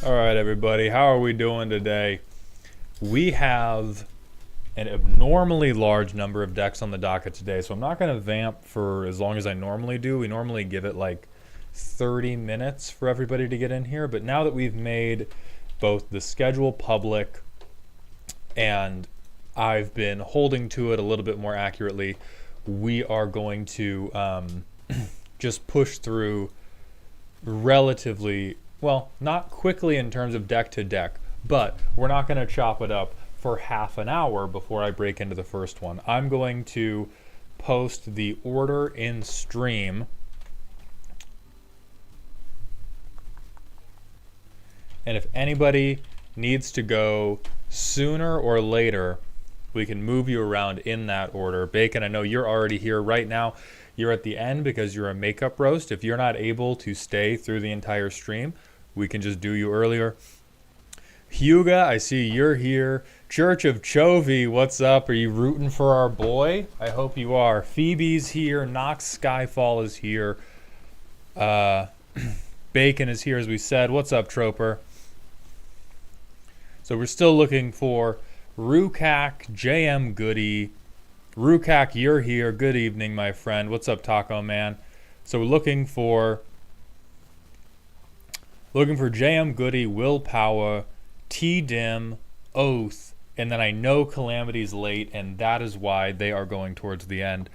All right, everybody, how are we doing today? We have an abnormally large number of decks on the docket today, so I'm not going to vamp for as long as I normally do. We normally give it like 30 minutes for everybody to get in here, but now that we've made both the schedule public and I've been holding to it a little bit more accurately, we are going to just push through relatively, well, not quickly in terms of deck to deck, but we're not going to chop it up for half an hour before I break into the first one. I'm going to post the order in stream, and if anybody needs to go sooner or later, we can move you around in that order. Bacon, I know you're already here right now. You're at the end because you're a makeup roast. If you're not able to stay through the entire stream, we can just do you earlier. Huga, I see you're here. Church of Chovy, what's up? Are you rooting for our boy? I hope you are. Phoebe's here. KNX Skyfall is here. Bacon is here, as we said. What's up, Troper? So we're still looking for Rukak, JM Goody. Rukak, you're here. Good evening, my friend. What's up, Taco Man? So we're looking for JM Goody, Willpower, T-Dim, Oath, and then I know Calamity's late, and that is why they are going towards the end.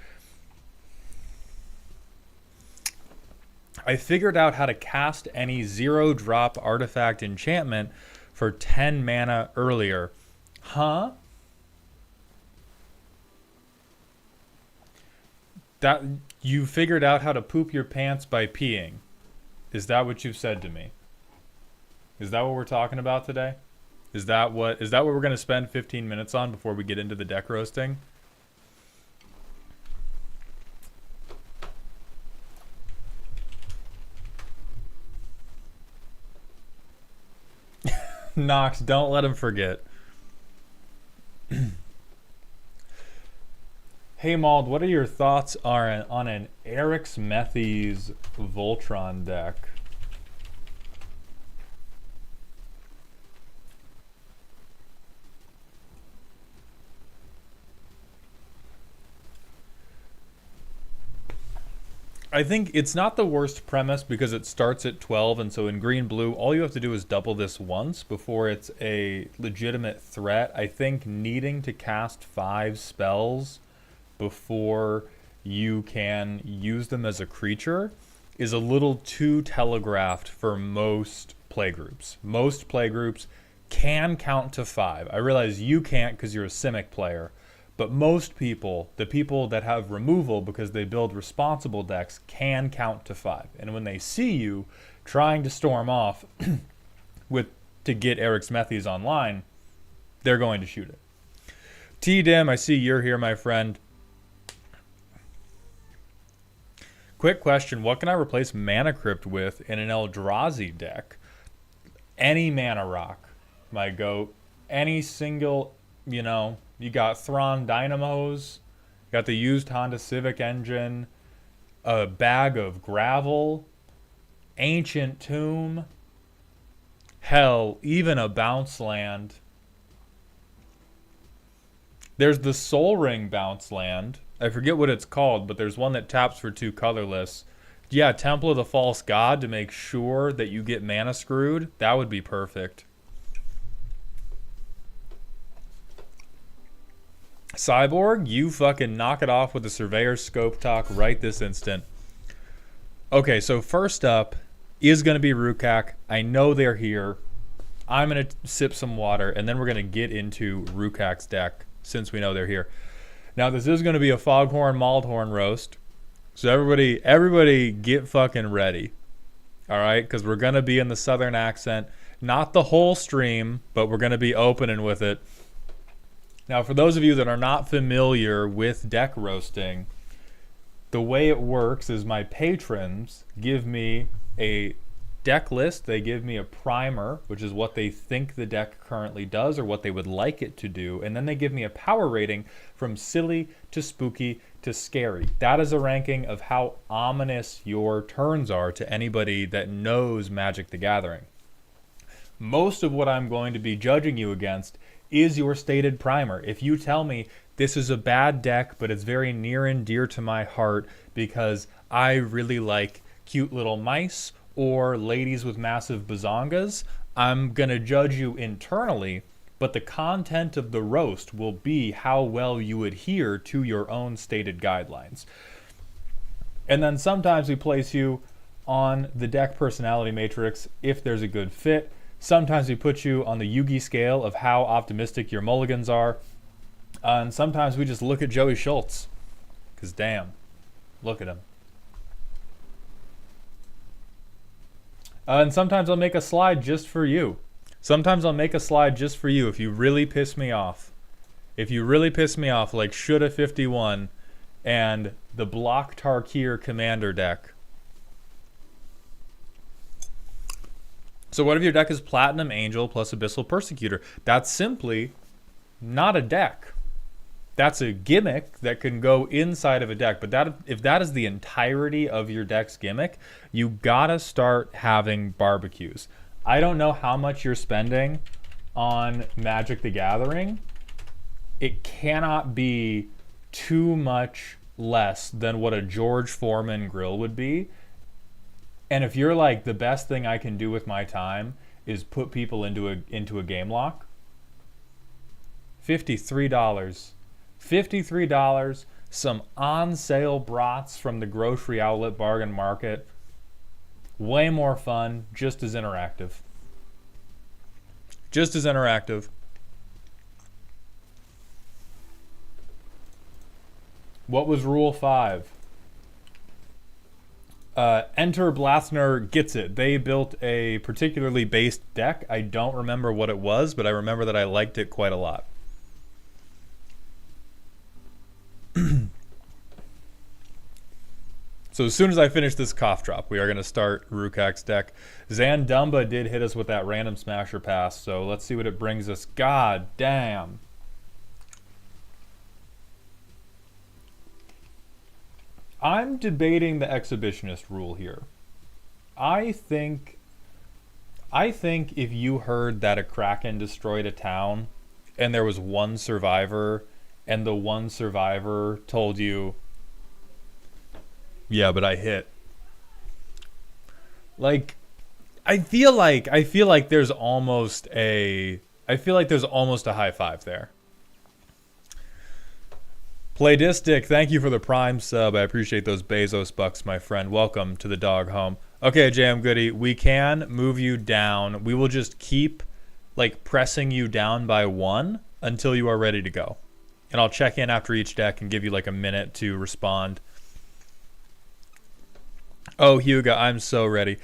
I figured out how to cast any 0-drop artifact enchantment for 10 mana earlier. Huh? That you figured out how to poop your pants by peeing. Is that what you've said to me? Is that what we're talking about today? Is that what we're going to spend 15 minutes on before we get into the deck roasting? Nox, don't let him forget. Hey Mald, what are your thoughts on an Eric's Methy's Voltron deck? I think it's not the worst premise because it starts at 12, and so in green-blue, all you have to do is double this once before it's a legitimate threat. I think needing to cast 5 spells before you can use them as a creature is a little too telegraphed for most playgroups. Most playgroups can count to 5. I realize you can't because you're a Simic player, but most people, the people that have removal because they build responsible decks, can count to 5. And when they see you trying to storm off to get Eric's Methy's online, they're going to shoot it. T-Dim, I see you're here, my friend. Quick question, what can I replace Mana Crypt with in an Eldrazi deck? Any Mana Rock, my goat. Any single, you got Thrawn Dynamos, you got the used Honda Civic engine, a bag of gravel, Ancient Tomb, hell, even a Bounce Land. There's the Soul Ring Bounce Land. I forget what it's called, but there's one that taps for 2 colorless. Yeah, Temple of the False God to make sure that you get mana screwed. That would be perfect. Cyborg, you fucking knock it off with the Surveyor's Scope talk right this instant. Okay, so first up is going to be Rukak. I know they're here. I'm going to sip some water, and then we're going to get into Rukak's deck since we know they're here. Now, this is going to be a Foghorn Maldhorn roast, so everybody get fucking ready, all right? Because we're going to be in the Southern accent. Not the whole stream, but we're going to be opening with it. Now, for those of you that are not familiar with deck roasting, the way it works is my patrons give me a deck list. They give me a primer, which is what they think the deck currently does or what they would like it to do. And then they give me a power rating from silly to spooky to scary. That is a ranking of how ominous your turns are to anybody that knows Magic the Gathering. Most of what I'm going to be judging you against is your stated primer. If you tell me this is a bad deck, but it's very near and dear to my heart because I really like cute little mice or ladies with massive bazongas, I'm going to judge you internally, but the content of the roast will be how well you adhere to your own stated guidelines. And then sometimes we place you on the deck personality matrix if there's a good fit. Sometimes we put you on the Yugi scale of how optimistic your mulligans are. And sometimes we just look at Joey Schultz. Because damn, look at him. And sometimes I'll make a slide just for you. Sometimes I'll make a slide just for you if you really piss me off. If you really piss me off, like Shoulda 51 and the Block Tarkir Commander deck. So what if your deck is Platinum Angel plus Abyssal Persecutor? That's simply not a deck. That's a gimmick that can go inside of a deck. But if that is the entirety of your deck's gimmick, you gotta start having barbecues. I don't know how much you're spending on Magic the Gathering. It cannot be too much less than what a George Foreman grill would be. And if you're like, the best thing I can do with my time is put people into a game lock, $53. $53, some on-sale brats from the grocery outlet bargain market. Way more fun, just as interactive. Just as interactive. What was Rule 5? Enter Blastner gets it. They built a particularly based deck. I don't remember what it was, but I remember that I liked it quite a lot. So as soon as I finish this cough drop, we are going to start Rukak's deck. Zandumba did hit us with that random smasher pass, so let's see what it brings us. God damn. I'm debating the exhibitionist rule here. I think if you heard that a Kraken destroyed a town and there was one survivor and the one survivor told you, yeah, but I hit. Like, I feel like there's almost a high five there. Playdistic, thank you for the Prime sub. I appreciate those Bezos bucks, my friend. Welcome to the dog home. Okay, JM Goody, we can move you down. We will just keep like pressing you down by one until you are ready to go. And I'll check in after each deck and give you like a minute to respond. Oh, Huga, I'm so ready.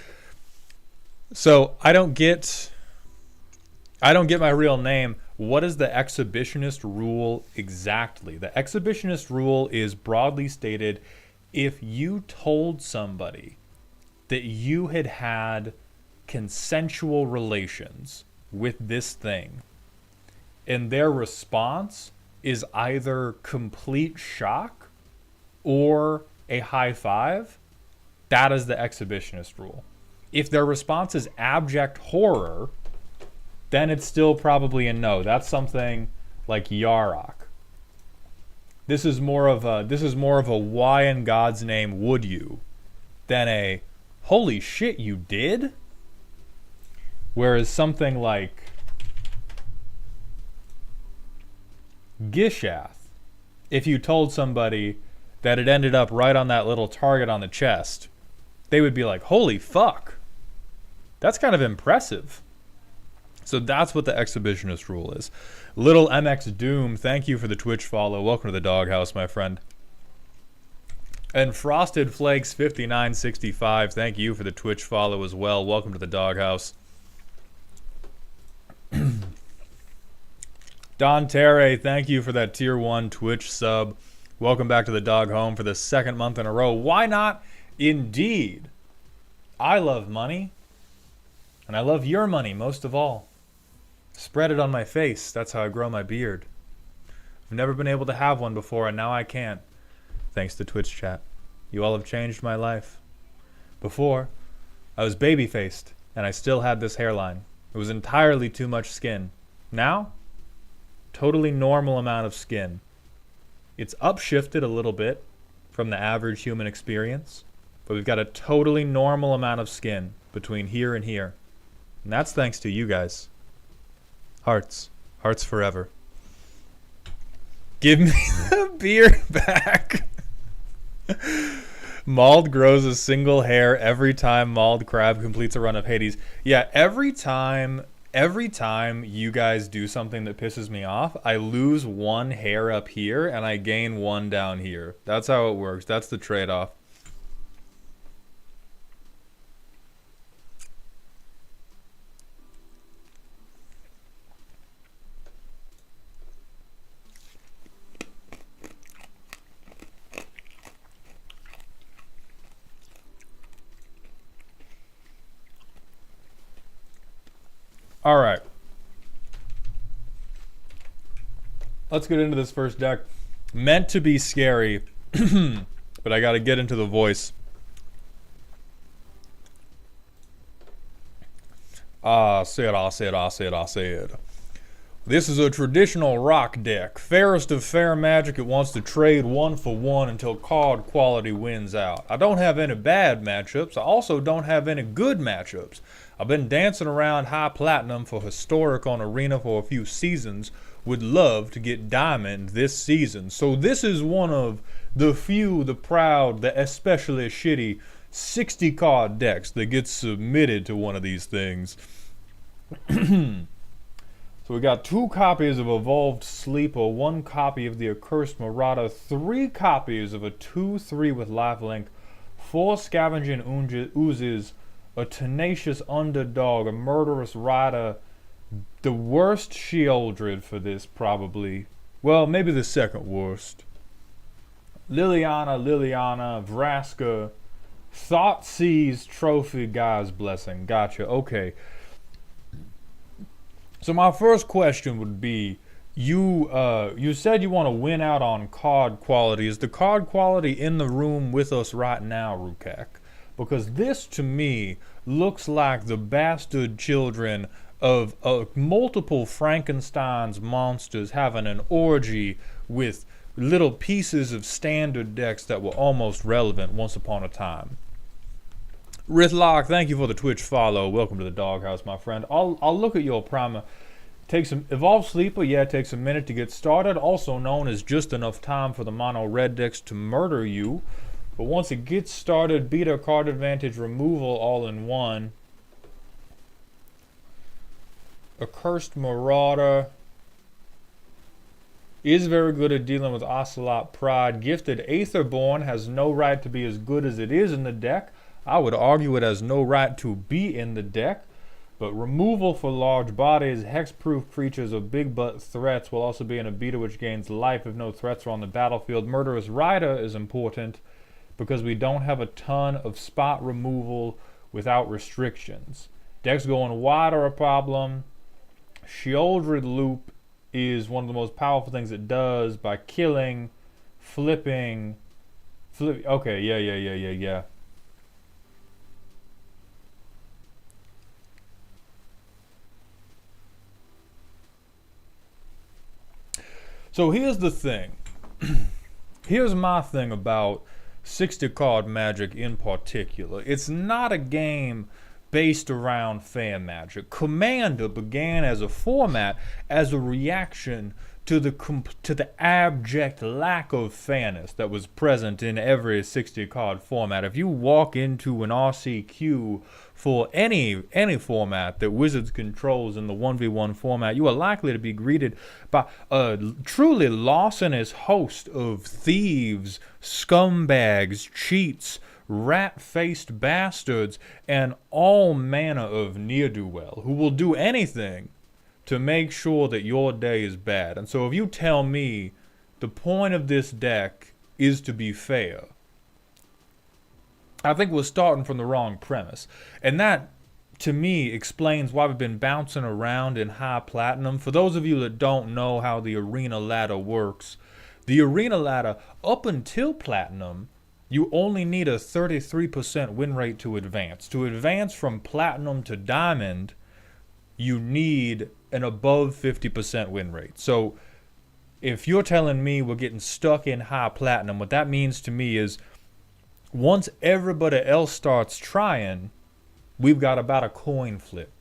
So I don't get my real name. What is the exhibitionist rule exactly? The exhibitionist rule is broadly stated, if you told somebody that you had had consensual relations with this thing, and their response is either complete shock or a high five, that is the exhibitionist rule. If their response is abject horror, then it's still probably a no. That's something like Yarok. This is more of a why in God's name would you than a holy shit you did? Whereas something like Gishath, if you told somebody that it ended up right on that little target on the chest, they would be like, holy fuck. That's kind of impressive. So that's what the exhibitionist rule is. Little MX Doom, thank you for the Twitch follow. Welcome to the doghouse, my friend. And Frosted Flakes 5965, thank you for the Twitch follow as well. Welcome to the doghouse. Don Terre, thank you for that tier 1 Twitch sub. Welcome back to the dog home for the second month in a row. Why not? Indeed. I love money. And I love your money most of all. Spread it on my face. That's how I grow my beard. I've never been able to have one before, and now I can. Thanks to Twitch chat. You all have changed my life. Before, I was baby-faced, and I still had this hairline. It was entirely too much skin. Now, totally normal amount of skin. It's upshifted a little bit from the average human experience, but we've got a totally normal amount of skin between here and here. And that's thanks to you guys. Hearts. Hearts forever. Give me the beard back. Mauled grows a single hair every time Mauled Crab completes a run of Hades. Yeah, every time you guys do something that pisses me off, I lose one hair up here and I gain one down here. That's how it works. That's the trade-off. All right. Let's get into this first deck. Meant to be scary, but I got to get into the voice. I said. This is a traditional rock deck. Fairest of fair magic, it wants to trade 1-for-1 until card quality wins out. I don't have any bad matchups. I also don't have any good matchups. I've been dancing around high platinum for historic on arena for a few seasons. Would love to get diamond this season. So this is one of the few, the proud, the especially shitty 60 card decks that gets submitted to one of these things. So we got 2 copies of Evolved Sleeper, 1 copy of the Accursed Marauder, 3 copies of a 2/3 with lifelink, 4 Scavenging Oozes, a Tenacious Underdog, a Murderous Rider, the worst Sheoldred for this probably. Well, maybe the second worst. Liliana, Vraska, Thoughtseize, Trophy, Guy's Blessing. Gotcha, okay. So my first question would be, you said you want to win out on card quality. Is the card quality in the room with us right now, Rukak? Because this, to me, looks like the bastard children of multiple Frankenstein's monsters having an orgy with little pieces of standard decks that were almost relevant once upon a time. Rithlock, thank you for the Twitch follow. Welcome to the doghouse, my friend. I'll look at your primer. Takes some Evolved Sleeper, yeah, it takes a minute to get started. Also known as just enough time for the mono red decks to murder you. But once it gets started, beta card advantage removal all in one. Accursed Marauder is very good at dealing with Ocelot Pride. Gifted Aetherborn has no right to be as good as it is in the deck. I would argue it has no right to be in the deck. But removal for large bodies, hexproof creatures or big butt threats will also be in a beta which gains life if no threats are on the battlefield. Murderous Rider is important because we don't have a ton of spot removal without restrictions. Decks going wide are a problem. Sheoldred Loop is one of the most powerful things it does by killing, flipping. Okay, yeah. So here's the thing. Here's my thing about 60 card Magic in particular. It's not a game based around fan Magic. Commander began as a format as a reaction to the abject lack of fairness that was present in every 60 card format. If you walk into an RCQ for any format that Wizards controls in the 1v1 format, you are likely to be greeted by a truly larcenous host of thieves, scumbags, cheats, rat-faced bastards, and all manner of ne'er-do-well who will do anything to make sure that your day is bad. And so if you tell me the point of this deck is to be fair, I think we're starting from the wrong premise. And that, to me, explains why we've been bouncing around in high platinum. For those of you that don't know how the arena ladder works, the arena ladder, up until platinum, you only need a 33% win rate to advance. To advance from platinum to diamond, you need an above 50% win rate. So if you're telling me we're getting stuck in high platinum, what that means to me is once everybody else starts trying, we've got about a coin flip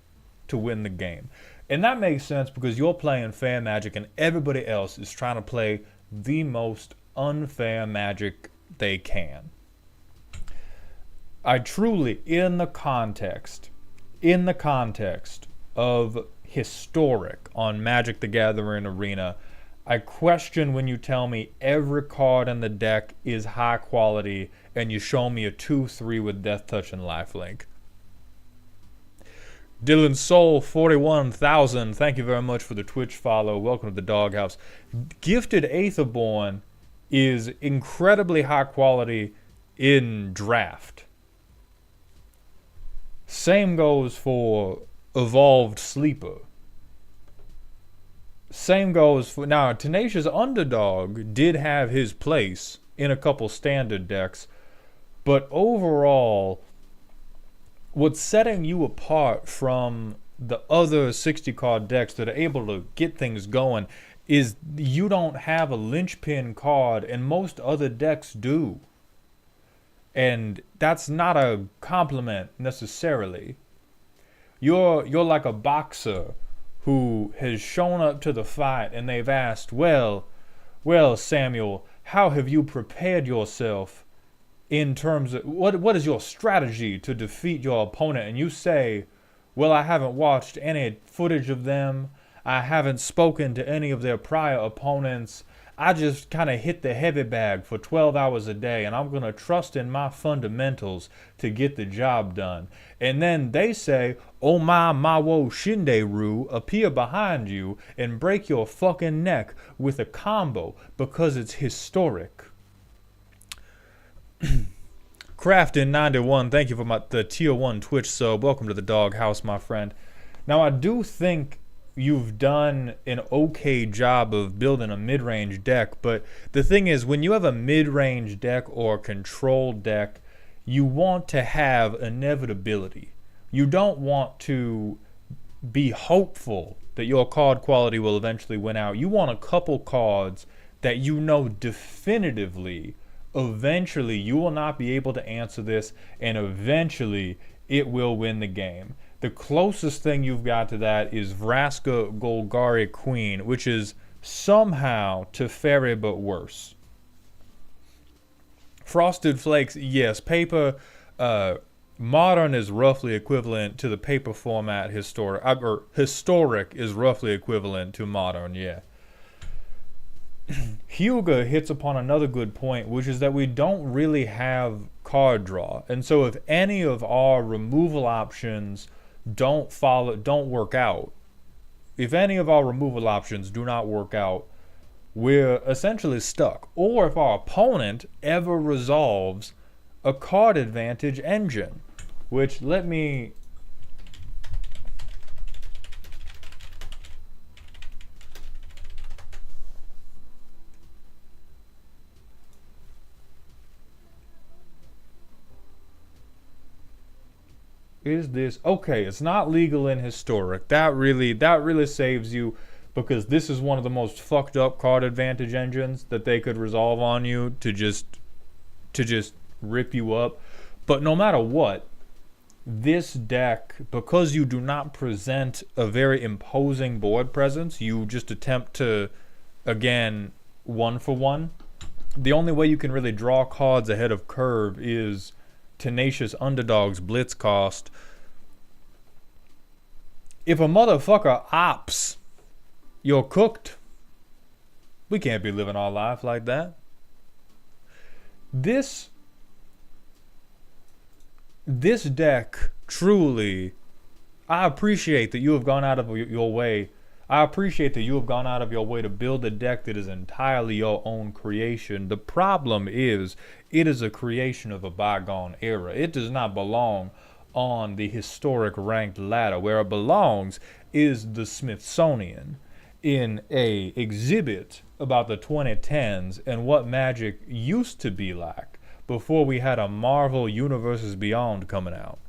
to win the game. And that makes sense because you're playing fair Magic and everybody else is trying to play the most unfair Magic they can. I truly, in the context of historic on Magic the Gathering Arena, I question when you tell me every card in the deck is high quality and you show me a 2-3 with Death Touch and Lifelink. Dylan Soul 41,000, thank you very much for the Twitch follow. Welcome to the Doghouse. Gifted Aetherborn is incredibly high quality in draft. Same goes for Evolved Sleeper. Same goes for... Now, Tenacious Underdog did have his place in a couple standard decks, but overall, what's setting you apart from the other 60-card decks that are able to get things going is you don't have a linchpin card, and most other decks do. And that's not a compliment necessarily. You're like a boxer who has shown up to the fight and they've asked, well, Samuel, how have you prepared yourself in terms of what is your strategy to defeat your opponent? And you say, well, I haven't watched any footage of them. I haven't spoken to any of their prior opponents. I just kind of hit the heavy bag for 12 hours a day, and I'm going to trust in my fundamentals to get the job done. And then they say, oh my Mawo Shinderu, appear behind you and break your fucking neck with a combo because it's historic. Craftin91, thank you for the tier 1 Twitch sub. Welcome to the Doghouse, my friend. Now, I do think you've done an okay job of building a mid-range deck, but the thing is, when you have a mid-range deck or a controlled deck, you want to have inevitability. You don't want to be hopeful that your card quality will eventually win out. You want a couple cards that you know definitively eventually you will not be able to answer this, and eventually it will win the game. The closest thing you've got to that is Vraska Golgari Queen, which is somehow Teferi but worse. Frosted Flakes, yes. Paper, modern is roughly equivalent to the paper format historic. Or historic is roughly equivalent to modern, yeah. Huga hits upon another good point, which is that we don't really have card draw. And so if any of our removal options don't work out, if any of our removal options do not work out, we're essentially stuck. Or if our opponent ever resolves a card advantage engine, which let me... Is this okay? It's not legal in historic. That really saves you, because this is one of the most fucked up card advantage engines that they could resolve on you to just rip you up. But no matter what, this deck, because you do not present a very imposing board presence, you just attempt to, again, 1-for-1. The only way you can really draw cards ahead of curve is Tenacious Underdog's blitz cost. If a motherfucker opts, you're cooked. We can't be living our life like that. This deck, truly, I appreciate that you have gone out of your way. I appreciate that you have gone out of your way to build a deck that is entirely your own creation. The problem is, it is a creation of a bygone era. It does not belong on the historic ranked ladder. Where it belongs is the Smithsonian, in a exhibit about the 2010s and what Magic used to be like before we had a Marvel Universes Beyond coming out.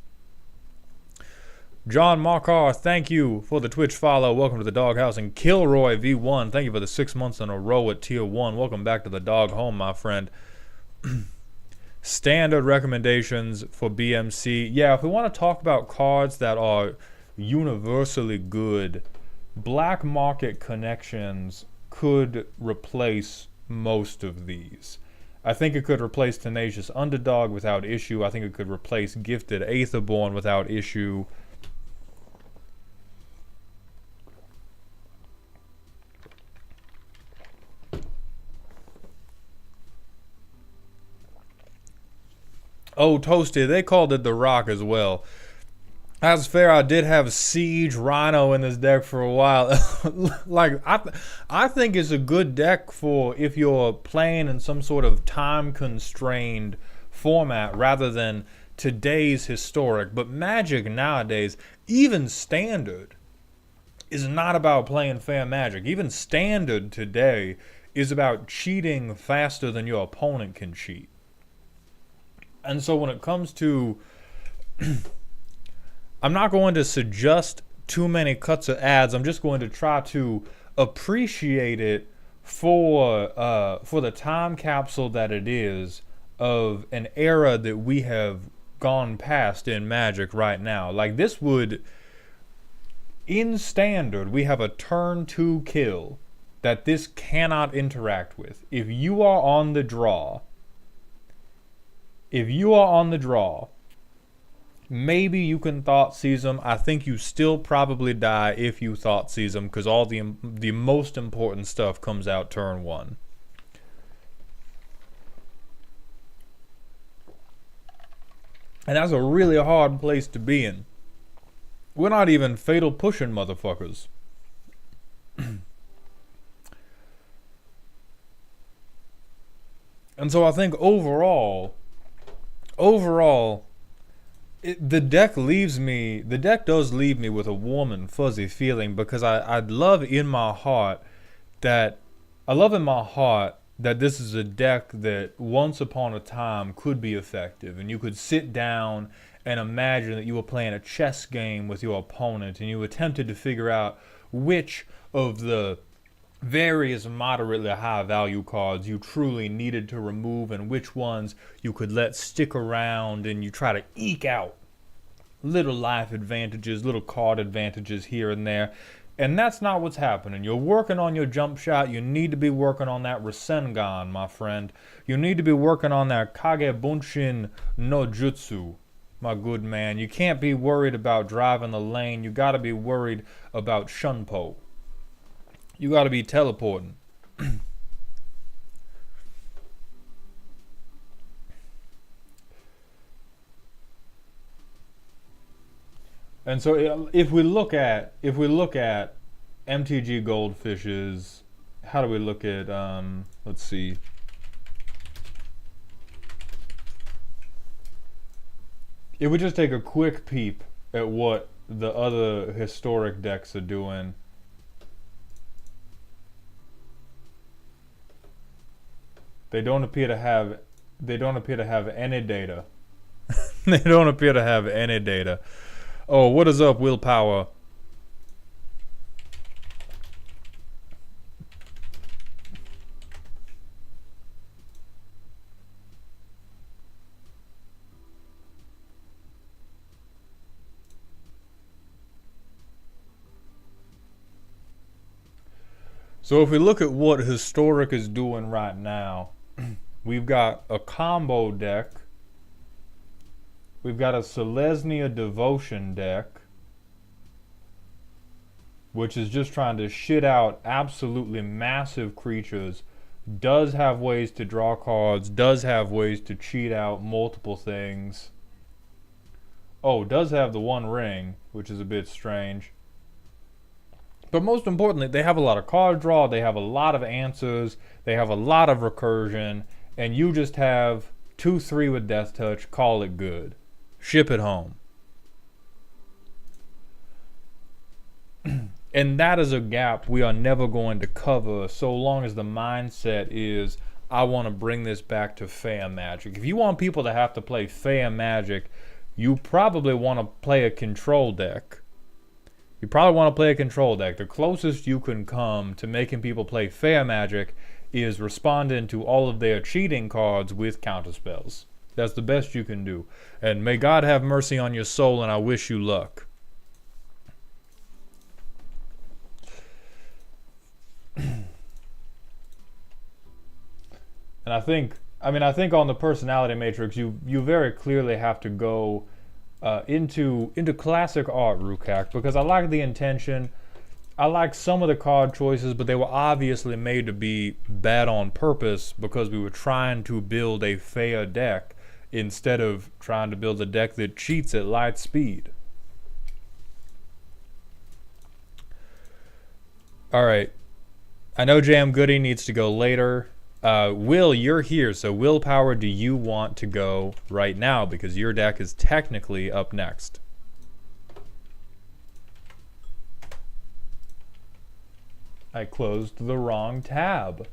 John Markar, thank you for the Twitch follow. Welcome to the Doghouse. And Kilroy V1, thank you for the 6 months in a row at Tier 1. Welcome back to the dog home, my friend. Standard recommendations for BMC. Yeah, if we want to talk about cards that are universally good, Black Market Connections could replace most of these. I think it could replace Tenacious Underdog without issue. I think it could replace Gifted Aetherborn without issue. Oh, Toasty, they called it the Rock as well. That's fair. I did have Siege Rhino in this deck for a while. Like, I think it's a good deck for if you're playing in some sort of time-constrained format rather than today's historic. But Magic nowadays, even Standard, is not about playing fair Magic. Even Standard today is about cheating faster than your opponent can cheat. And so when it comes to... I'm not going to suggest too many cuts of ads. I'm just going to try to appreciate it for the time capsule that it is of an era that we have gone past in Magic right now. Like this would, in Standard, we have a turn 2 kill that this cannot interact with. If you are on the draw, maybe you can Thought Seize them. I think you still probably die if you Thought Seize them because all the most important stuff comes out turn 1. And that's a really hard place to be in. We're not even fatal pushing motherfuckers. And so I think overall, the deck does leave me with a warm and fuzzy feeling because I love in my heart that this is a deck that once upon a time could be effective, and you could sit down and imagine that you were playing a chess game with your opponent and you attempted to figure out which of the various moderately high value cards you truly needed to remove and which ones you could let stick around, and you try to eke out little life advantages, little card advantages here and there. And that's not what's happening. You're working on your jump shot. You need to be working on that Rasengan, my friend. You need to be working on that Kagebunshin no Jutsu, my good man. You can't be worried about driving the lane. You gotta be worried about Shunpo. You gotta be teleporting. And so if we look at MTG Goldfishes, how do we look at let's see. If we just take a quick peep at what the other historic decks are doing, they don't appear to have any data. They don't appear to have any data. Oh, what is up, Willpower? So if we look at what Historic is doing right now, we've got a combo deck. We've got a Selesnya Devotion deck, which is just trying to shit out absolutely massive creatures, does have ways to draw cards, does have ways to cheat out multiple things. Oh, does have the One Ring, which is a bit strange. But most importantly, they have a lot of card draw, they have a lot of answers, they have a lot of recursion, and you just have 2-3 with Death Touch, call it good. Ship it home. And that is a gap we are never going to cover so long as the mindset is, I want to bring this back to fair Magic. If you want people to have to play fair Magic, you probably want to play a control deck. The closest you can come to making people play fair magic is responding to all of their cheating cards with counterspells. That's the best you can do. And may God have mercy on your soul, and I wish you luck. And I think on the personality matrix, you very clearly have to go into classic art, Rukak, because I like the intention. I like some of the card choices, but they were obviously made to be bad on purpose because we were trying to build a fair deck instead of trying to build a deck that cheats at light speed. All right. I know JM Goody needs to go later. Will, you're here, so Willpower, do you want to go right now? Because your deck is technically up next. I closed the wrong tab.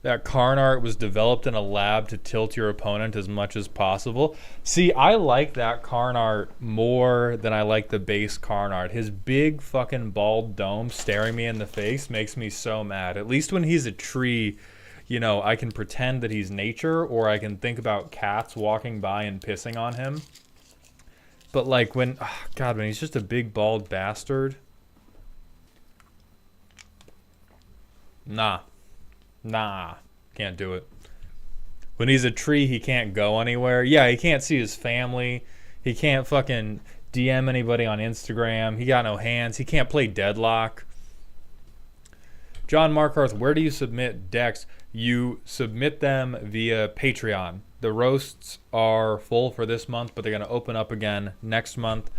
That Karn art was developed in a lab to tilt your opponent as much as possible. See, I like that Karn art more than I like the base Karn art. His big fucking bald dome staring me in the face makes me so mad. At least when he's a tree, you know, I can pretend that he's nature, or I can think about cats walking by and pissing on him. But like when, oh God, when he's just a big bald bastard. Nah, can't do it. When he's a tree, he can't go anywhere. Yeah, he can't see his family. He can't fucking DM anybody on Instagram. He got no hands. He can't play Deadlock. John Markarth, where do you submit decks? You submit them via Patreon. The roasts are full for this month, but they're going to open up again next month.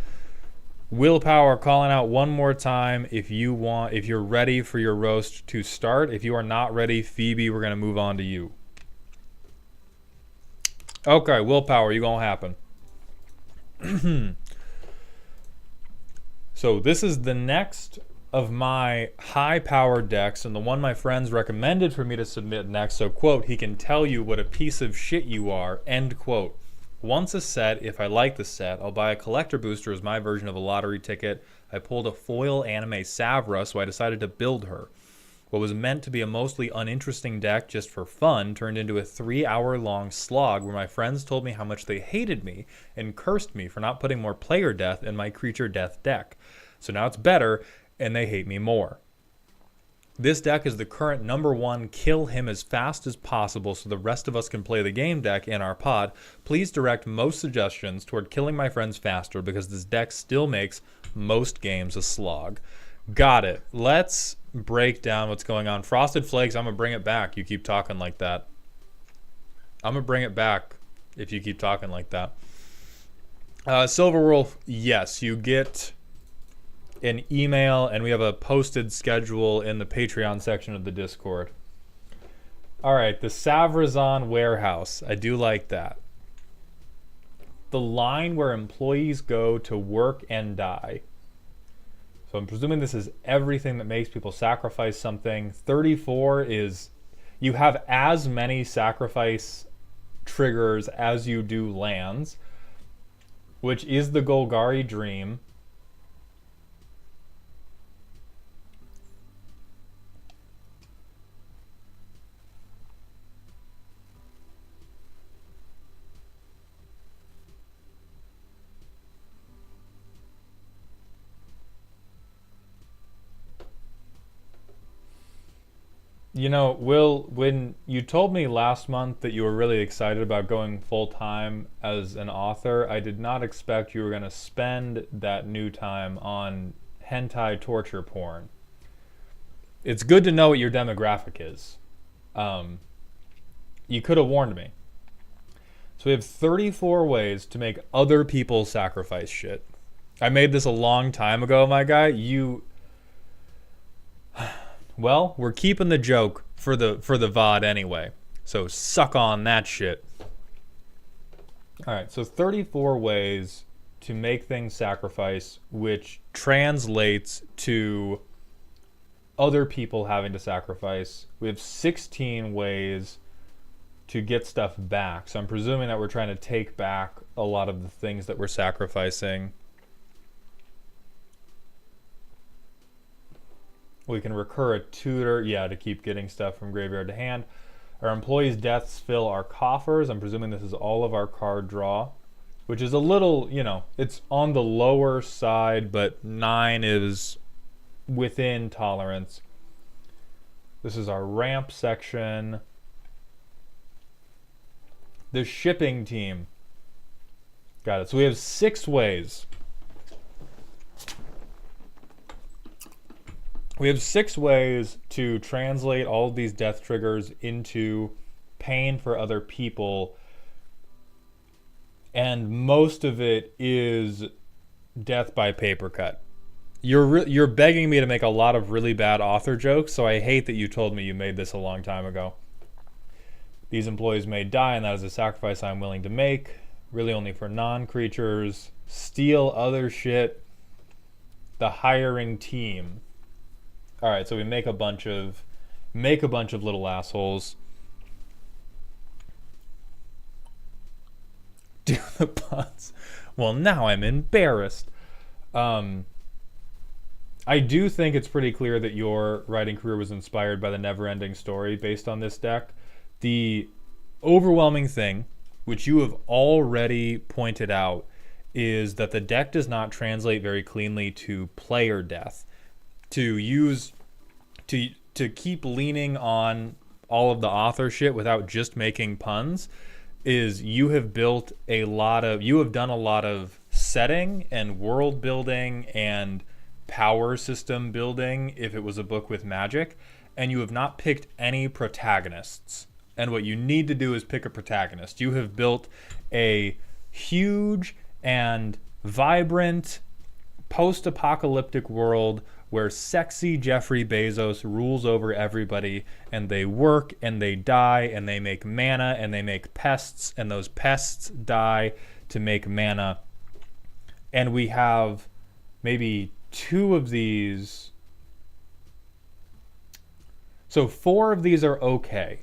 Willpower, calling out one more time. If you're ready for your roast to start. If you are not ready, Phoebe, we're going to move on to you. Okay, Willpower, you going to happen. So this is the next of my high-powered decks, and the one my friends recommended for me to submit next. So, quote, he can tell you what a piece of shit you are, end quote. Once a set, if I like the set, I'll buy a collector booster as my version of a lottery ticket. I pulled a foil anime Savra, so I decided to build her. What was meant to be a mostly uninteresting deck just for fun turned into a 3-hour-long slog where my friends told me how much they hated me and cursed me for not putting more player death in my creature death deck. So now it's better, and they hate me more. This deck is the current #1 kill him as fast as possible so the rest of us can play the game deck in our pod. Please direct most suggestions toward killing my friends faster because this deck still makes most games a slog. Got it. Let's break down what's going on. Frosted Flakes, I'm going to bring it back. You keep talking like that. I'm going to bring it back if you keep talking like that. Silver Wolf, yes, you get an email, and we have a posted schedule in the Patreon section of the Discord. All right, the Savrazan warehouse. I do like that. The line where employees go to work and die. So I'm presuming this is everything that makes people sacrifice something. 34 is you have as many sacrifice triggers as you do lands, which is the Golgari Dream. You know, Will, when you told me last month that you were really excited about going full-time as an author, I did not expect you were going to spend that new time on hentai torture porn. It's good to know what your demographic is. You could have warned me. So we have 34 ways to make other people sacrifice shit. I made this a long time ago, my guy. Well, we're keeping the joke for the VOD anyway. So suck on that shit. All right, so 34 ways to make things sacrifice, which translates to other people having to sacrifice. We have 16 ways to get stuff back. So I'm presuming that we're trying to take back a lot of the things that we're sacrificing. We can recur a tutor, yeah, to keep getting stuff from graveyard to hand. Our employees' deaths fill our coffers. I'm presuming this is all of our card draw, which is a little, you know, it's on the lower side, but 9 is within tolerance. This is our ramp section. The shipping team. Got it. So we have 6 ways. We have 6 ways to translate all of these death triggers into pain for other people. And most of it is death by paper cut. You're begging me to make a lot of really bad author jokes, so I hate that you told me you made this a long time ago. These employees may die, and that is a sacrifice I'm willing to make. Really only for non-creatures. Steal other shit. The hiring team. All right, so we make a bunch of little assholes. Do the puns. Well, now I'm embarrassed. I do think it's pretty clear that your writing career was inspired by the Neverending Story based on this deck. The overwhelming thing, which you have already pointed out, is that the deck does not translate very cleanly to player death. To keep leaning on all of the author shit without just making puns is you have done a lot of setting and world building and power system building if it was a book with magic, and you have not picked any protagonists. And what you need to do is pick a protagonist. You have built a huge and vibrant post-apocalyptic world where sexy Jeffrey Bezos rules over everybody, and they work and they die and they make mana and they make pests, and those pests die to make mana. And we have maybe 2 of these. So 4 of these are okay,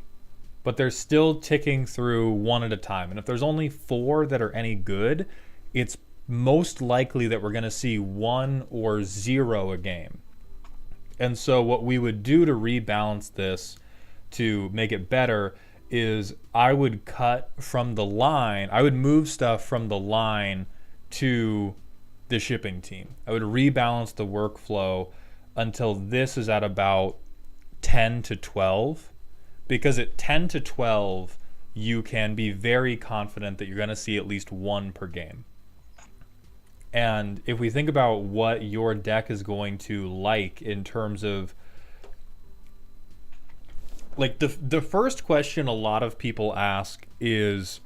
but they're still ticking through one at a time. And if there's only 4 that are any good, it's most likely that we're going to see 1 or 0 a game. And so what we would do to rebalance this to make it better is I would cut from the line. I would move stuff from the line to the shipping team. I would rebalance the workflow until this is at about 10 to 12. Because at 10 to 12, you can be very confident that you're going to see at least 1 per game. And if we think about what your deck is going to like in terms of, like, the first question a lot of people ask is,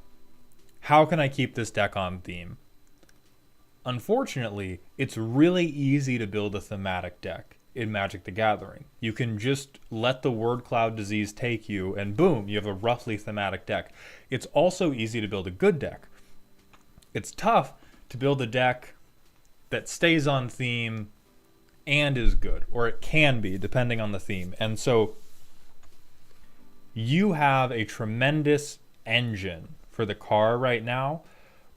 how can I keep this deck on theme? Unfortunately, it's really easy to build a thematic deck in Magic the Gathering. You can just let the word cloud disease take you, and boom, you have a roughly thematic deck. It's also easy to build a good deck. It's tough to build a deck that stays on theme and is good, or it can be, depending on the theme. And so you have a tremendous engine for the car right now,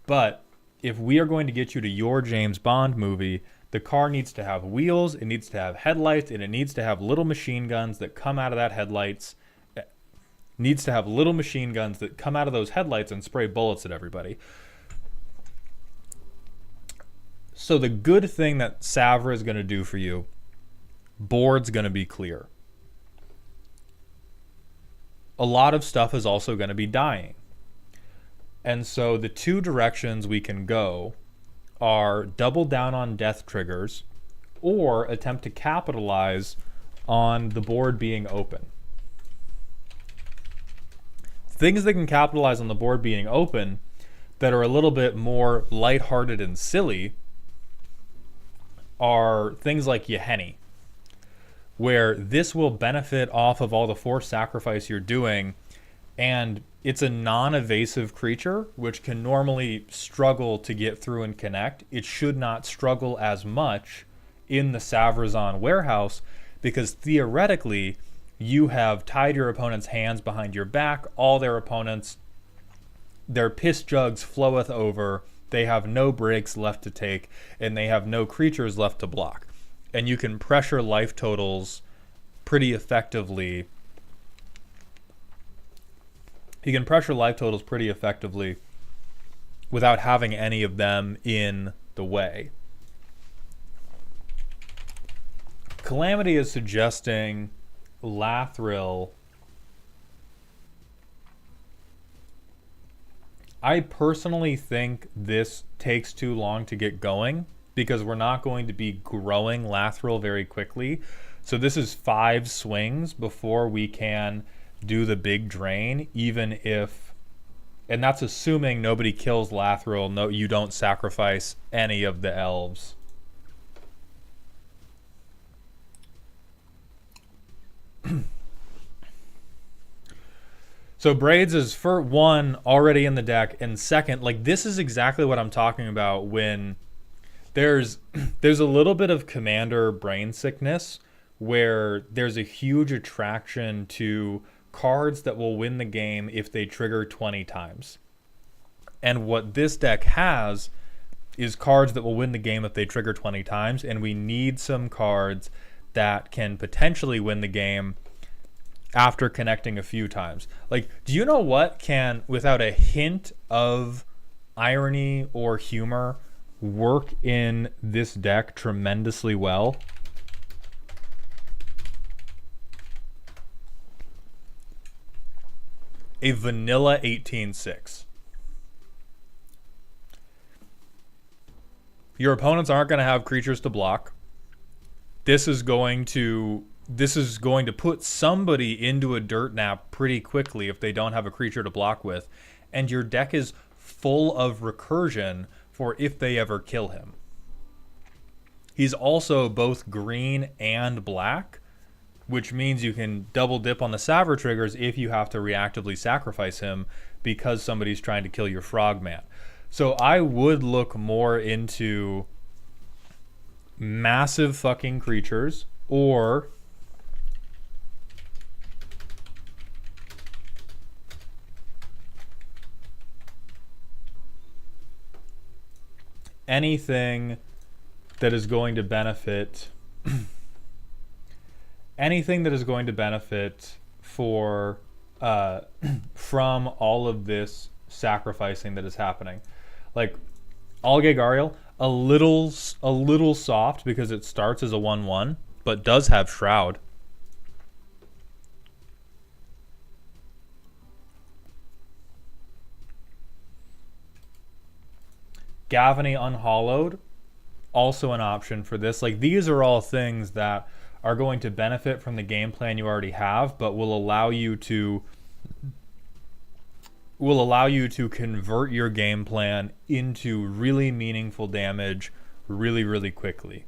but if we are going to get you to your James Bond movie, the car needs to have wheels, it needs to have headlights, and it needs to have little machine guns that come out of that headlights. It needs to have little machine guns that come out of those headlights and spray bullets at everybody. So the good thing that Savra is going to do for you, board's going to be clear. A lot of stuff is also going to be dying. And so the 2 directions we can go are double down on death triggers or attempt to capitalize on the board being open. Things that can capitalize on the board being open that are a little bit more lighthearted and silly are things like Yeheni, where this will benefit off of all the forced sacrifice you're doing, and it's a non-evasive creature, which can normally struggle to get through and connect. It should not struggle as much in the Savrazon warehouse, because theoretically, you have tied your opponent's hands behind your back. All their opponents, their piss jugs floweth over. They have no breaks left to take, and they have no creatures left to block. And you can pressure life totals pretty effectively. You can pressure life totals pretty effectively without having any of them in the way. Calamity is suggesting Lathril. I personally think this takes too long to get going because we're not going to be growing Lathril very quickly. So this is 5 swings before we can do the big drain, even if, and that's assuming nobody kills Lathril, no, you don't sacrifice any of the elves. So Braids is for one already in the deck, and second, like this is exactly what I'm talking about when there's a little bit of commander brain sickness where there's a huge attraction to cards that will win the game if they trigger 20 times. And what this deck has is cards that will win the game if they trigger 20 times, and we need some cards that can potentially win the game after connecting a few times. Like, do you know what can, without a hint of irony or humor, work in this deck tremendously well? A vanilla 18/6. Your opponents aren't going to have creatures to block. This is going to put somebody into a dirt nap pretty quickly if they don't have a creature to block with. And your deck is full of recursion for if they ever kill him. He's also both green and black, which means you can double dip on the Savor triggers if you have to reactively sacrifice him because somebody's trying to kill your Frogman. So I would look more into massive fucking creatures or anything that is going to benefit anything that is going to benefit for from all of this sacrificing that is happening. Like Algegariel, a little soft because it starts as a 1/1 but does have Shroud. Gavany Unhallowed, also an option for this. Like, these are all things that are going to benefit from the game plan you already have, but will allow you to convert your game plan into really meaningful damage really, really quickly.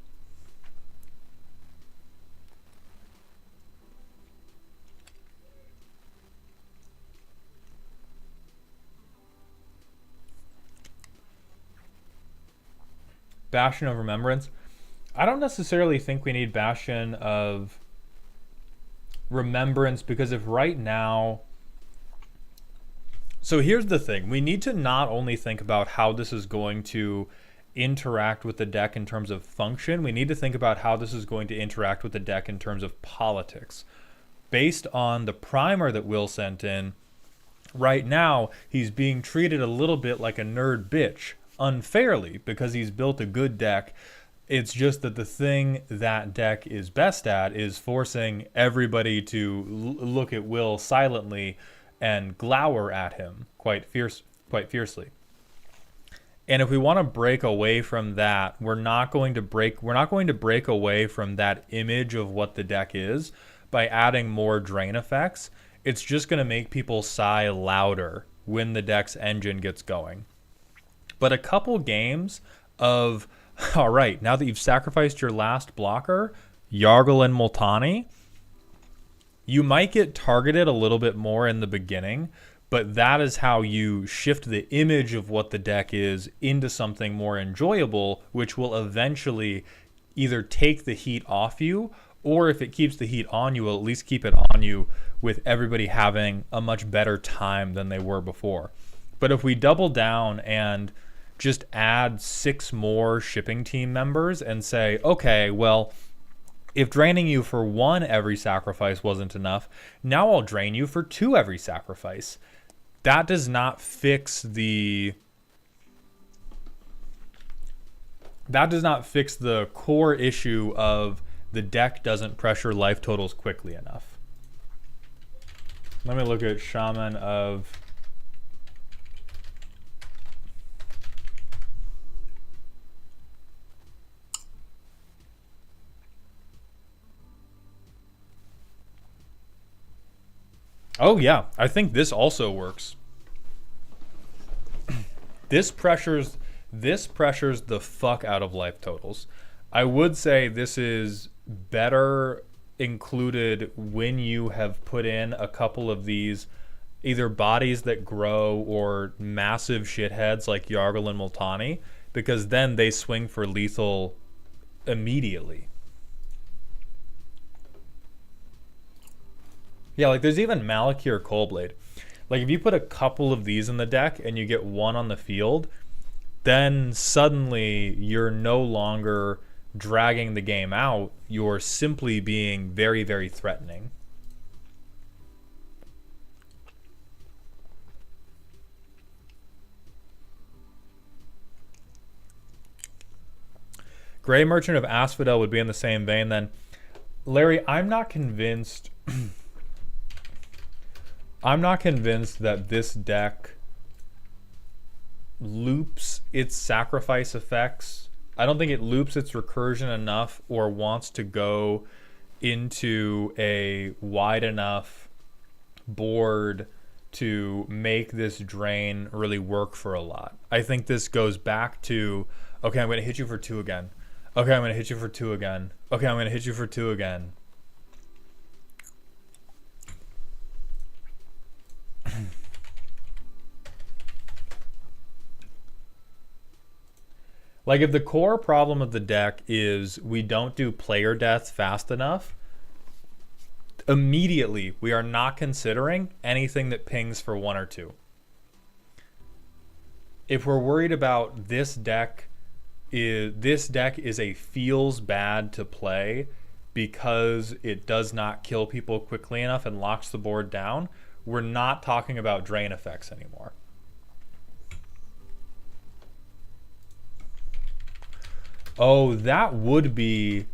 Bastion of Remembrance. I don't necessarily think we need Bastion of Remembrance because if right now... So here's the thing. We need to not only think about how this is going to interact with the deck in terms of function, we need to think about how this is going to interact with the deck in terms of politics. Based on the primer that Will sent in, right now he's being treated a little bit like a nerd bitch. Unfairly, because he's built a good deck. It's just that the thing that deck is best at is forcing everybody to look at Will silently and glower at him quite fiercely. And if we want to break away from that, we're not going to break away from that image of what the deck is by adding more drain effects. It's just going to make people sigh louder when the deck's engine gets going. But a couple games of, all right, now that you've sacrificed your last blocker, Yargle and Multani, you might get targeted a little bit more in the beginning, but that is how you shift the image of what the deck is into something more enjoyable, which will eventually either take the heat off you Or if it keeps the heat on you, will at least keep it on you with everybody having a much better time than they were before. But if we double down and just add 6 more shipping team members and say, okay, well, if draining you for 1 every sacrifice wasn't enough, now I'll drain you for 2 every sacrifice. That does not fix the core issue of the deck doesn't pressure life totals quickly enough. Let me look at Shaman of... Oh yeah, I think this also works. This pressures the fuck out of life totals. I would say this is better included when you have put in a couple of these either bodies that grow or massive shitheads like Yargle and Multani, because then they swing for lethal immediately. Yeah, like there's even Malakir Coldblade. Like if you put a couple of these in the deck and you get 1 on the field, then suddenly you're no longer dragging the game out. You're simply being very, very threatening. Grey Merchant of Asphodel would be in the same vein then. Larry, I'm not convinced... I'm not convinced that this deck loops its sacrifice effects. I don't think it loops its recursion enough or wants to go into a wide enough board to make this drain really work for a lot. I think this goes back to, okay, I'm going to hit you for 2 again. Okay, I'm going to hit you for 2 again. Okay, I'm going to hit you for 2 again. Like if the core problem of the deck is we don't do player deaths fast enough, immediately we are not considering anything that pings for 1 or 2. If we're worried about this deck is a feels bad to play because it does not kill people quickly enough and locks the board down, we're not talking about drain effects anymore. Oh, that would be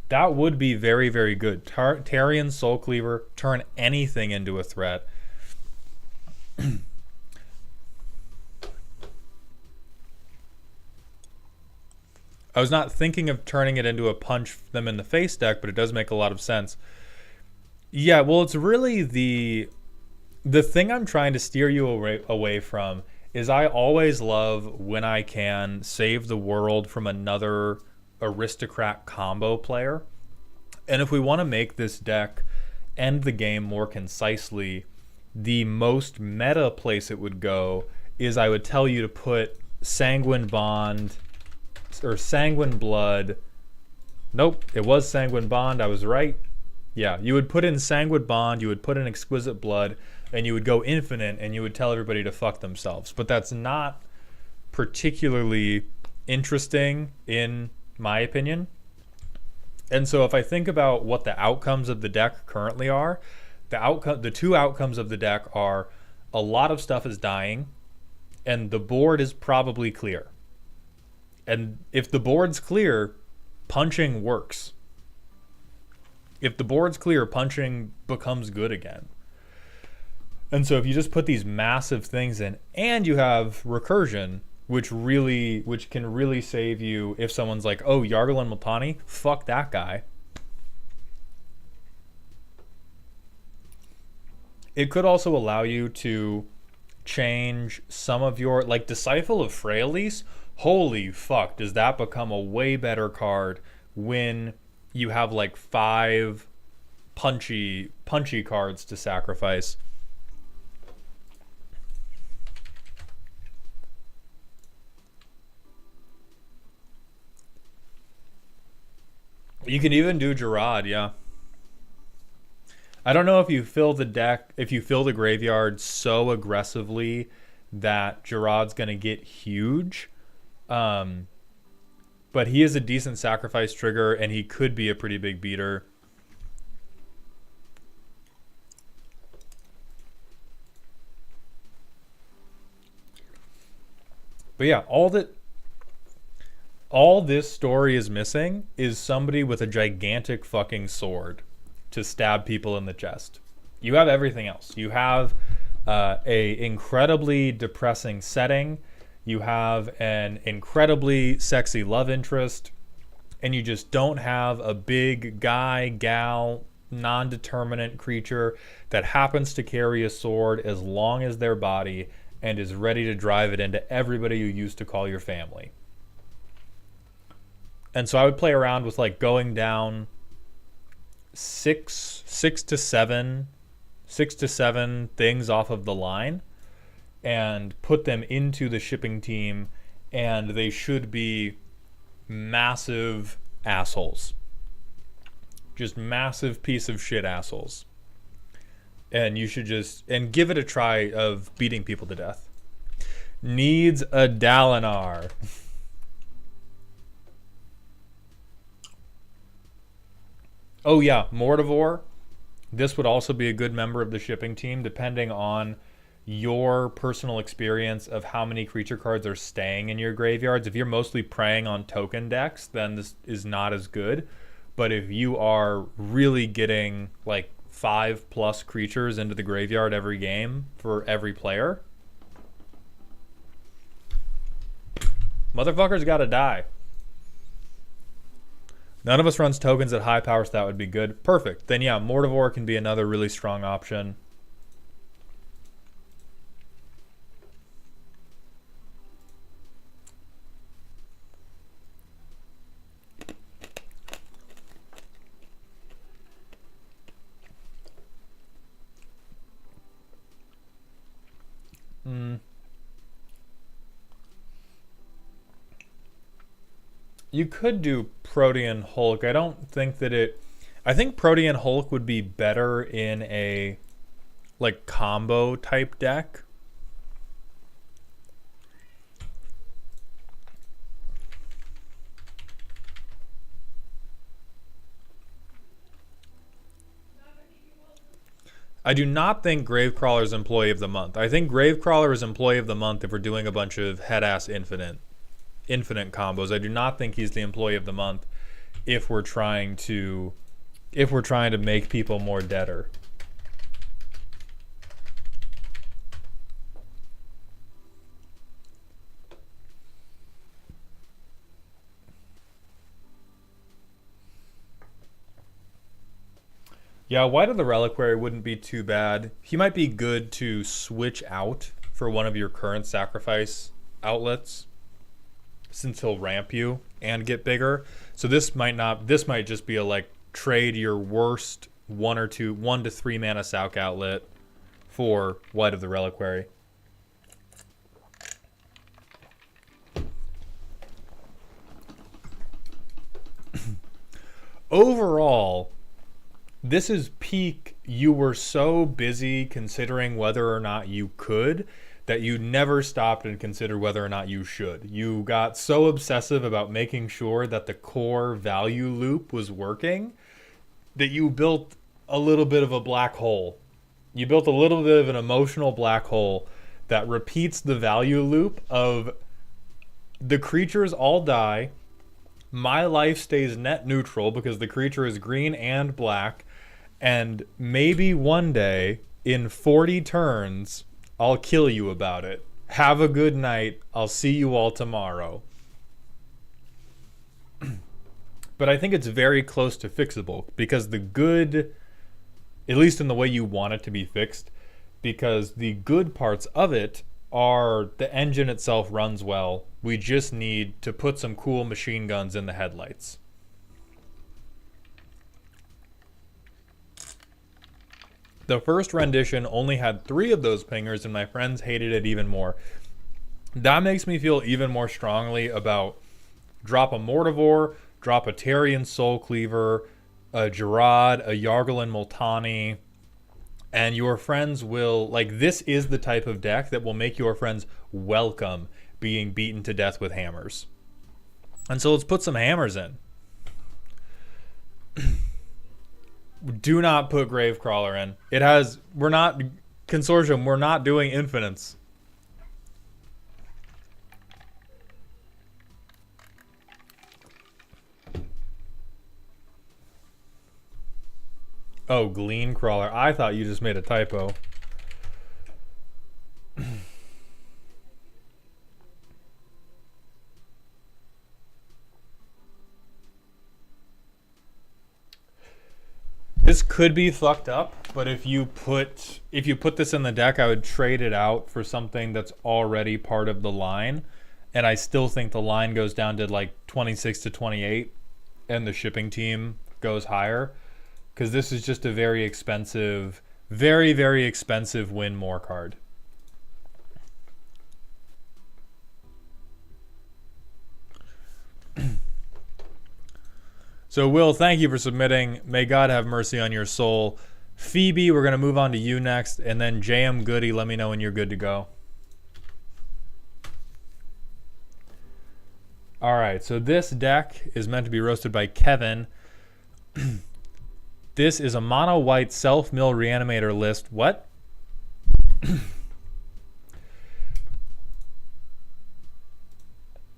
very, very good. Tarian Soul Cleaver, turn anything into a threat. I was not thinking of turning it into a punch them in the face deck, but it does make a lot of sense. Yeah, well, it's really the thing I'm trying to steer you away from is I always love when I can save the world from another aristocrat combo player. And if we want to make this deck end the game more concisely, the most meta place it would go is I would tell you to put Sanguine Bond or Sanguine Blood. Nope, it was Sanguine Bond. I was right. Yeah, you would put in Sanguine Bond, you would put in Exquisite Blood, and you would go infinite and you would tell everybody to fuck themselves. But that's not particularly interesting in my opinion. And so if I think about what the outcomes of the deck currently are, the 2 outcomes of the deck are a lot of stuff is dying and the board is probably clear. And if the board's clear, punching works. If the board's clear, punching becomes good again. And so if you just put these massive things in and you have recursion, which can really save you if someone's like, oh, Yargle and Multani, fuck that guy. It could also allow you to change some of your, like Disciple of Frailise, holy fuck, does that become a way better card when you have like 5 punchy cards to sacrifice. You can even do Gerard, yeah. I don't know if you fill the deck, if you fill the graveyard so aggressively that Gerard's going to get huge. But he is a decent sacrifice trigger, and he could be a pretty big beater. But yeah, all this story is missing is somebody with a gigantic fucking sword to stab people in the chest. You have everything else. You have a incredibly depressing setting. You have an incredibly sexy love interest. And you just don't have a big guy, gal, non-determinate creature that happens to carry a sword as long as their body and is ready to drive it into everybody you used to call your family. And so I would play around with like going down six to seven things off of the line and put them into the shipping team, and they should be massive assholes. Just massive piece of shit assholes. And you should just give it a try of beating people to death. Needs a Dalinar. Oh yeah, Mortivore. This would also be a good member of the shipping team, depending on your personal experience of how many creature cards are staying in your graveyards. If you're mostly preying on token decks, then this is not as good. But if you are really getting like 5+ creatures into the graveyard every game for every player, motherfuckers gotta die. None of us runs tokens at high power, so that would be good. Perfect. Then yeah, Mortivore can be another really strong option. You could do Protean Hulk. I don't think that it... I think Protean Hulk would be better in a like combo type deck. I do not think Gravecrawler is Employee of the Month. I think Gravecrawler is Employee of the Month if we're doing a bunch of head-ass infinite combos. I do not think he's the Employee of the Month if we're trying to make people more deader. Yeah, White of the Reliquary wouldn't be too bad. He might be good to switch out for one of your current sacrifice outlets, since he'll ramp you and get bigger. So this might just be a like trade your worst 1 to 3 mana Sauk outlet for White of the Reliquary. Overall, this is peak. You were so busy considering whether or not you could that you never stopped and considered whether or not you should. You got so obsessive about making sure that the core value loop was working that you built a little bit of a black hole. You built a little bit of an emotional black hole that repeats the value loop of the creatures all die, my life stays net neutral because the creature is green and black, and maybe one day in 40 turns I'll kill you about it. Have a good night. I'll see you all tomorrow. But I think it's very close to fixable because the good, at least in the way you want it to be fixed, because the good parts of it are the engine itself runs well. We just need to put some cool machine guns in the headlights. The first rendition only had 3 of those pingers, and my friends hated it even more. That makes me feel even more strongly about drop a Mortivore, drop a Tarian Soul Cleaver, a Gerard, a Yargulin Multani, and your friends will, like, this is the type of deck that will make your friends welcome being beaten to death with hammers. And so let's put some hammers in. Do not put Gravecrawler in. It has, we're not, Consortium, we're not doing infinites. Oh, Glean Crawler. I thought you just made a typo. This could be fucked up, but if you put this in the deck, I would trade it out for something that's already part of the line, and I still think the line goes down to like 26 to 28, and the shipping team goes higher, because this is just a very expensive, very, very expensive win more card. So, Will, thank you for submitting. May God have mercy on your soul. Phoebe, we're going to move on to you next. And then JM Goody, let me know when you're good to go. All right, so this deck is meant to be roasted by Kevin. This is a mono-white self-mill reanimator list. What?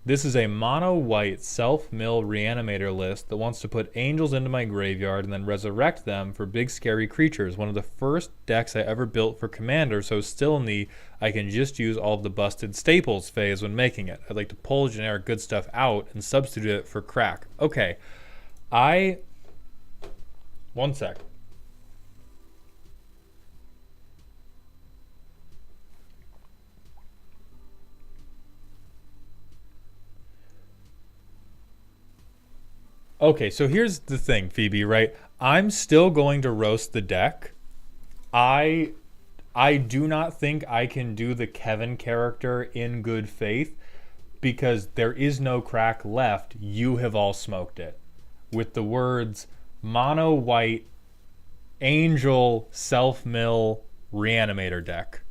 This is a mono-white self-mill reanimator list that wants to put angels into my graveyard and then resurrect them for big scary creatures. One of the first decks I ever built for Commander, so still in the I can just use all of the busted staples phase when making it. I'd like to pull generic good stuff out and substitute it for crack. Okay. One sec. Okay, so here's the thing, Phoebe, right? I'm still going to roast the deck. I do not think I can do the Kevin character in good faith because there is no crack left. You have all smoked it. With the words mono white angel self-mill reanimator deck.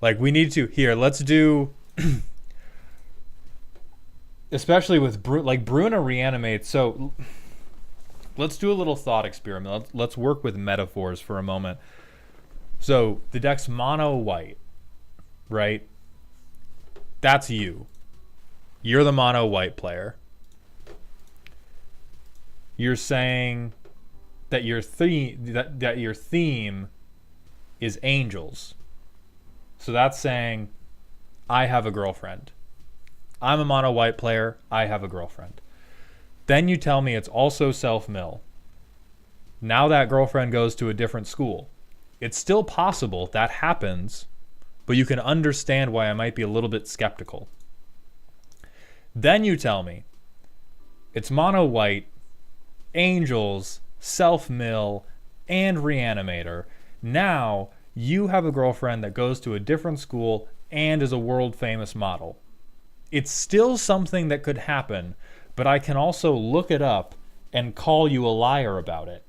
Like, we need to, here, let's do... Especially with Bruna reanimates. So let's do a little thought experiment. Let's work with metaphors for a moment. So the deck's mono white, right? That's you. You're the mono white player. You're saying that your theme is angels. So that's saying I have a girlfriend. I'm a mono white player. I have a girlfriend. Then you tell me it's also self-mill. Now that girlfriend goes to a different school. It's still possible that happens, but you can understand why I might be a little bit skeptical. Then you tell me it's mono white, angels, self-mill, and reanimator. Now you have a girlfriend that goes to a different school and is a world famous model. It's still something that could happen, but I can also look it up and call you a liar about it.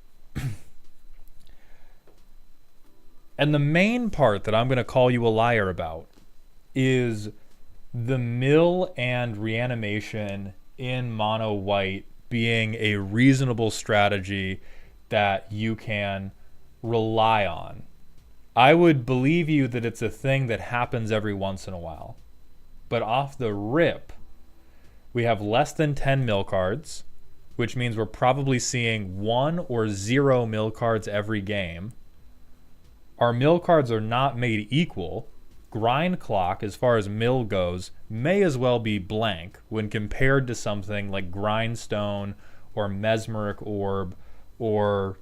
And the main part that I'm going to call you a liar about is the mill and reanimation in mono white being a reasonable strategy that you can rely on. I would believe you that it's a thing that happens every once in a while. But off the rip, we have less than 10 mill cards, which means we're probably seeing 1 or 0 mill cards every game. Our mill cards are not made equal. Grind Clock, as far as mill goes, may as well be blank when compared to something like Grindstone or Mesmeric Orb or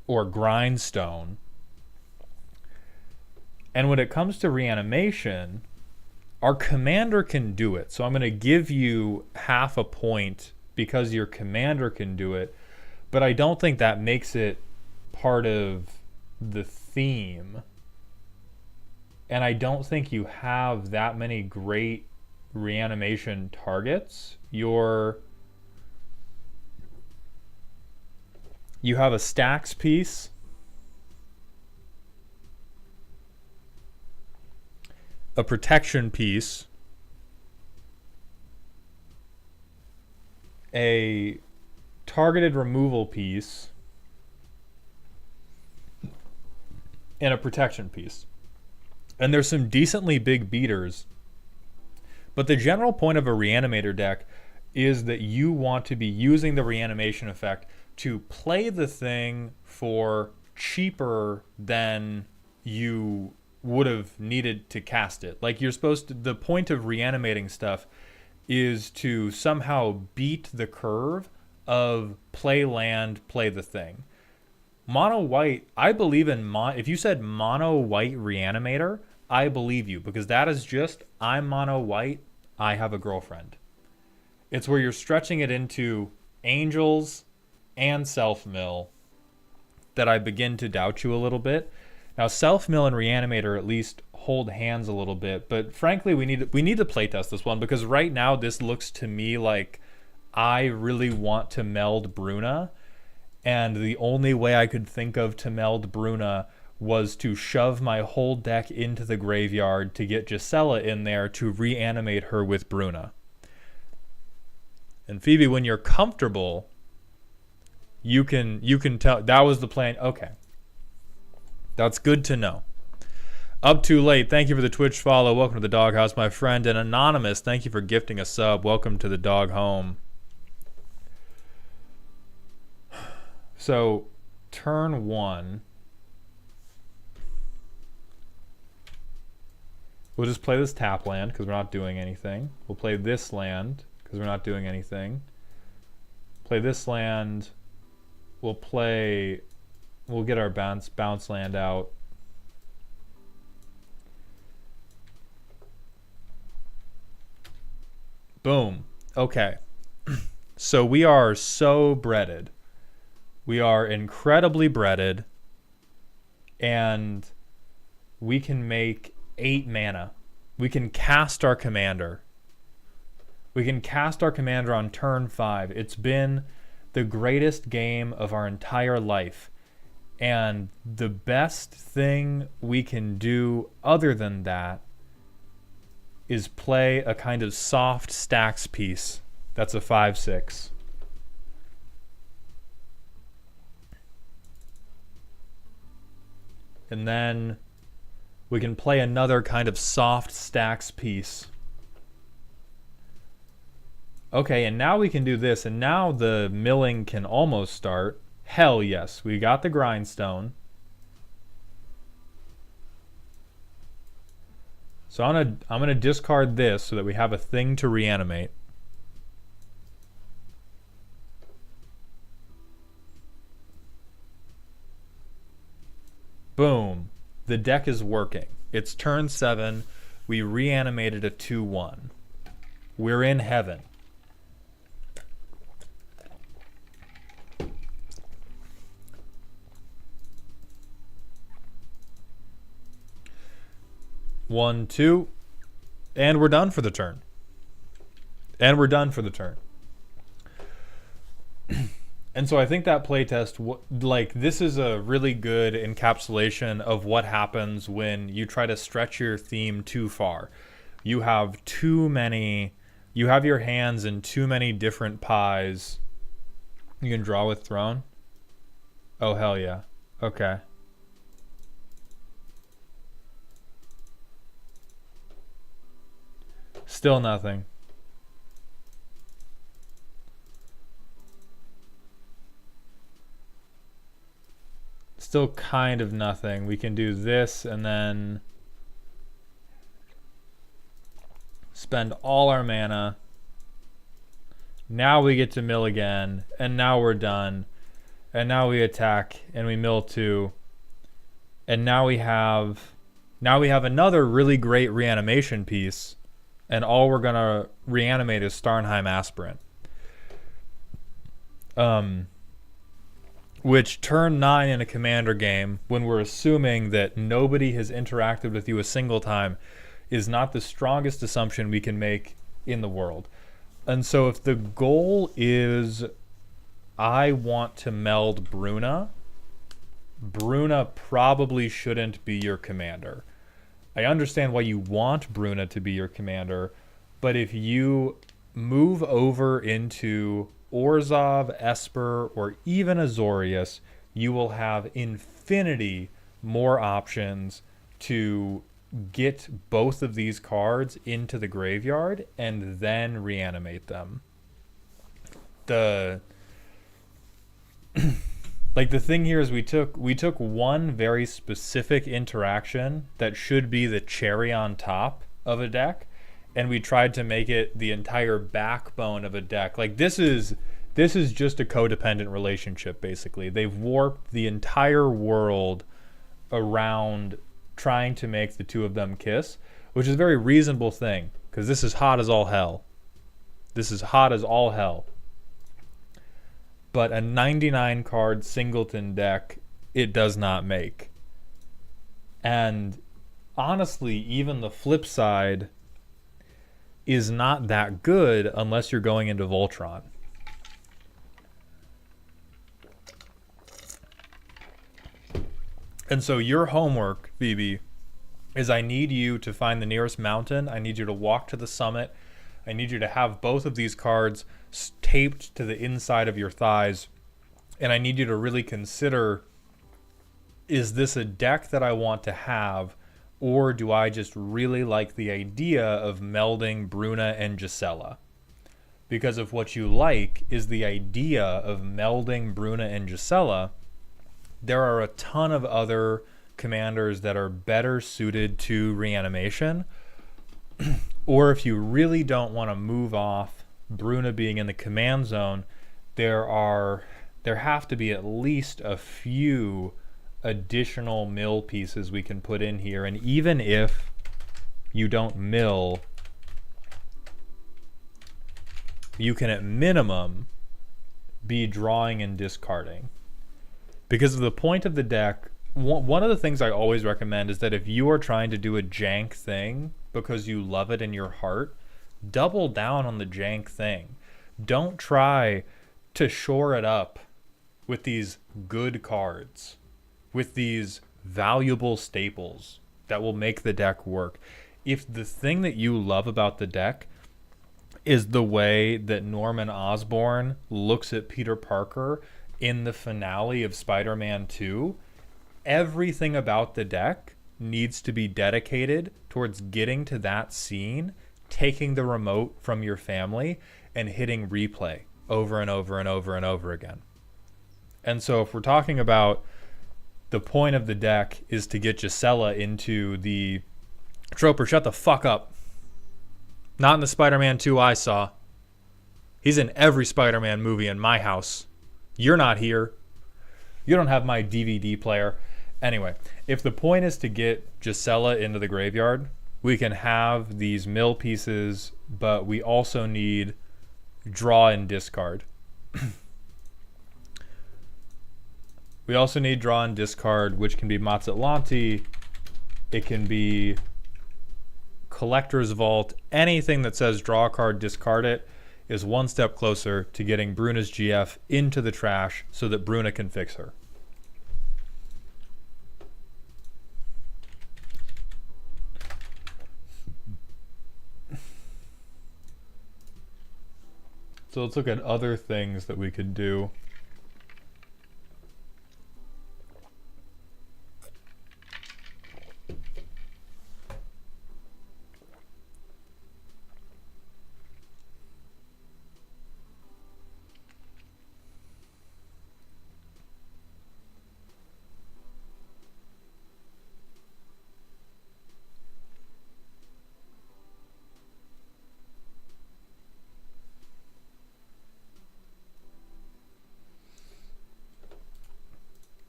Grindstone. And when it comes to reanimation, our commander can do it. So I'm going to give you half a point because your commander can do it. But I don't think that makes it part of the theme. And I don't think you have that many great reanimation targets. You have a stacks piece, a protection piece, a targeted removal piece, and a protection piece. And there's some decently big beaters. But the general point of a reanimator deck is that you want to be using the reanimation effect to play the thing for cheaper than you would have needed to cast it. Like, you're supposed to, the point of reanimating stuff is to somehow beat the curve of play land, play the thing. Mono white, I believe in if you said mono white reanimator, I believe you, because that is just, I'm mono white, I have a girlfriend. It's where you're stretching it into angels and self-mill that I begin to doubt you a little bit. Now, self-mill and reanimator at least hold hands a little bit, but frankly, we need to playtest this one, because right now this looks to me like I really want to meld Bruna, and the only way I could think of to meld Bruna was to shove my whole deck into the graveyard to get Gisela in there to reanimate her with Bruna. And Phoebe, when you're comfortable, you can tell that was the plan. Okay. That's good to know. Up Too Late, thank you for the Twitch follow. Welcome to the Doghouse, my friend. And Anonymous, thank you for gifting a sub. Welcome to the dog home. So, turn one. We'll just play this tap land because we're not doing anything. We'll play this land because we're not doing anything. Play this land. We'll get our bounce land out. Boom. Okay. So we are so breaded. We are incredibly breaded. And we can make 8 mana. We can cast our commander. We can cast our commander on turn 5. It's been the greatest game of our entire life. And the best thing we can do other than that is play a kind of soft stacks piece that's a 5/6. And then we can play another kind of soft stacks piece. Okay, and now we can do this, and now the milling can almost start. Hell yes, we got the grindstone. So I'm gonna discard this so that we have a thing to reanimate. Boom. The deck is working. It's turn 7. We reanimated a 2/1. We're in heaven. One, two, and we're done for the turn. And so I think that playtest, like, this is a really good encapsulation of what happens when you try to stretch your theme too far. You have your hands in too many different pies. You can draw with Throne? Oh, hell yeah. Okay. Still nothing. Still kind of nothing. We can do this and then spend all our mana. Now we get to mill again, and now we're done. And now we attack and we mill 2. And now we have another really great reanimation piece. And all we're going to reanimate is Starnheim Aspirant. Which turn 9 in a commander game, when we're assuming that nobody has interacted with you a single time, is not the strongest assumption we can make in the world. And so if the goal is I want to meld Bruna probably shouldn't be your commander. I understand why you want Bruna to be your commander, but if you move over into Orzhov, Esper, or even Azorius, you will have infinity more options to get both of these cards into the graveyard and then reanimate them. The thing here is we took one very specific interaction that should be the cherry on top of a deck, and we tried to make it the entire backbone of a deck. Like this is just a codependent relationship, basically. They've warped the entire world around trying to make the two of them kiss, which is a very reasonable thing, because this is hot as all hell. This is hot as all hell. But a 99 card singleton deck, it does not make. And honestly, even the flip side is not that good unless you're going into Voltron. And so your homework, Phoebe, is I need you to find the nearest mountain. I need you to walk to the summit. I need you to have both of these cards taped to the inside of your thighs. And I need you to really consider, is this a deck that I want to have, or do I just really like the idea of melding Bruna and Gisela? Because if what you like is the idea of melding Bruna and Gisela, there are a ton of other commanders that are better suited to reanimation. Or if you really don't want to move off Bruna being in the command zone, there have to be at least a few additional mill pieces we can put in here. And even if you don't mill, you can at minimum be drawing and discarding. Because the point of the deck, one of the things I always recommend is that if you are trying to do a jank thing because you love it in your heart, double down on the jank thing. Don't try to shore it up with these good cards, with these valuable staples that will make the deck work. If the thing that you love about the deck is the way that Norman Osborn looks at Peter Parker in the finale of Spider-Man 2, everything about the deck needs to be dedicated towards getting to that scene, taking the remote from your family, and hitting replay over and over and over and over again. And so if we're talking about the point of the deck is to get Gisela into the Troper, shut the fuck up. Not in the Spider-Man 2 I saw. He's in every Spider-Man movie in my house. You're not here. You don't have my DVD player. Anyway, if the point is to get Gisela into the graveyard, we can have these mill pieces, but we also need draw and discard. We also need draw and discard, which can be Mazatlanti. It can be Collector's Vault. Anything that says draw a card, discard it is one step closer to getting Bruna's GF into the trash so that Bruna can fix her. So let's look at other things that we could do.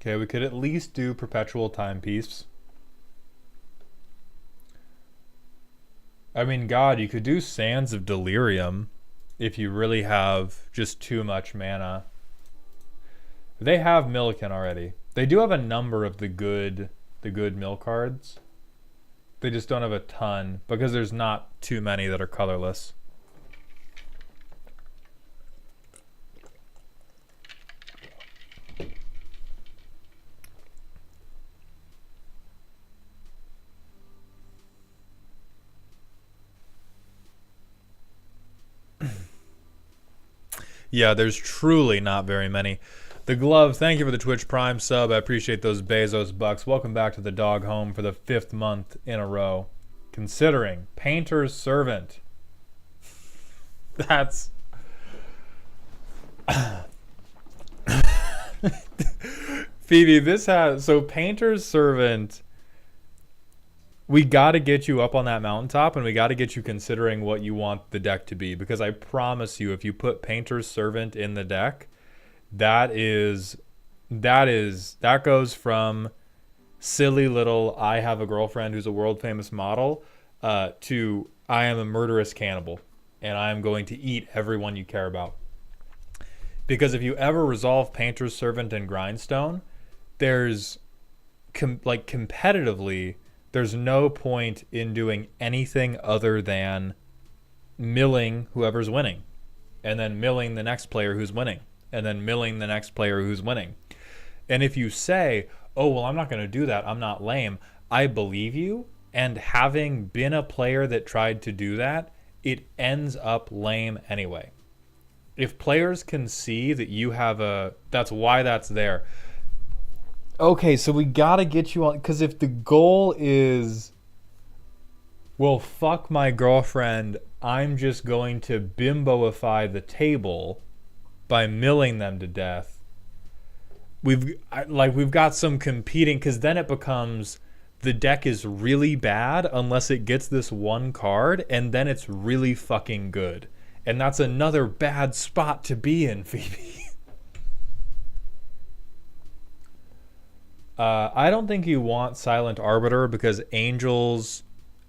Okay, we could at least do Perpetual Timepiece. I mean, God, you could do Sands of Delirium if you really have just too much mana. They have Milliken already. They do have a number of the good mill cards. They just don't have a ton because there's not too many that are colorless. Yeah, there's truly not very many. The Glove, thank you for the Twitch Prime sub. I appreciate those Bezos bucks. Welcome back to the dog home for the 5th month in a row. Considering Painter's Servant. That's... Phoebe, this has... So Painter's Servant... We got to get you up on that mountaintop, and we got to get you considering what you want the deck to be. Because I promise you, if you put Painter's Servant in the deck, that goes from silly little I have a girlfriend who's a world famous model to I am a murderous cannibal, and I am going to eat everyone you care about. Because if you ever resolve Painter's Servant and Grindstone, there's competitively... There's no point in doing anything other than milling whoever's winning, and then milling the next player who's winning, and then milling the next player who's winning. And if you say, oh, well, I'm not going to do that, I'm not lame, I believe you. And having been a player that tried to do that, it ends up lame anyway. If players can see that you have that's why that's there. Okay, so we gotta get you on, because if the goal is, well, fuck my girlfriend, I'm just going to bimboify the table by milling them to death. We've got some competing, because then it becomes the deck is really bad unless it gets this one card, and then it's really fucking good. And that's another bad spot to be in, Phoebe. I don't think you want Silent Arbiter because angels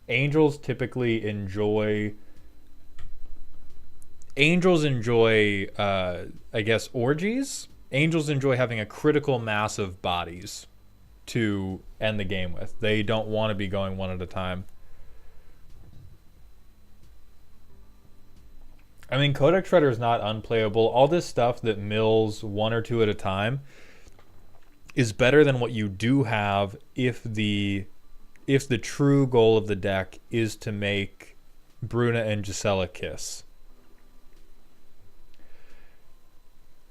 typically enjoy I guess orgies. Angels enjoy having a critical mass of bodies to end the game with. They don't want to be going one at a time. I mean, Codex Shredder is not unplayable. All this stuff that mills one or two at a time is better than what you do have if the true goal of the deck is to make Bruna and Gisela kiss.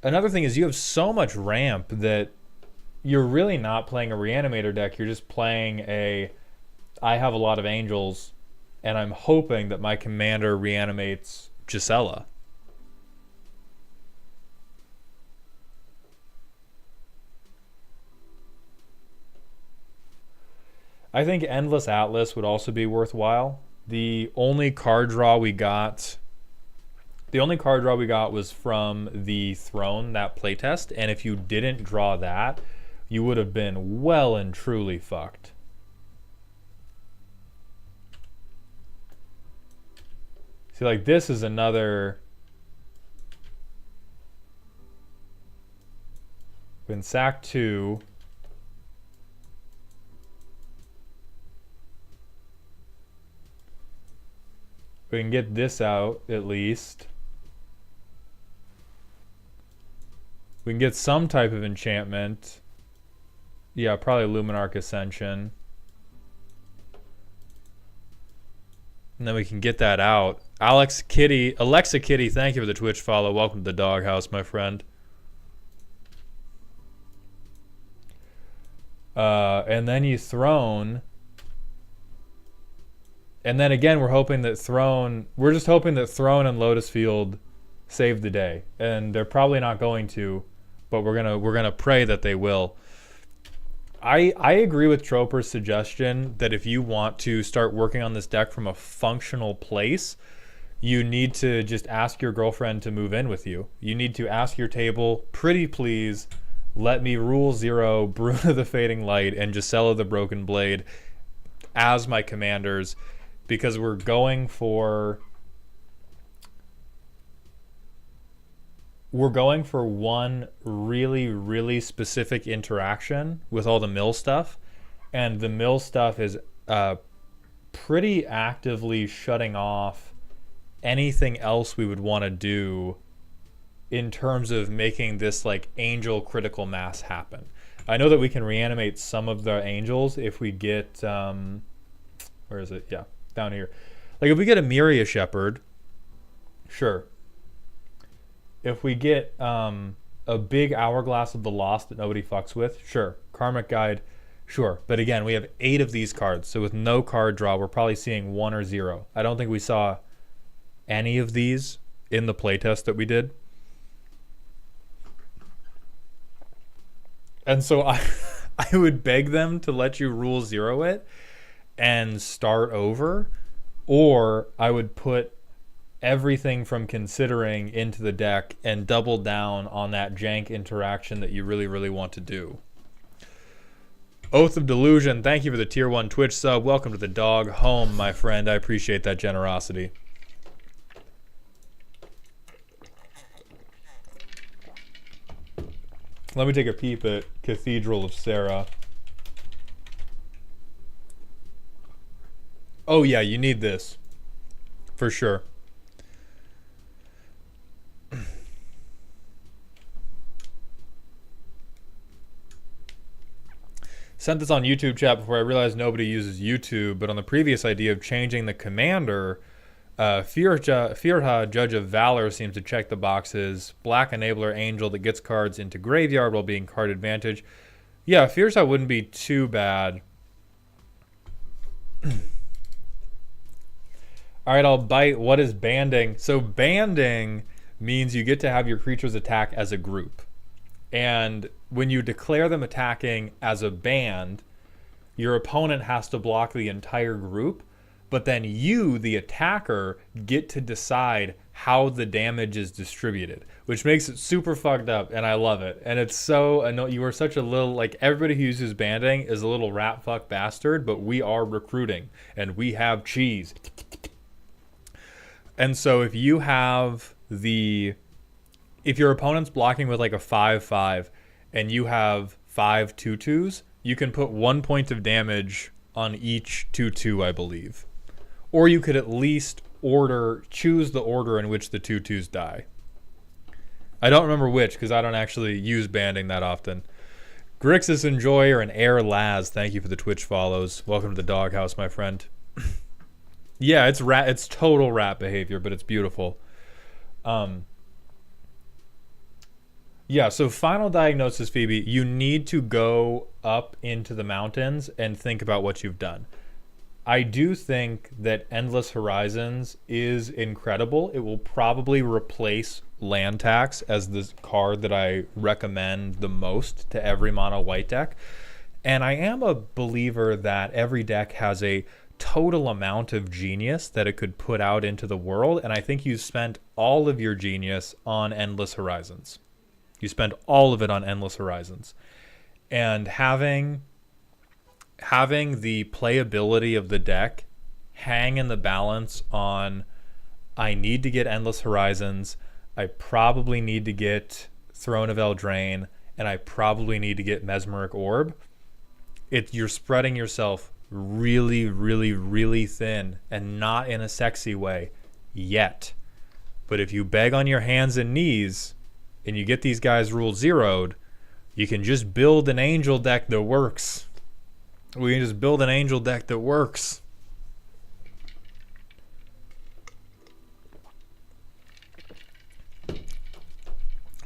Another thing is you have so much ramp that you're really not playing a Reanimator deck. You're just playing I have a lot of angels, and I'm hoping that my commander reanimates Gisela. I think Endless Atlas would also be worthwhile. The only card draw we got was from the Throne, that playtest, and if you didn't draw that, you would have been well and truly fucked. See, like, this is another... In sack 2... We can get this out, at least. We can get some type of enchantment. Yeah, probably Luminarch Ascension. And then we can get that out. Alexa Kitty, thank you for the Twitch follow. Welcome to the doghouse, my friend. And then you Throne. And then again, we're just hoping that Throne and Lotus Field save the day. And they're probably not going to, but we're gonna pray that they will. I agree with Troper's suggestion that if you want to start working on this deck from a functional place, you need to just ask your girlfriend to move in with you. You need to ask your table, pretty please, let me rule 0, Bruna the Fading Light, and Gisela the Broken Blade as my commanders. Because we're going for one really, really specific interaction with all the mill stuff. And the mill stuff is pretty actively shutting off anything else we would want to do in terms of making this like angel critical mass happen. I know that we can reanimate some of the angels if we get where is it? Yeah. Down here. Like if we get a Miria Shepherd, sure. If we get a big Hourglass of the Lost that nobody fucks with, sure. Karmic Guide, sure. But again, we have 8 of these cards, so with no card draw, we're probably seeing 1 or 0. I don't think we saw any of these in the playtest that we did. And so I would beg them to let you rule 0 it and start over, or I would put everything from Considering into the deck and double down on that jank interaction that you really, really want to do. Oath of Delusion, thank you for the tier 1 Twitch sub. Welcome to the dog home, my friend. I appreciate that generosity. Let me take a peep at Cathedral of Sarah. Oh yeah, you need this. For sure. Sent this on YouTube chat before I realized nobody uses YouTube, but on the previous idea of changing the commander, Firha, Judge of Valor, seems to check the boxes. Black Enabler Angel that gets cards into graveyard while being card advantage. Yeah, Firha wouldn't be too bad. Alright, I'll bite. What is banding? So banding means you get to have your creatures attack as a group. And when you declare them attacking as a band, your opponent has to block the entire group, but then you, the attacker, get to decide how the damage is distributed, which makes it super fucked up, and I love it. And it's so annoying. You are such a little, like, everybody who uses banding is a little rat fuck bastard, but we are recruiting, and we have cheese. And so if you have if your opponent's blocking with like a 5/5 and you have 5 2/2s, you can put 1 point of damage on each 2/2, I believe. Or you could at least choose the order in which the 2/2s die. I don't remember which because I don't actually use banding that often. Grixis Enjoyer and Air Laz, thank you for the Twitch follows. Welcome to the doghouse, my friend. Yeah, it's total rat behavior, but it's beautiful. Yeah, so final diagnosis, Phoebe, you need to go up into the mountains and think about what you've done. I do think that Endless Horizons is incredible. It will probably replace Land Tax as the card that I recommend the most to every mono white deck. And I am a believer that every deck has a total amount of genius that it could put out into the world, and I think you spent all of your genius on Endless Horizons. You spend all of it on Endless Horizons. And having the playability of the deck hang in the balance on, I need to get Endless Horizons, I probably need to get Throne of Eldraine, and I probably need to get Mesmeric Orb. You're spreading yourself really, really, really thin, and not in a sexy way yet. But if you beg on your hands and knees and you get these guys rule zeroed, you can just build an angel deck that works. We can just build an angel deck that works.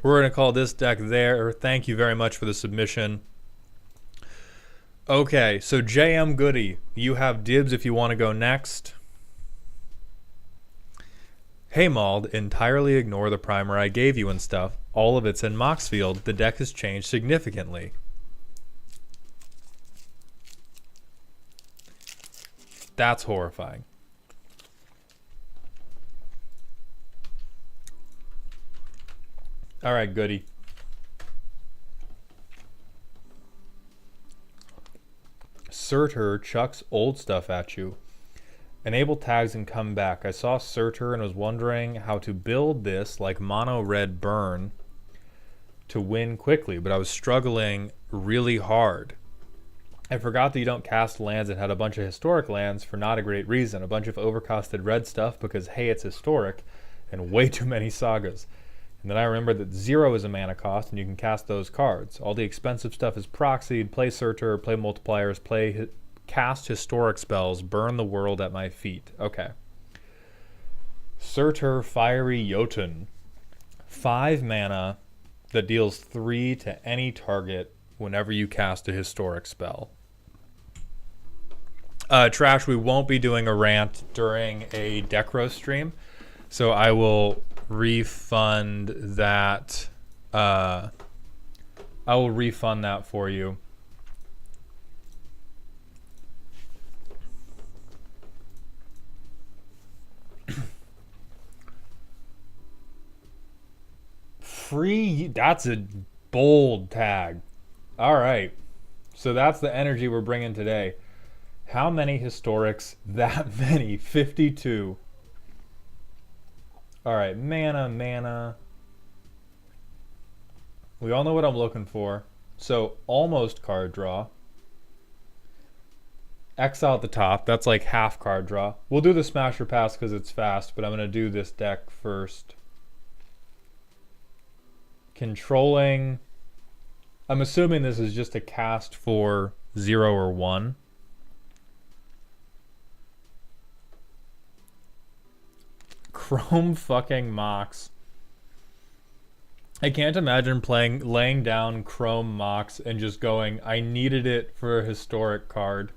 We're going to call this deck there. Thank you very much for the submission. Okay, so JM Goody, you have dibs if you want to go next. Hey Mauld, entirely ignore the primer I gave you and stuff. All of it's in Moxfield. The deck has changed significantly. That's horrifying. All right, Goody. Surtur chucks old stuff at you. Enable tags and come back. I saw Surtur and was wondering how to build this like mono red burn to win quickly, but I was struggling really hard. I forgot that you don't cast lands and had a bunch of historic lands for not a great reason. A bunch of overcosted red stuff because, hey, it's historic, and way too many sagas. And then I remembered that 0 is a mana cost, and you can cast those cards. All the expensive stuff is proxied, play Surtur, play multipliers, cast historic spells, burn the world at my feet. Okay. Surtur, Fiery Jotun. 5 mana that deals 3 to any target whenever you cast a historic spell. Trash, we won't be doing a rant during a deck roast stream, so I will refund that. I will refund that for you. Free, that's a bold tag. All right, so that's the energy we're bringing today. How many historics? That many. 52. All right, mana. We all know what I'm looking for. So almost card draw. Exile at the top. That's like half card draw. We'll do the Smasher Pass because it's fast, but I'm going to do this deck first. Controlling. I'm assuming this is just a cast for 0 or 1. Chrome fucking Mox. I can't imagine laying down Chrome Mox and just going, I needed it for a historic card.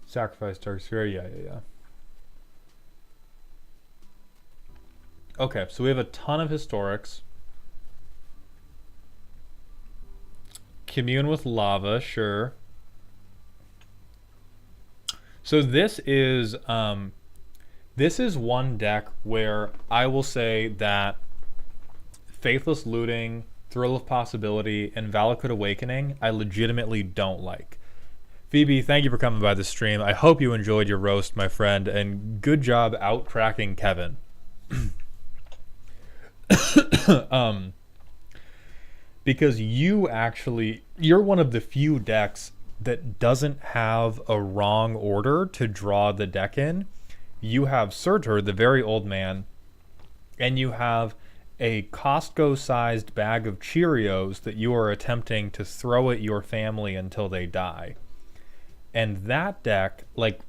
Sacrifice Dark Sphere, yeah. Okay, so we have a ton of historics. Commune with Lava, sure. So this is one deck where I will say that Faithless Looting, Thrill of Possibility, and Valakut Awakening I legitimately don't like. Phoebe, thank you for coming by the stream. I hope you enjoyed your roast, my friend, and good job out-cracking Kevin. Because you're one of the few decks that doesn't have a wrong order to draw the deck in. You have Surtur, the very old man, and you have a Costco-sized bag of Cheerios that you are attempting to throw at your family until they die. And that deck, like,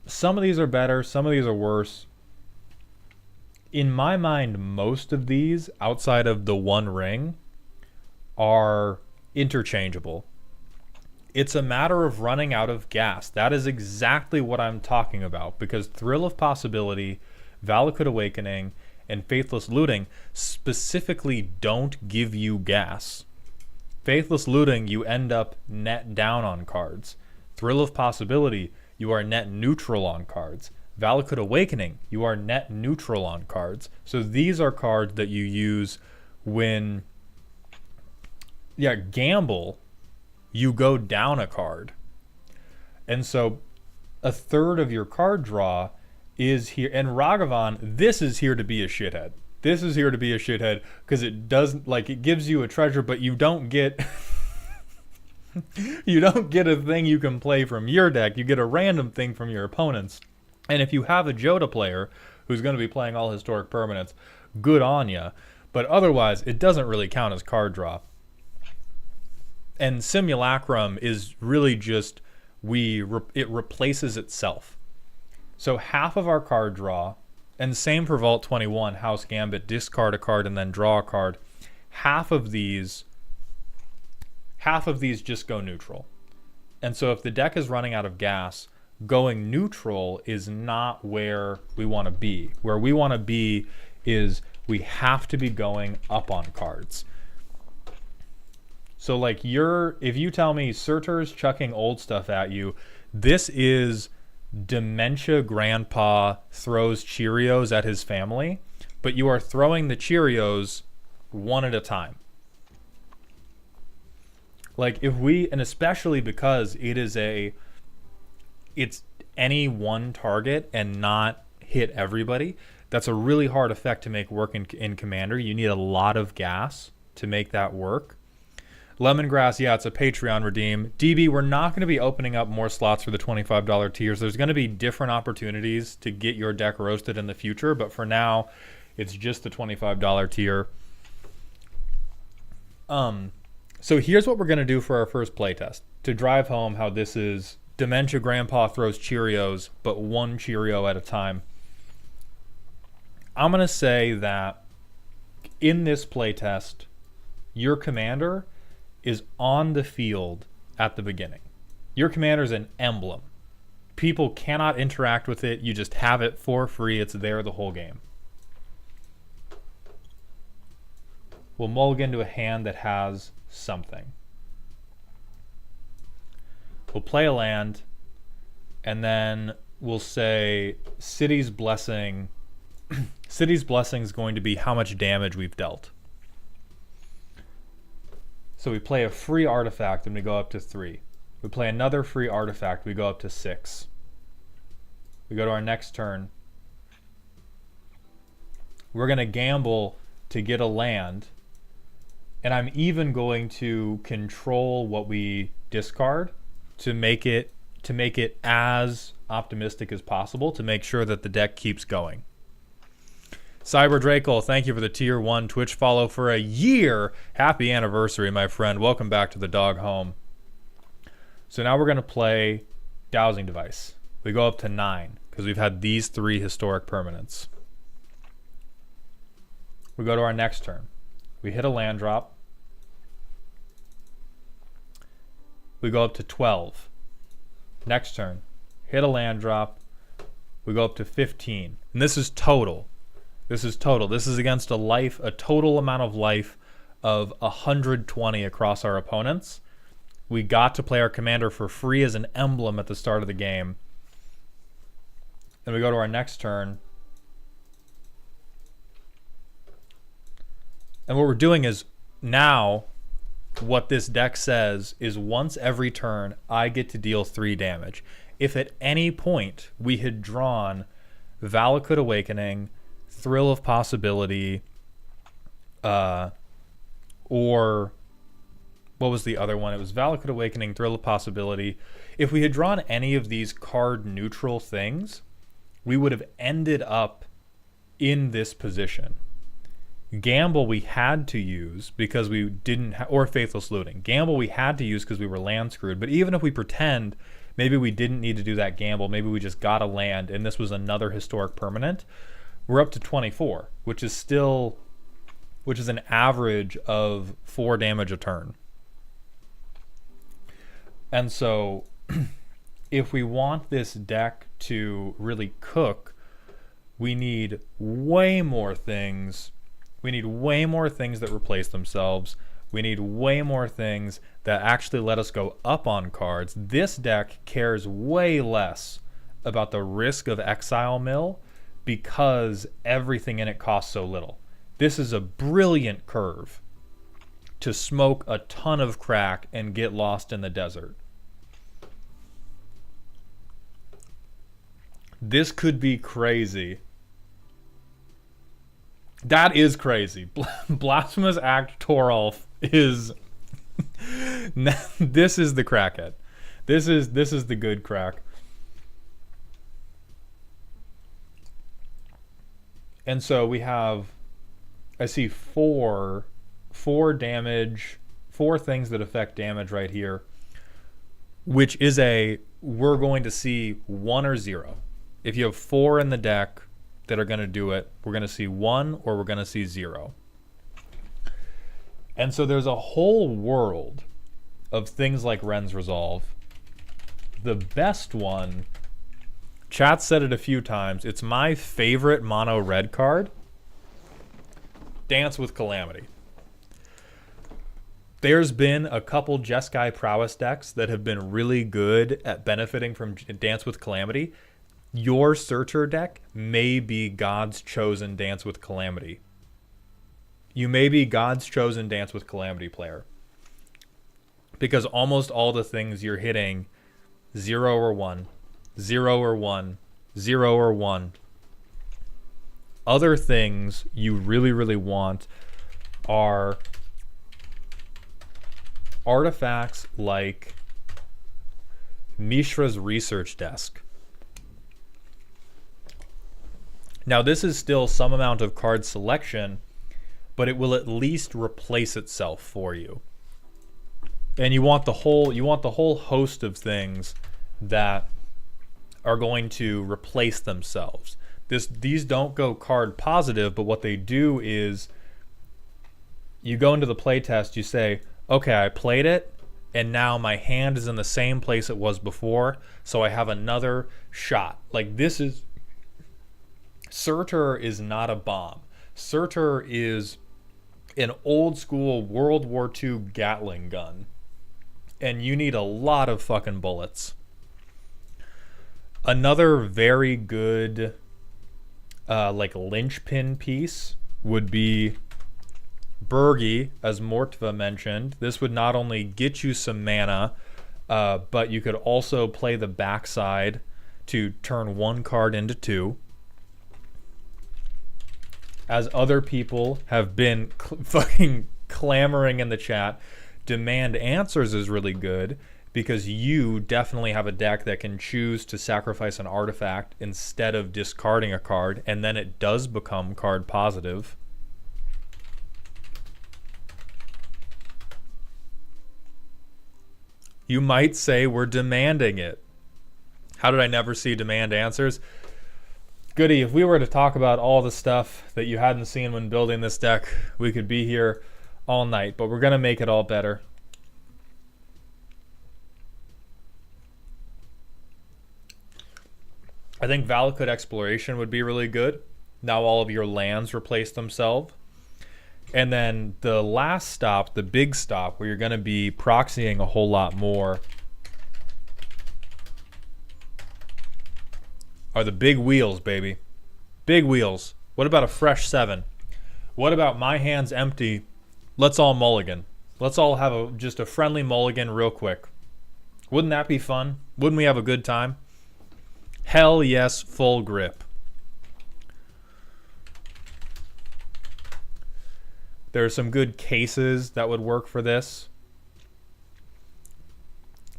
some of these are better, some of these are worse. In my mind, most of these, outside of the One Ring, are interchangeable. It's a matter of running out of gas. That is exactly what I'm talking about, because Thrill of Possibility, Valakut Awakening, and Faithless Looting specifically don't give you gas. Faithless Looting, you end up net down on cards. Thrill of Possibility, you are net neutral on cards. Valakut Awakening, you are net neutral on cards. So these are cards that you use when, gamble, you go down a card. And so a third of your card draw is here. And Ragavan, this is here to be a shithead. This is here to be a shithead because it doesn't, like, it gives you a treasure, but you don't get you don't get a thing you can play from your deck. You get a random thing from your opponents. And if you have a Joda player who's going to be playing all historic permanents, good on ya. But otherwise, it doesn't really count as card draw. And Simulacrum is really just, it replaces itself. So half of our card draw, and same for Vault 21, House Gambit, discard a card and then draw a card. Half of these just go neutral. And so if the deck is running out of gas, going neutral is not where we want to be. Where we want to be is we have to be going up on cards. So like if you tell me Surtur's chucking old stuff at you, this is Dementia Grandpa throws Cheerios at his family, but you are throwing the Cheerios one at a time. Like and especially because it's any one target and not hit everybody, that's a really hard effect to make work in Commander. You need a lot of gas to make that work. Lemongrass, yeah, it's a Patreon redeem. DB, we're not going to be opening up more slots for the $25 tiers. There's going to be different opportunities to get your deck roasted in the future, but for now, it's just the $25 tier. So here's what we're going to do for our first playtest to drive home how this is Dementia Grandpa throws Cheerios, but one Cheerio at a time. I'm going to say that in this playtest, your commander is on the field at the beginning. Your commander is an emblem. People cannot interact with it. You just have it for free. It's there the whole game. We'll mulligan to a hand that has something. We'll play a land, and then we'll say City's Blessing. City's Blessing is going to be how much damage we've dealt. So we play a free artifact and we go up to 3. We play another free artifact, we go up to 6. We go to our next turn. We're going to gamble to get a land, and I'm even going to control what we discard to make it as optimistic as possible to make sure that the deck keeps going. Cyber Draco, thank you for the tier 1 Twitch follow for a year. Happy anniversary, my friend. Welcome back to the dog home. So now we're going to play Dowsing Device. We go up to 9 because we've had these 3 historic permanents. We go to our next turn. We hit a land drop. We go up to 12. Next turn, hit a land drop. We go up to 15. And this is total. This is total. This is against a total amount of life of 120 across our opponents. We got to play our commander for free as an emblem at the start of the game. Then we go to our next turn. And what we're doing is now what this deck says is once every turn, I get to deal 3 damage. If at any point we had drawn Valakut Awakening, Thrill of Possibility, or what was the other one? It was Valakut Awakening, Thrill of Possibility. If we had drawn any of these card neutral things, we would have ended up in this position. Gamble we had to use because we didn't, or Faithless Looting. Gamble we had to use because we were land screwed. But even if we pretend maybe we didn't need to do that gamble, maybe we just got a land and this was another historic permanent, we're up to 24, which is an average of 4 damage a turn. And so if we want this deck to really cook, we need way more things. We need way more things that replace themselves. We need way more things that actually let us go up on cards. This deck cares way less about the risk of exile mill because everything in it costs so little. This is a brilliant curve to smoke a ton of crack and get lost in the desert. This could be crazy. That is crazy. Blasphemous Act Torolf is... This is the crackhead. This is the good crack. And so we have... I see 4 damage, 4 things that affect damage right here, which is we're going to see 1 or 0. If you have 4 in the deck that are going to do it, we're going to see 1 or we're going to see 0. And so there's a whole world of things like Ren's Resolve. The best one, chat said it a few times, it's my favorite mono red card, Dance with Calamity. There's been a couple Jeskai Prowess decks that have been really good at benefiting from Dance with Calamity. Your Searcher deck may be God's chosen Dance with Calamity. You may be God's chosen Dance with Calamity player. Because almost all the things you're hitting, 0 or 1, 0 or 1, 0 or 1. Other things you really, really want are artifacts like Mishra's Research Desk. Now this is still some amount of card selection, but it will at least replace itself for you. And you want the whole host of things that are going to replace themselves. These don't go card positive, but what they do is you go into the play test, you say, okay, I played it, and now my hand is in the same place it was before, so I have another shot. Like, this is... Surtur is not a bomb. Surtur is an old school World War II Gatling gun. And you need a lot of fucking bullets. Another very good like linchpin piece would be Bergi, as Mortva mentioned. This would not only get you some mana, but you could also play the backside to turn one card into two. As other people have been fucking clamoring in the chat, Demand Answers is really good because you definitely have a deck that can choose to sacrifice an artifact instead of discarding a card, and then it does become card positive. You might say we're demanding it. How did I never see Demand Answers? Goody, if we were to talk about all the stuff that you hadn't seen when building this deck, we could be here all night, but we're going to make it all better. I think Valakut Exploration would be really good. Now all of your lands replace themselves. And then the last stop, the big stop, where you're going to be proxying a whole lot more, are the big wheels, baby. Big wheels. What about a fresh 7? What about my hand's empty? Let's all mulligan. Let's all have just a friendly mulligan real quick. Wouldn't that be fun? Wouldn't we have a good time? Hell yes, full grip. There are some good cases that would work for this.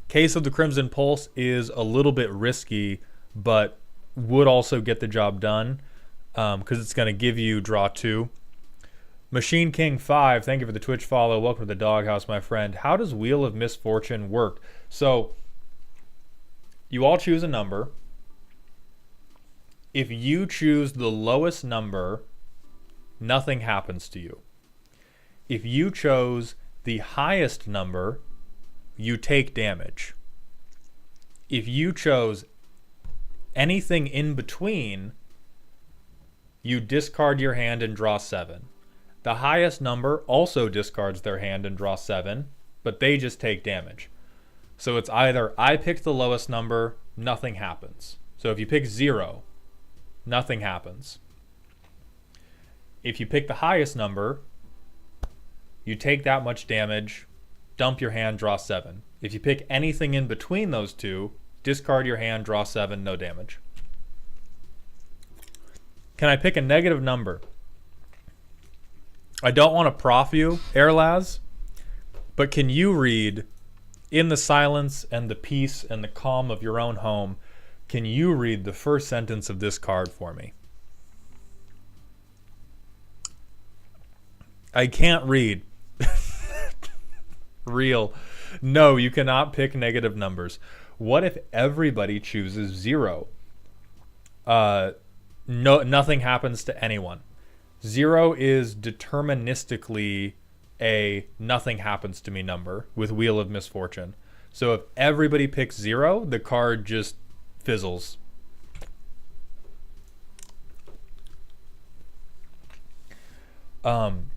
Case of the Crimson Pulse is a little bit risky, but would also get the job done because it's going to give you draw 2. Machine King 5, thank you for the Twitch follow. Welcome to the doghouse, my friend. How does Wheel of Misfortune work? So you all choose a number. If you choose the lowest number, nothing happens to you. If you chose the highest number, you take damage. If you chose anything in between, you discard your hand and draw 7. The highest number also discards their hand and draw 7, but they just take damage. So it's either I pick the lowest number, nothing happens. So if you pick 0, nothing happens. If you pick the highest number, you take that much damage, dump your hand, draw 7. If you pick anything in between those two, discard your hand, draw 7, no damage. Can I pick a negative number? I don't want to prof you, Airlaz, but can you read, in the silence and the peace and the calm of your own home, can you read the first sentence of this card for me? I can't read. Real. No, you cannot pick negative numbers. What if everybody chooses 0? Nothing happens to anyone. 0 is deterministically a nothing happens to me number with Wheel of Misfortune. So if everybody picks 0, the card just fizzles. And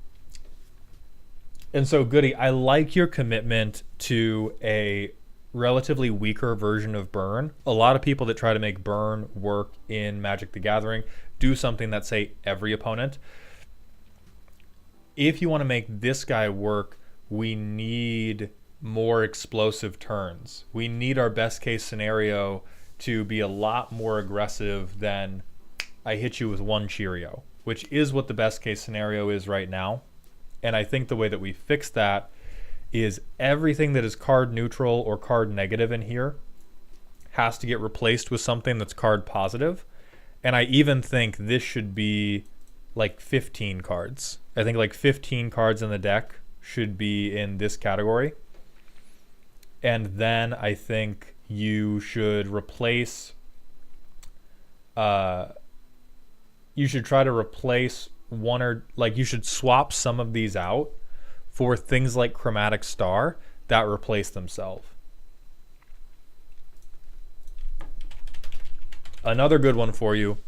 so, Goody, I like your commitment to a relatively weaker version of Burn. A lot of people that try to make Burn work in Magic the Gathering do something that, say, every opponent. If you want to make this guy work, we need more explosive turns. We need our best case scenario to be a lot more aggressive than I hit you with 1 Cheerio, which is what the best case scenario is right now. And I think the way that we fix that is everything that is card neutral or card negative in here has to get replaced with something that's card positive. And I even think this should be like 15 cards. I think like 15 cards in the deck should be in this category. And then I think you should replace you should try to replace one or like you should swap some of these out for things like Chromatic Star that replace themselves. Another good one for you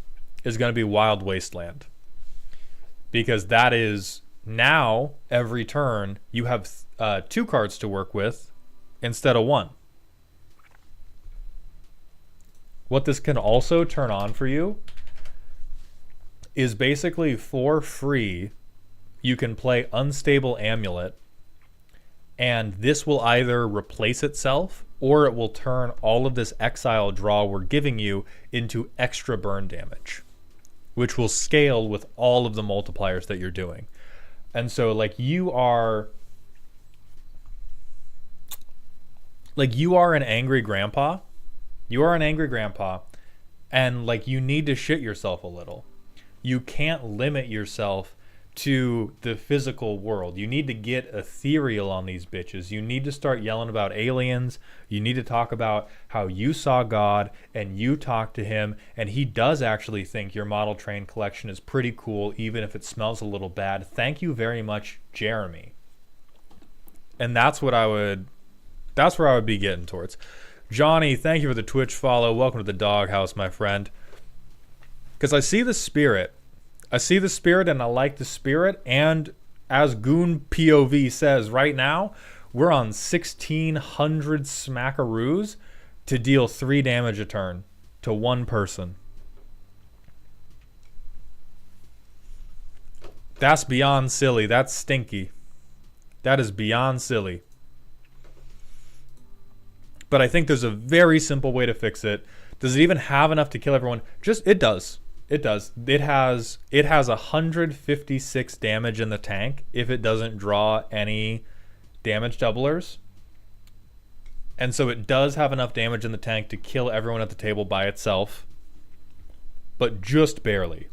is going to be Wild Wasteland, because that is now every turn you have 2 cards to work with instead of 1. What this can also turn on for you is basically for free you can play Unstable Amulet, and this will either replace itself or it will turn all of this exile draw we're giving you into extra burn damage, which will scale with all of the multipliers that you're doing. And so like you are an angry grandpa. You are an angry grandpa, and like you need to shit yourself a little. You can't limit yourself to the physical world. You need to get ethereal on these bitches. You need to start yelling about aliens. You need to talk about how you saw God and you talked to him, and he does actually think your model train collection is pretty cool, even if it smells a little bad. Thank you very much, Jeremy. And that's where I would be getting towards. Johnny, thank you for the Twitch follow. Welcome to the doghouse, my friend. Because I see the spirit. I see the spirit and I like the spirit. And as Goon POV says, right now, we're on 1,600 smackaroos to deal 3 damage a turn to 1 person. That's beyond silly. That's stinky. That is beyond silly. But I think there's a very simple way to fix it. Does it even have enough to kill everyone? It does. It does. It has 156 damage in the tank if it doesn't draw any damage doublers. And so it does have enough damage in the tank to kill everyone at the table by itself. But just barely.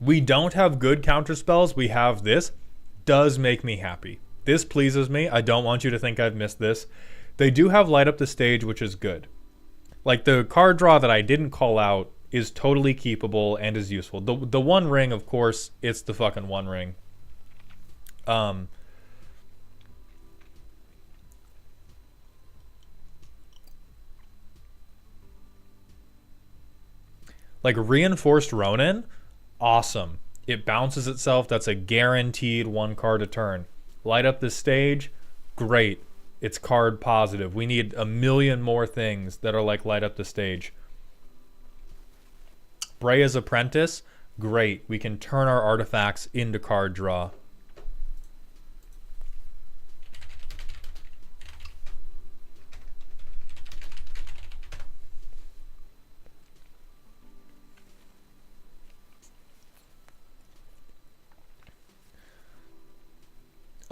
We don't have good counter spells. We have this. Does make me happy. This pleases me. I don't want you to think I've missed this. They do have Light Up the Stage, which is good. Like the card draw that I didn't call out is totally keepable and is useful. The One Ring, of course, it's the fucking One Ring. Like Reinforced Ronin, awesome. It bounces itself. That's a guaranteed 1 card a turn. Light Up the Stage, great. It's card positive. We need a million more things that are like Light Up the Stage. Breya's Apprentice, great. We can turn our artifacts into card draw.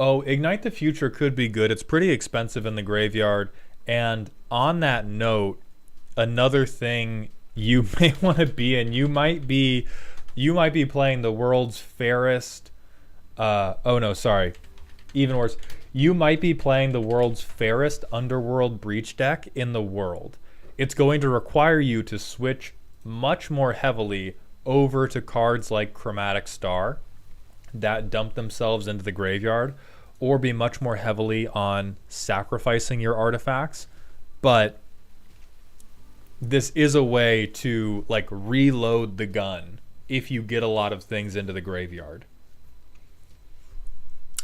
Oh, Ignite the Future could be good. It's pretty expensive in the graveyard. And on that note, another thing you may want to be in, you might be playing the world's fairest even worse. You might be playing the world's fairest Underworld Breach deck in the world. It's going to require you to switch much more heavily over to cards like Chromatic Star that dump themselves into the graveyard, or be much more heavily on sacrificing your artifacts. But this is a way to like reload the gun if you get a lot of things into the graveyard.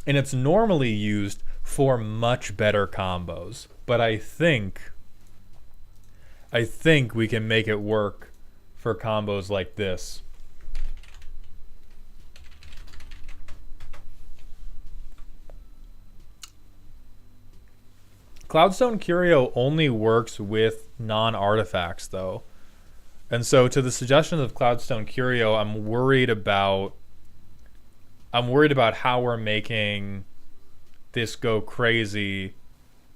And it's normally used for much better combos, but I think we can make it work for combos like this. Cloudstone Curio only works with non-artifacts, though. And so to the suggestion of Cloudstone Curio, I'm worried about how we're making this go crazy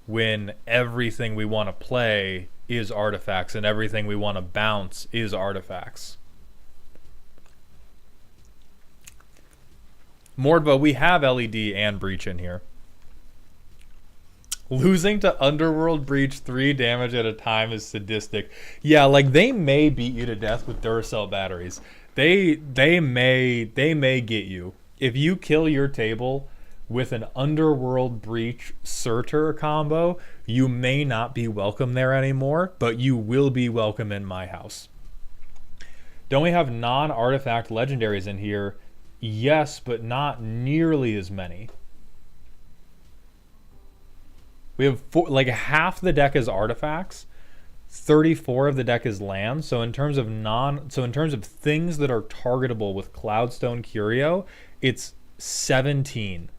when everything we want to play is artifacts and everything we want to bounce is artifacts. Mordba, we have LED and Breach in here. Losing to Underworld Breach 3 damage at a time is sadistic. Yeah, like they may beat you to death with Duracell batteries. They may get you. If you kill your table with an Underworld Breach Surtur combo, you may not be welcome there anymore, but you will be welcome in my house. Don't we have non-artifact legendaries in here? Yes, but not nearly as many. We have like half the deck is artifacts, 34 of the deck is lands. So in terms of things that are targetable with Cloudstone Curio, it's 17.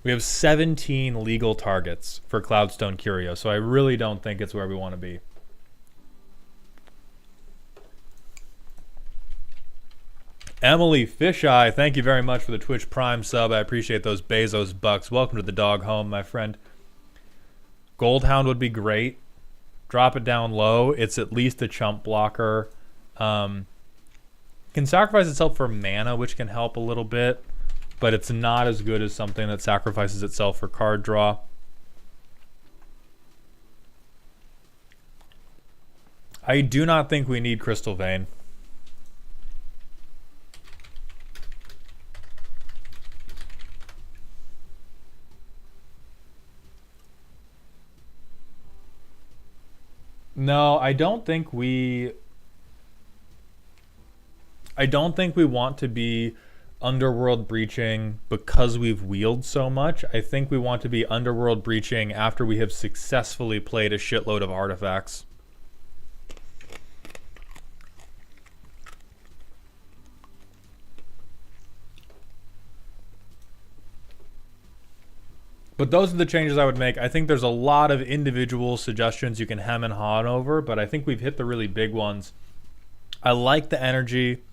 We have 17 legal targets for Cloudstone Curio, so I really don't think it's where we want to be. Emily Fisheye, thank you very much for the Twitch Prime sub. I appreciate those Bezos bucks. Welcome to the dog home, my friend. Goldhound would be great. Drop it down low. It's at least a chump blocker. Can sacrifice itself for mana, which can help a little bit, but it's not as good as something that sacrifices itself for card draw. I do not think we need Crystal Vein. No, I don't think we want to be Underworld breaching because we've wheeled so much. I think we want to be Underworld breaching after we have successfully played a shitload of artifacts. But those are the changes I would make. I think there's a lot of individual suggestions you can hem and haw over, but I think we've hit the really big ones. I like the energy.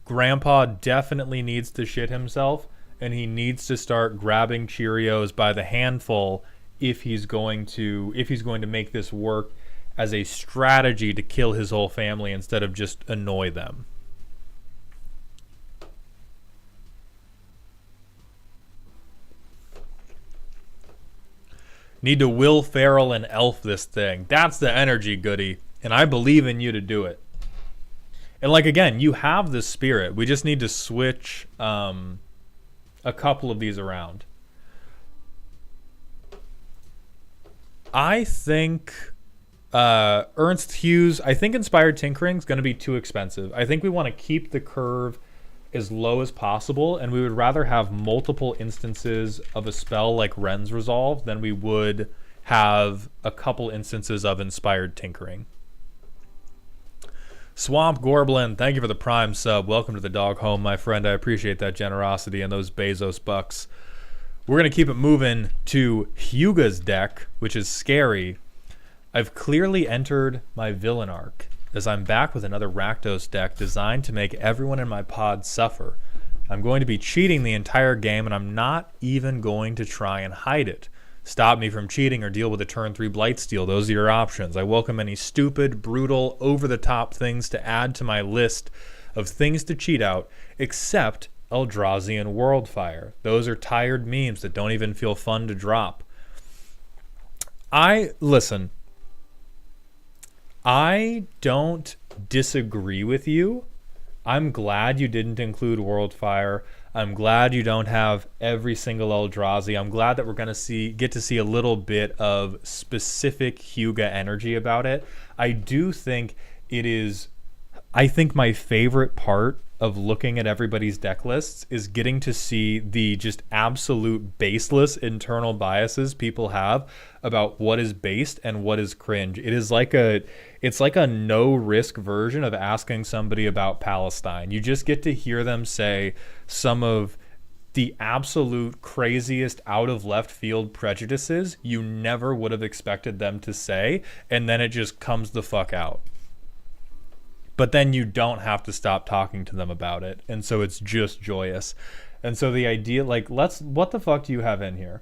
Grandpa definitely needs to shit himself, and he needs to start grabbing Cheerios by the handful if he's going to make this work as a strategy to kill his whole family instead of just annoy them. Need to Will Ferrell and Elf this thing. That's the energy, Goody. And I believe in you to do it. And like, again, you have the spirit. We just need to switch a couple of these around. I think Ernst Hughes, I think Inspired Tinkering is going to be too expensive. I think we want to keep the curve as low as possible, and we would rather have multiple instances of a spell like Ren's Resolve than we would have a couple instances of Inspired Tinkering. Swamp Gorblin, thank you for the Prime sub. Welcome to the dog home, my friend. I appreciate that generosity and those Bezos bucks. We're going to keep it moving to Huga's deck, which is scary. I've clearly entered my villain arc, as I'm back with another Rakdos deck designed to make everyone in my pod suffer. I'm going to be cheating the entire game, and I'm not even going to try and hide it. Stop me from cheating or deal with a turn 3 Blightsteel. Those are your options. I welcome any stupid, brutal, over-the-top things to add to my list of things to cheat out, except Eldrazi and Worldfire. Those are tired memes that don't even feel fun to drop. Listen, I don't disagree with you. I'm glad you didn't include Worldfire. I'm glad you don't have every single Eldrazi. I'm glad that we're going to get to see a little bit of specific Huga energy about it. I do think it is, I think my favorite part of looking at everybody's deck lists is getting to see the just absolute baseless internal biases people have about what is based and what is cringe. It's like a no risk version of asking somebody about Palestine. You just get to hear them say some of the absolute craziest out of left field prejudices you never would have expected them to say, and then it just comes the fuck out. But then you don't have to stop talking to them about it. And so it's just joyous. And so the idea, like, what the fuck do you have in here?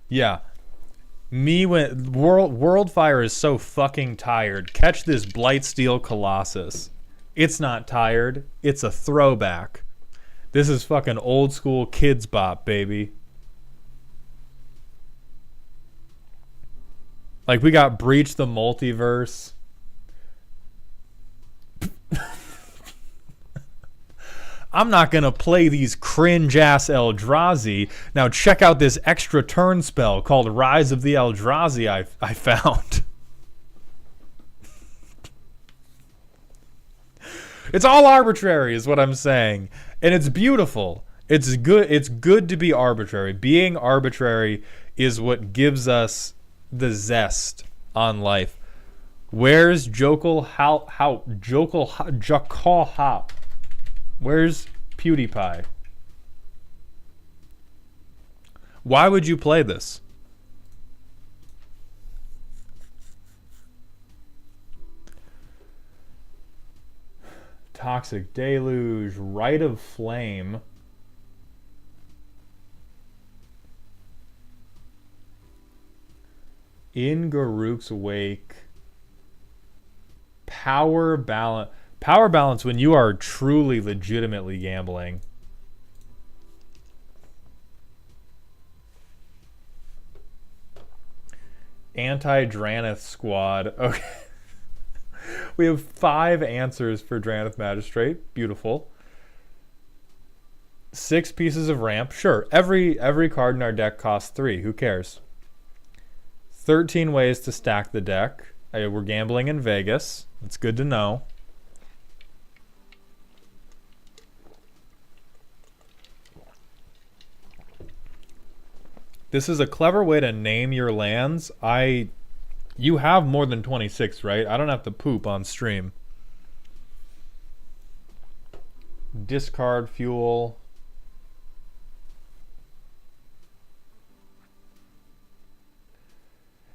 Yeah. Me when Worldfire is so fucking tired. Catch this Blightsteel Colossus. It's not tired. It's a throwback. This is fucking old school kids bop, baby. Like, we got Breach the Multiverse. I'm not going to play these cringe-ass Eldrazi. Now check out this extra turn spell called Rise of the Eldrazi I found. It's all arbitrary is what I'm saying. And it's beautiful. It's good to be arbitrary. Being arbitrary is what gives us the zest on life. Where's Jokal Hop? Where's PewDiePie? Why would you play this? Toxic Deluge, Rite of Flame. In Garuk's Wake. Power Balance. Power Balance when you are truly legitimately gambling. Anti-Dranith Squad. Okay. We have 5 answers for Dranith Magistrate. Beautiful. 6 pieces of ramp. Sure. Every card in our deck costs 3. Who cares? 13 ways to stack the deck. We're gambling in Vegas. It's good to know. This is a clever way to name your lands. You have more than 26, right? I don't have to poop on stream. Discard fuel.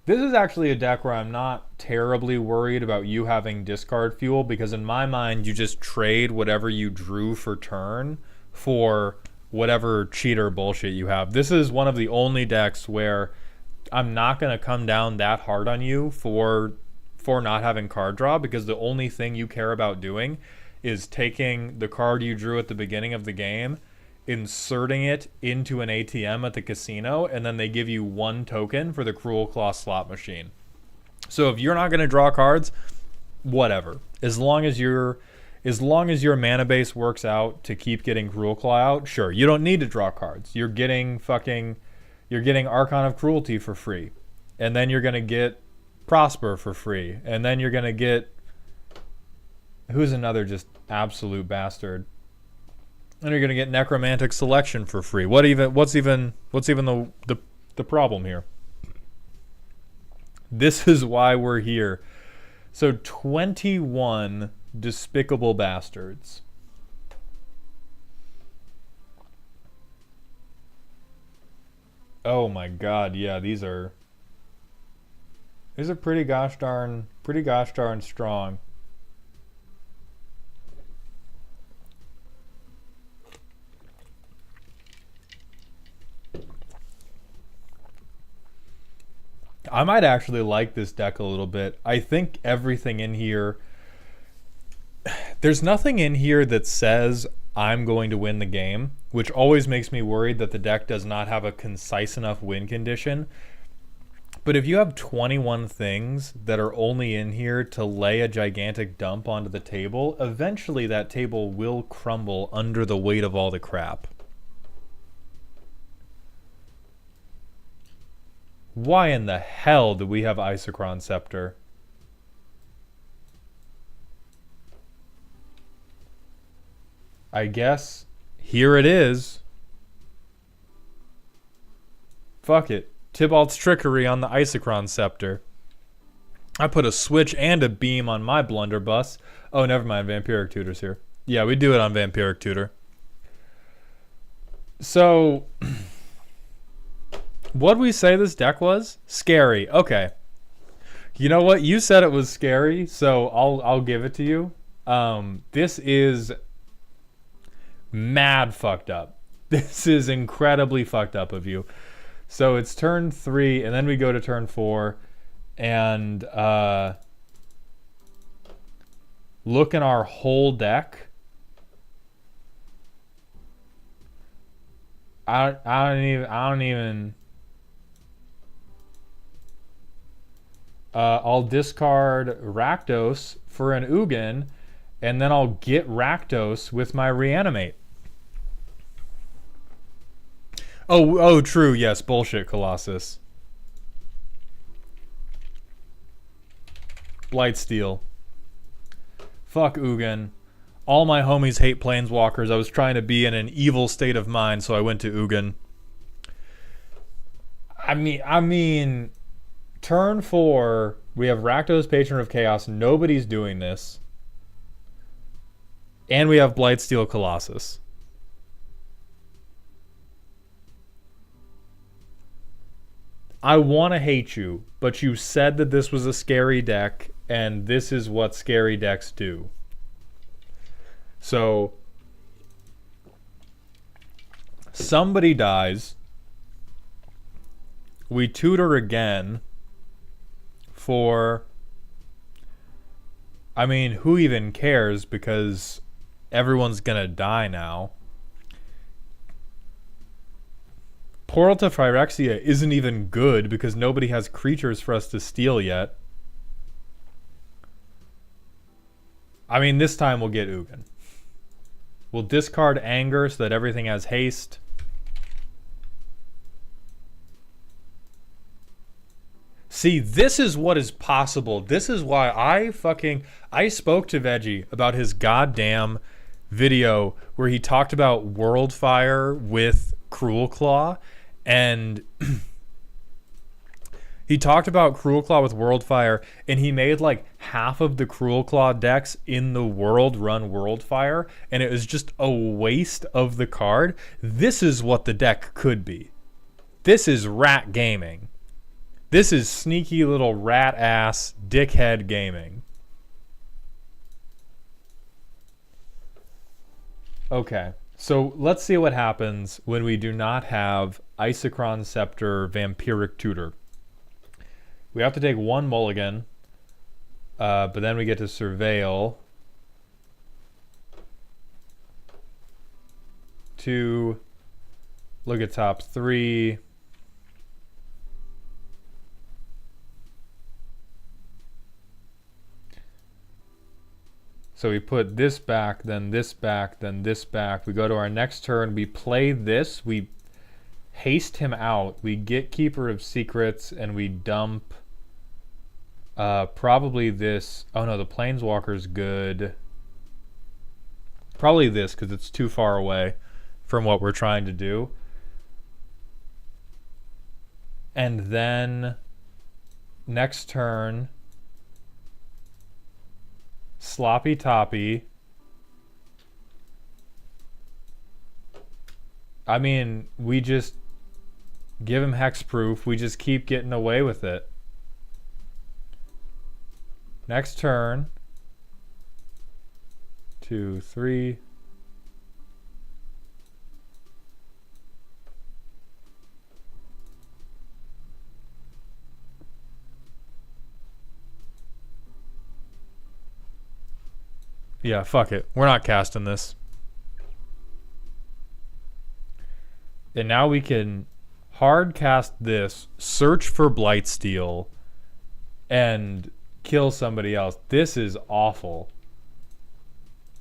This is actually a deck where I'm not terribly worried about you having discard fuel, because in my mind, you just trade whatever you drew for turn for whatever cheater bullshit you have. This is one of the only decks where I'm not going to come down that hard on you for not having card draw, because the only thing you care about doing is taking the card you drew at the beginning of the game, inserting it into an ATM at the casino, and then they give you 1 token for the Cruel Claw slot machine. So if you're not going to draw cards, whatever. As long as your mana base works out to keep getting Cruel Claw out, sure, you don't need to draw cards. You're getting Archon of Cruelty for free. And then you're going to get Prosper for free. And then you're going to get... Who's another just absolute bastard? And you're going to get Necromantic Selection for free. What's even the problem here? This is why we're here. So 21 despicable bastards. Oh my god, yeah, these are pretty gosh darn strong. I might actually like this deck a little bit. I think everything in here... There's nothing in here that says I'm going to win the game, which always makes me worried that the deck does not have a concise enough win condition. But if you have 21 things that are only in here to lay a gigantic dump onto the table, eventually that table will crumble under the weight of all the crap. Why in the hell do we have Isochron Scepter? I guess here it is. Fuck it. Tybalt's Trickery on the Isochron Scepter. I put a switch and a beam on my blunderbuss. Oh, never mind. Vampiric Tutor's here. Yeah, we do it on Vampiric Tutor. So... What'd we say this deck was? Scary. Okay. You know what? You said it was scary, so I'll give it to you. This is mad fucked up. This is incredibly fucked up of you. So it's turn 3, and then we go to turn 4, and look in our whole deck. I don't even. I'll discard Rakdos for an Ugin, and then I'll get Rakdos with my Reanimate. Oh, true. Yes, bullshit, Colossus. Blightsteel. Fuck Ugin. All my homies hate Planeswalkers. I was trying to be in an evil state of mind, so I went to Ugin. I mean, turn 4, we have Rakdos, Patron of Chaos. Nobody's doing this. And we have Blightsteel Colossus. I want to hate you, but you said that this was a scary deck, and this is what scary decks do. So, somebody dies. We tutor again for... I mean, who even cares, because everyone's gonna die now. Portal to Phyrexia isn't even good because nobody has creatures for us to steal yet. I mean, this time we'll get Ugin. We'll discard Anger so that everything has haste. See, this is what is possible. This is why I spoke to Veggie about his goddamn video where he talked about Worldfire with Cruel Claw. And he talked about Cruel Claw with Worldfire, and he made like half of the Cruel Claw decks in the world run Worldfire, and it was just a waste of the card. This is what the deck could be. This is rat gaming. This is sneaky little rat ass dickhead gaming. Okay. So let's see what happens when we do not have Isochron Scepter Vampiric Tutor. We have to take one mulligan, but then we get to Surveil. 2, look at top 3. So we put this back, then this back, then this back. We go to our next turn. We play this. We haste him out. We get Keeper of Secrets, and we dump probably this. Oh, no, the Planeswalker's good. Probably this, because it's too far away from what we're trying to do. And then next turn... Sloppy Toppy. I mean, we just give him hexproof. We just keep getting away with it. Next turn. 2, 3. Yeah, fuck it. We're not casting this. And now we can hard cast this, search for Blightsteel, and kill somebody else. This is awful.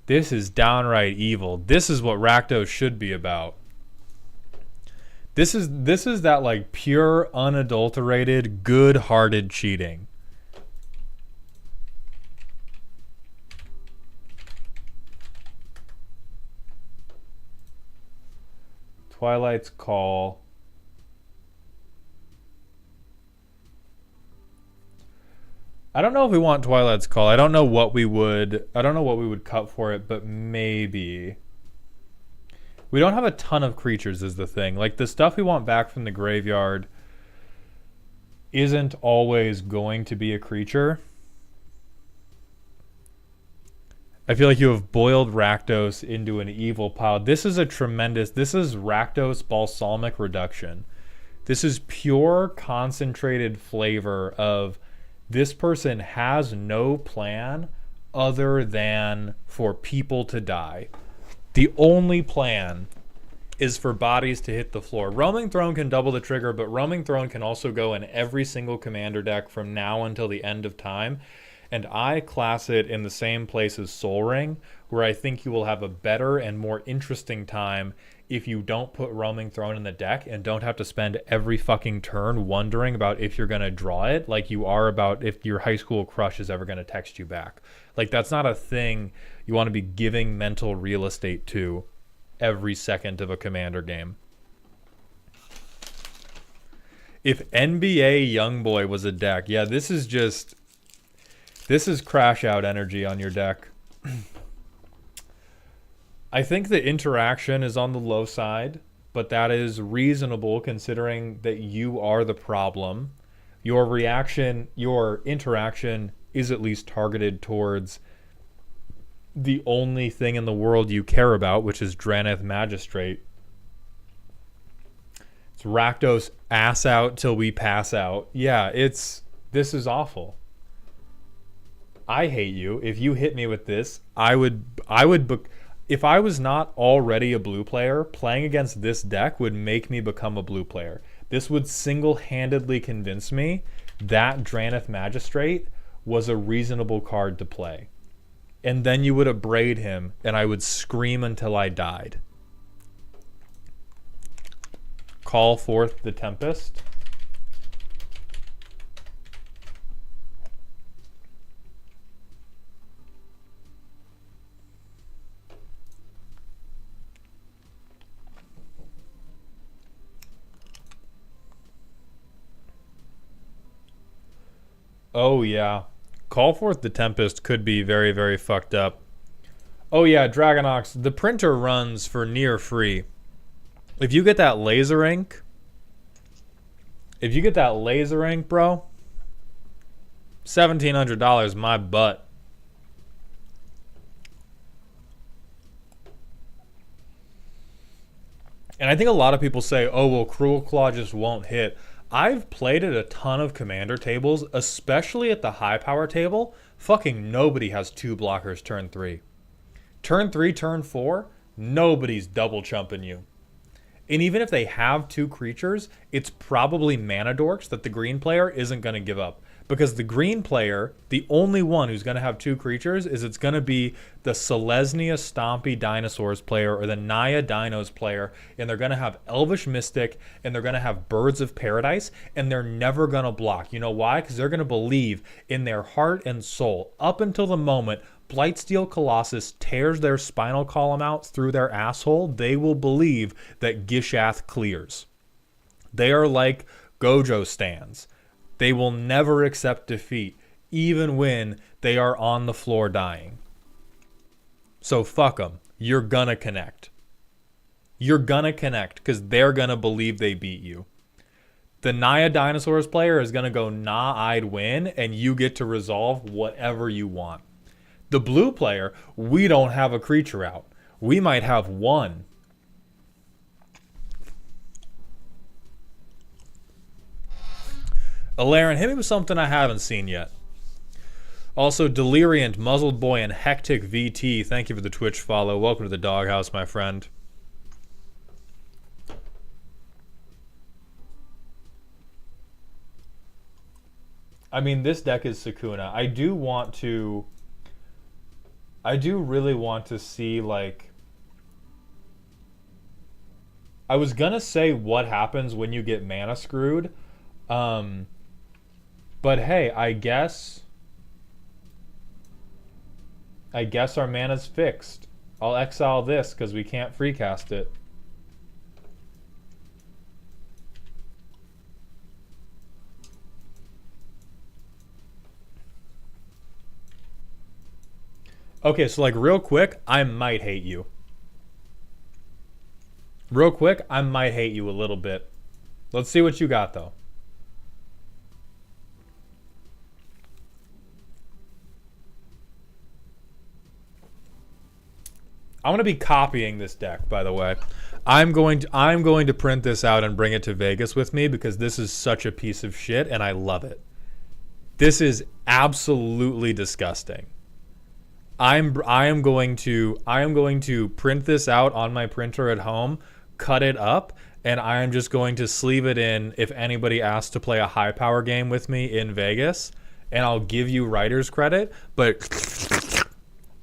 This is downright evil. This is what Rakdos should be about. This is that like pure, unadulterated, good-hearted cheating. Twilight's Call. I don't know if we want Twilight's Call. I don't know what we would cut for it, but maybe. We don't have a ton of creatures is the thing. Like the stuff we want back from the graveyard isn't always going to be a creature. I feel like you have boiled Rakdos into an evil pile. This is Rakdos Balsamic Reduction. This is pure concentrated flavor of this person has no plan other than for people to die. The only plan is for bodies to hit the floor. Roaming Throne can double the trigger, but Roaming Throne can also go in every single commander deck from now until the end of time. And I class it in the same place as Sol Ring, where I think you will have a better and more interesting time if you don't put Roaming Throne in the deck and don't have to spend every fucking turn wondering about if you're going to draw it like you are about if your high school crush is ever going to text you back. Like, that's not a thing you want to be giving mental real estate to every second of a commander game. If NBA Youngboy was a deck, yeah, this is crash out energy on your deck. I think the interaction is on the low side, but that is reasonable considering that you are the problem. Your interaction is at least targeted towards the only thing in the world you care about, which is Draneth Magistrate. It's Rakdos ass out till we pass out. Yeah, this is awful. I hate you. If you hit me with this, if I was not already a blue player, playing against this deck would make me become a blue player. This would single-handedly convince me that Draneth Magistrate was a reasonable card to play. And then you would abrade him, and I would scream until I died. Call forth the Tempest. Oh, yeah. Call forth the Tempest could be very, very fucked up. Oh, yeah, Dragonox. The printer runs for near free. If you get that laser ink, bro, $1,700, my butt. And I think a lot of people say, oh, well, Cruel Claw just won't hit. I've played at a ton of commander tables, especially at the high power table. Fucking nobody has 2 blockers turn 3. Turn 3, turn 4, nobody's double chumping you. And even if they have 2 creatures, it's probably mana dorks that the green player isn't going to give up. Because the green player, the only one who's going to have 2 creatures is it's going to be the Selesnya Stompy Dinosaurs player or the Naya Dinos player. And they're going to have Elvish Mystic and they're going to have Birds of Paradise. And they're never going to block. You know why? Because they're going to believe in their heart and soul up until the moment Blightsteel Colossus tears their spinal column out through their asshole, they will believe that Gishath clears. They are like Gojo stands. They will never accept defeat, even when they are on the floor dying. So fuck them. You're gonna connect. You're gonna connect because they're gonna believe they beat you. The Naya Dinosaurs player is gonna go, nah, I'd win, and you get to resolve whatever you want. The blue player, we don't have a creature out. We might have 1. Alaren, hit me with something I haven't seen yet. Also, Deliriant, Muzzled Boy, and Hectic VT, thank you for the Twitch follow. Welcome to the doghouse, my friend. I mean, this deck is Sakuna. I do really want to see, like... I was gonna say what happens when you get mana screwed. But hey, I guess our mana's fixed. I'll exile this because we can't freecast it. Okay, so like real quick, I might hate you. Real quick, I might hate you a little bit. Let's see what you got though. I'm going to be copying this deck, by the way. I'm going to print this out and bring it to Vegas with me because this is such a piece of shit and I love it. This is absolutely disgusting. I am going to print this out on my printer at home, cut it up, and I am just going to sleeve it in if anybody asks to play a high power game with me in Vegas, and I'll give you writer's credit, but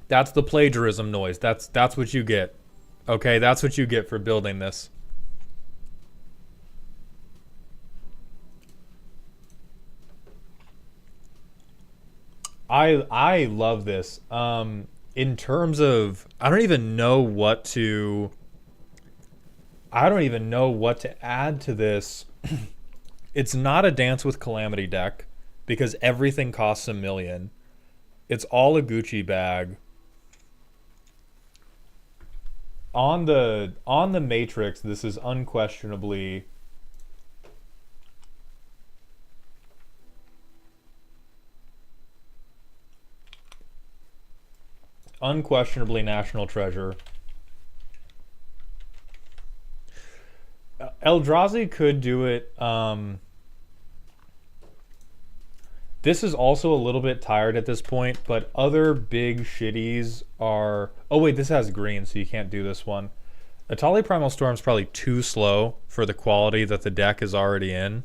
that's the plagiarism noise. That's what you get. Okay, that's what you get for building this. I love this. In terms of I don't even know what to add to this. It's not a Dance with Calamity deck because everything costs $1 million. It's all a Gucci bag. On the Matrix, this is unquestionably national treasure. Eldrazi could do it. This is also a little bit tired at this point, but other big shitties are... Oh wait, this has green, so you can't do this one. Atali Primal Storm's probably too slow for the quality that the deck is already in.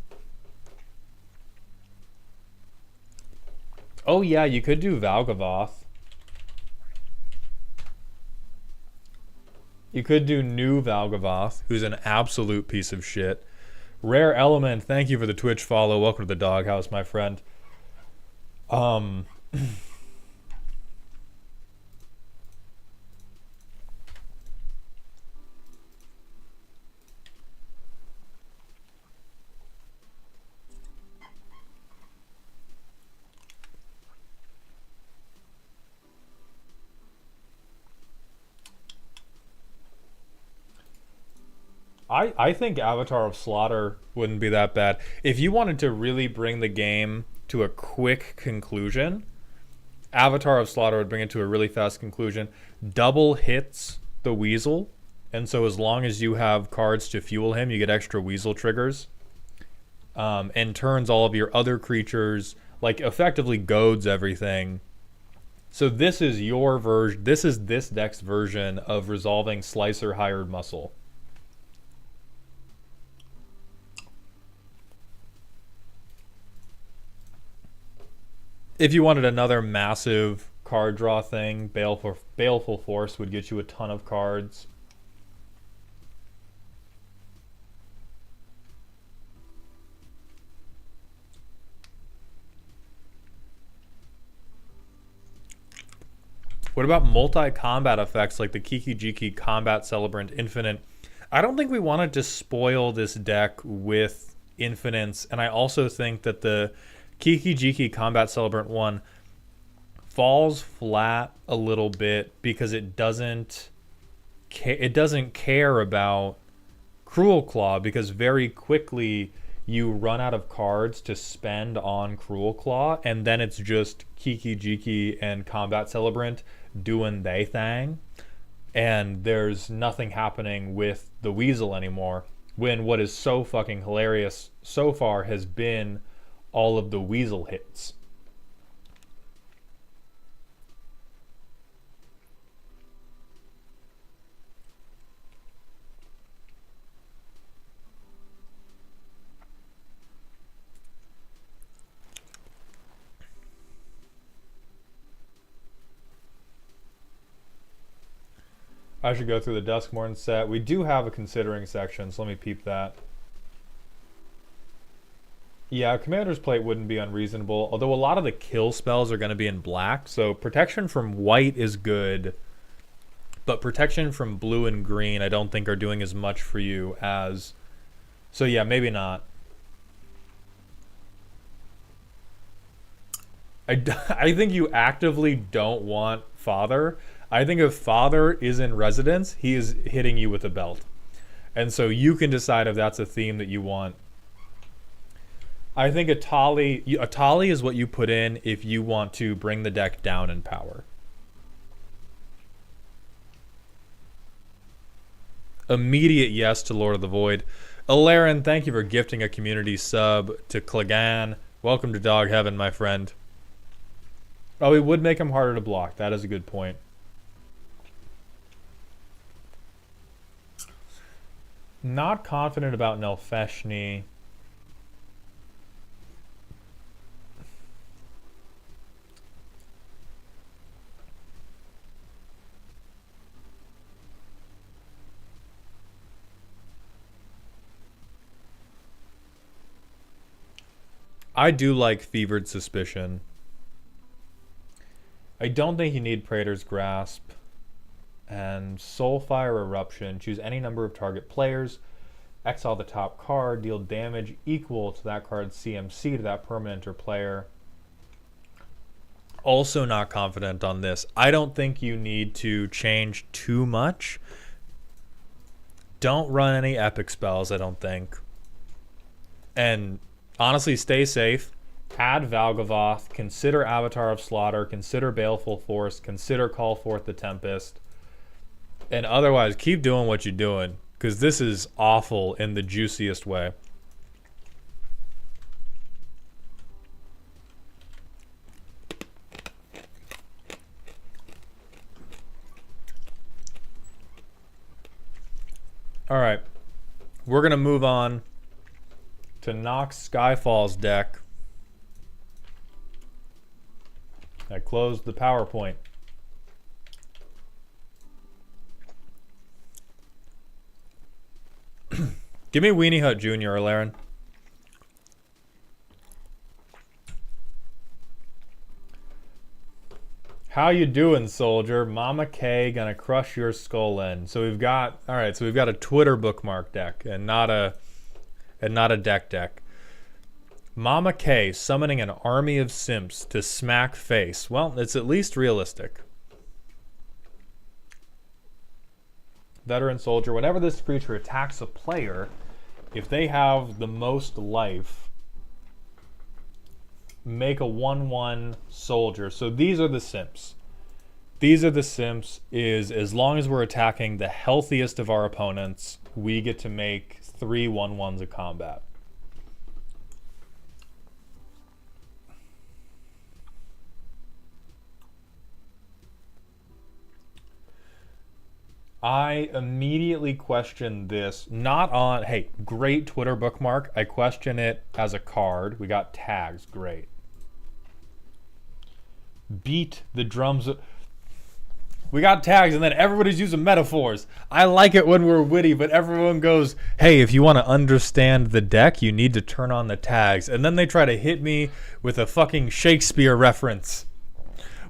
Oh yeah, you could do Valgavoth. You could do new Valgavoth, who's an absolute piece of shit. Rare Element, thank you for the Twitch follow. Welcome to the doghouse, my friend. I think Avatar of Slaughter wouldn't be that bad. If you wanted to really bring the game to a quick conclusion, Avatar of Slaughter would bring it to a really fast conclusion. Double hits the Weasel, and so as long as you have cards to fuel him, you get extra Weasel triggers. And turns all of your other creatures, like effectively goads everything. So this is your version. This is this deck's version of resolving Slicer Hired Muscle. If you wanted another massive card draw thing, Baleful Force would get you a ton of cards. What about multi-combat effects like the Kiki Jiki Combat Celebrant Infinite? I don't think we wanted to spoil this deck with infinites, and I also think that the Kiki Jiki Combat Celebrant 1 falls flat a little bit because it doesn't care about Cruel Claw, because very quickly you run out of cards to spend on Cruel Claw, and then it's just Kiki Jiki and Combat Celebrant doing they thing, and there's nothing happening with the Weasel anymore, when what is so fucking hilarious so far has been all of the Weasel hits. I should go through the Duskmorn set. We do have a considering section, so let me peep that. Yeah, Commander's Plate wouldn't be unreasonable, although a lot of the kill spells are going to be in black, so protection from white is good, but protection from blue and green I don't think are doing as much for you as... So yeah, maybe not. I think you actively don't want Father. I think if Father is in residence, he is hitting you with a belt. And so you can decide if that's a theme that you want. I think Atali is what you put in if you want to bring the deck down in power. Immediate yes to Lord of the Void. Alarin, thank you for gifting a community sub to Klagan. Welcome to Dog Heaven, my friend. Oh, it would make him harder to block. That is a good point. Not confident about Nelfeshny. I do like Fevered Suspicion. I don't think you need Praetor's Grasp. And Soulfire Eruption. Choose any number of target players. Exile the top card. Deal damage equal to that card's CMC to that permanent or player. Also not confident on this. I don't think you need to change too much. Don't run any epic spells, I don't think. And honestly, stay safe. Add Valgavoth. Consider Avatar of Slaughter. Consider Baleful Force. Consider Call Forth the Tempest. And otherwise, keep doing what you're doing. Because this is awful in the juiciest way. Alright. We're going to move on to KNX Skyfall's deck. I closed the PowerPoint. Give me Weenie Hut Jr., Laren. How you doing, soldier? Mama K gonna crush your skull in. So we've got a Twitter bookmark deck and not a deck. Mama K summoning an army of simps to smack face. Well, it's at least realistic. Veteran soldier, whenever this creature attacks a player, if they have the most life, make a 1/1 soldier. So these are the simps. These are the simps is as long as we're attacking the healthiest of our opponents, we get to make 3 1/1s of combat. I immediately question this, not on, hey, great Twitter bookmark. I question it as a card. We got tags, great. Beat the drums. We got tags, and then everybody's using metaphors. I like it when we're witty, but everyone goes, hey, if you want to understand the deck, you need to turn on the tags. And then they try to hit me with a fucking Shakespeare reference.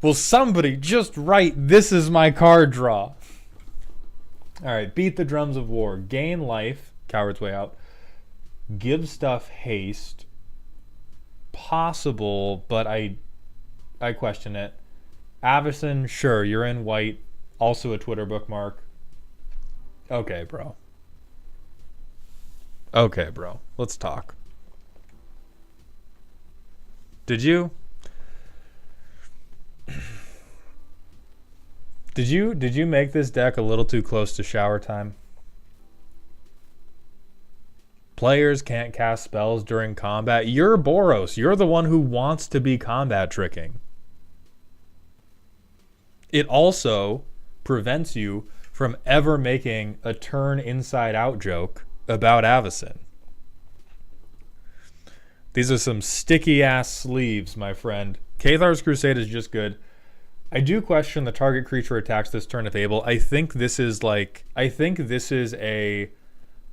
Will somebody just write, this is my card draw? Alright, beat the drums of war. Gain life, Coward's Way Out. Give stuff haste. Possible, but I question it. Avison, sure, you're in white. Also a Twitter bookmark. Okay, bro. Okay, bro. Let's talk. Did you make this deck a little too close to shower time? Players can't cast spells during combat. You're Boros. You're the one who wants to be combat tricking. It also prevents you from ever making a turn inside out joke about Avison. These are some sticky ass sleeves, my friend. Cathar's Crusade is just good. I do question the target creature attacks this turn if able. I think this is a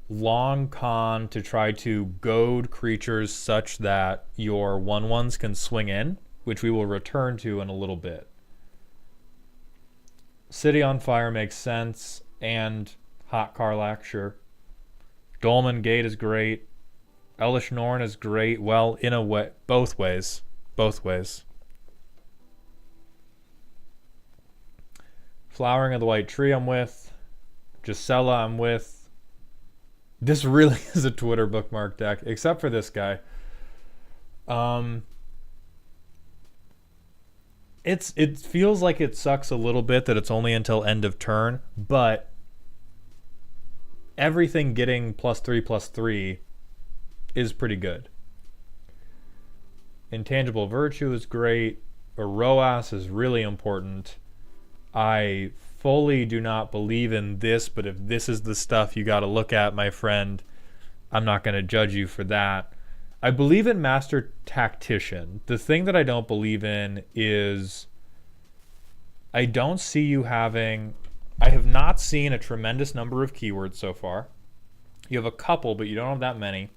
long con to try to goad creatures such that your 1/1s can swing in, which we will return to in a little bit. City on Fire makes sense, and Hot Karlach, sure. Dolmen Gate is great. Elish Norn is great. Well, in a way, both ways. Both ways. Flowering of the White Tree I'm with. Gisela I'm with. This really is a Twitter bookmark deck, except for this guy. It feels like it sucks a little bit that it's only until end of turn, but everything getting +3/+3 is pretty good. Intangible virtue is great. ROAS is really important. I fully do not believe in this, but if this is the stuff you got to look at, my friend, I'm not going to judge you for that. I believe in Master Tactician. The thing that I don't believe in is I don't see you having... I have not seen a tremendous number of keywords so far. You have a couple, but you don't have that many.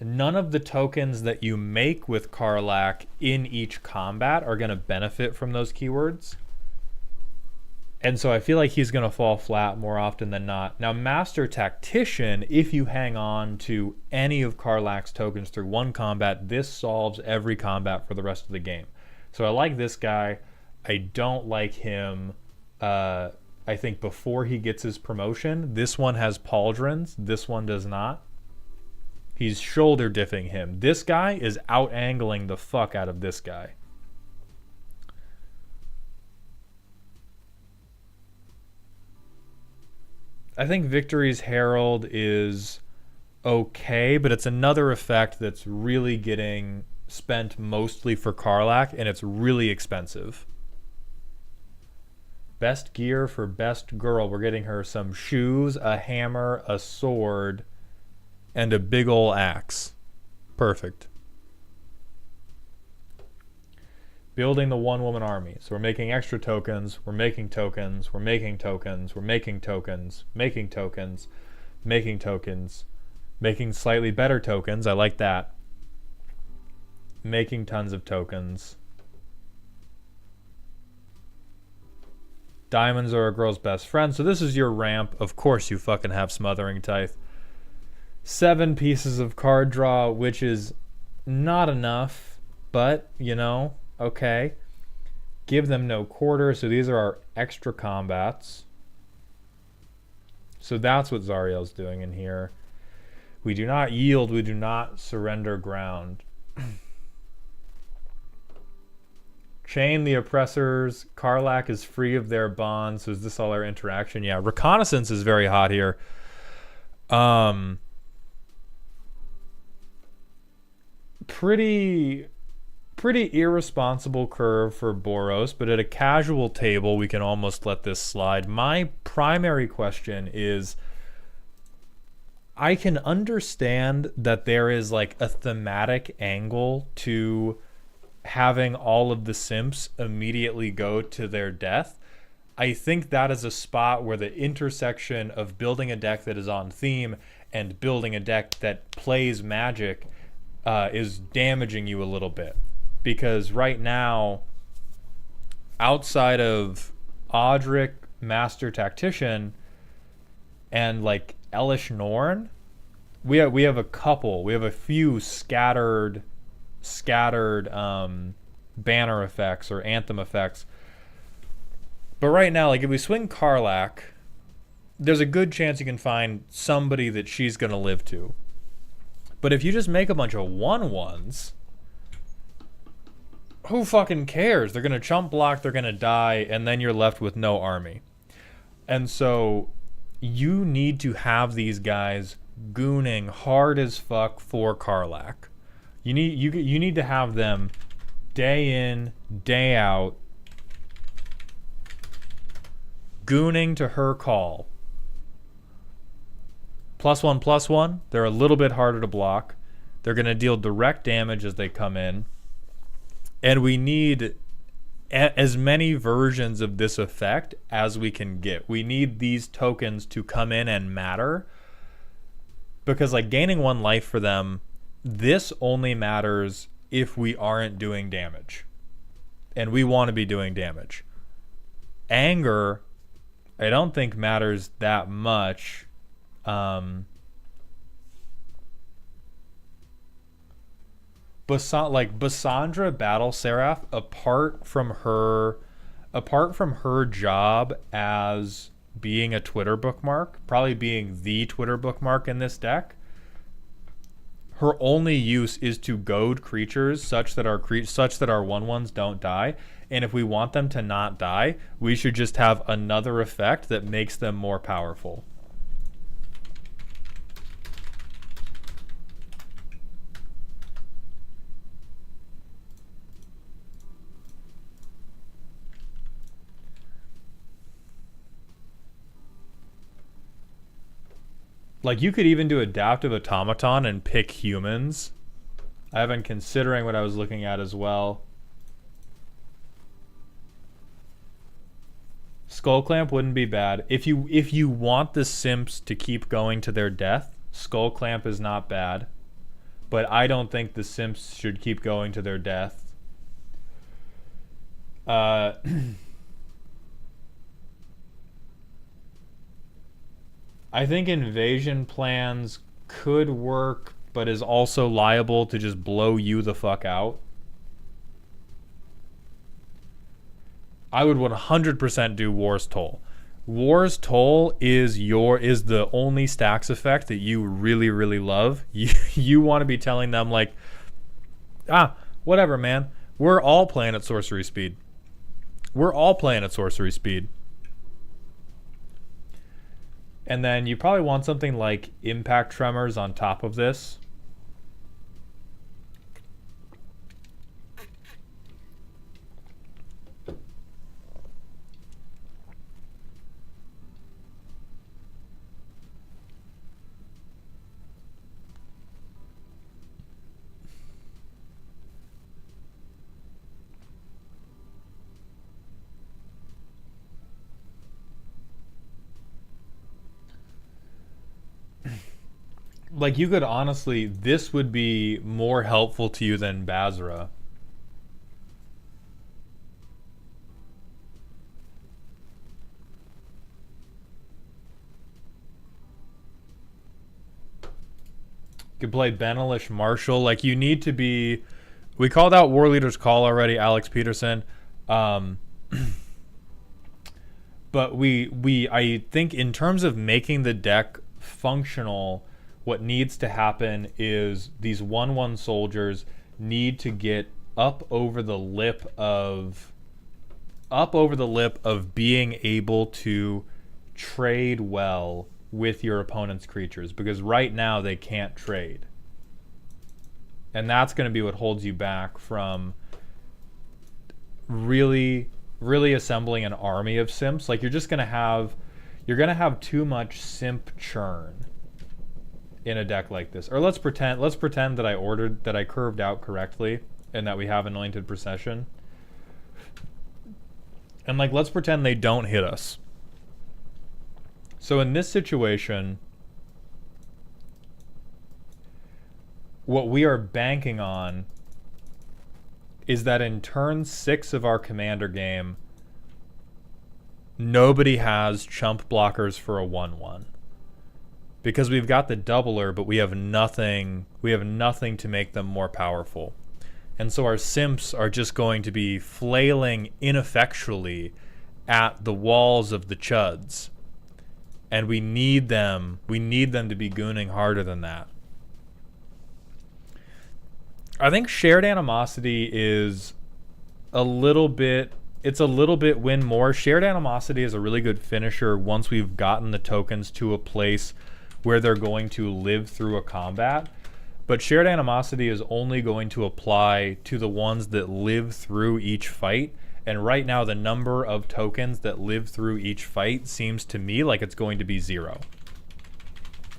None of the tokens that you make with Karlach in each combat are going to benefit from those keywords. And so I feel like he's going to fall flat more often than not. Now, Master Tactician, if you hang on to any of Karlach's tokens through one combat, this solves every combat for the rest of the game. So I like this guy. I don't like him. I think before he gets his promotion, this one has pauldrons. This one does not. He's shoulder diffing him. This guy is out angling the fuck out of this guy. I think Victory's Herald is okay, but it's another effect that's really getting spent mostly for Karlach, and it's really expensive. Best gear for best girl. We're getting her some shoes, a hammer, a sword, and a big ol' axe. Perfect. Building the one-woman army. So we're making extra tokens, we're making tokens, we're making tokens, we're making tokens, making tokens, making tokens, making slightly better tokens. I like that. Making tons of tokens. Diamonds are a girl's best friend. So this is your ramp. Of course you fucking have Smothering Tithe. 7 pieces of card draw, which is not enough, but, you know, okay. Give them no quarter. So these are our extra combats. So that's what Zariel's doing in here. We do not yield. We do not surrender ground. Chain the oppressors. Karlach is free of their bonds. So is this all our interaction? Yeah, reconnaissance is very hot here. Pretty irresponsible curve for Boros, but at a casual table we can almost let this slide. My primary question is, I can understand that there is like a thematic angle to having all of the simps immediately go to their death. I think that is a spot where the intersection of building a deck that is on theme and building a deck that plays Magic is damaging you a little bit. Because right now, outside of Audric, Master Tactician, and like Elish Norn, we have a couple. We have a few scattered banner effects or anthem effects. But right now, like if we swing Karlach, there's a good chance you can find somebody that she's gonna live to. But if you just make a bunch of 1/1s, who fucking cares? They're going to chump block, they're going to die, and then you're left with no army. And so you need to have these guys gooning hard as fuck for Karlach. You need to have them day in, day out, gooning to her call. +1/+1, they're a little bit harder to block. They're going to deal direct damage as they come in. And we need as many versions of this effect as we can get. We need these tokens to come in and matter. Because like gaining 1 life for them, this only matters if we aren't doing damage. And we want to be doing damage. Anger, I don't think matters that much. Bassandra Battle Seraph, apart from her job as being a Twitter bookmark, probably being the Twitter bookmark in this deck, her only use is to goad creatures such that our 1/1s don't die. And if we want them to not die, we should just have another effect that makes them more powerful. Like, you could even do adaptive automaton and pick humans. I've been considering what I was looking at as well. Skull Clamp wouldn't be bad. If you want the simps to keep going to their death, Skull Clamp is not bad. But I don't think the simps should keep going to their death. I think invasion plans could work, but is also liable to just blow you the fuck out. I would 100% do War's Toll. War's Toll is the only stacks effect that you really, really love. You want to be telling them, like, whatever, man. We're all playing at sorcery speed. We're all playing at sorcery speed. And then you probably want something like Impact Tremors on top of this. Like, you could honestly, this would be more helpful to you than Basra. You could play Benelish Marshall. Like, you need to be... We called out War Leader's Call already, Alex Peterson. But I think in terms of making the deck functional... What needs to happen is these 1/1 soldiers need to get up over the lip of being able to trade well with your opponent's creatures, because right now they can't trade. And that's going to be what holds you back from really assembling an army of simps. Like, you're going to have too much simp churn in a deck like this. Or let's pretend that I curved out correctly and that we have Anointed Procession. And, like, let's pretend they don't hit us. So in this situation, what we are banking on is that in turn 6 of our commander game, nobody has chump blockers for a 1/1. Because we've got the doubler, but we have nothing to make them more powerful. And so our simps are just going to be flailing ineffectually at the walls of the chuds. And we need them to be gooning harder than that. I think Shared Animosity is a little bit win more. Shared Animosity is a really good finisher once we've gotten the tokens to a place where they're going to live through a combat. But Shared Animosity is only going to apply to the ones that live through each fight. And right now, the number of tokens that live through each fight seems to me like it's going to be 0.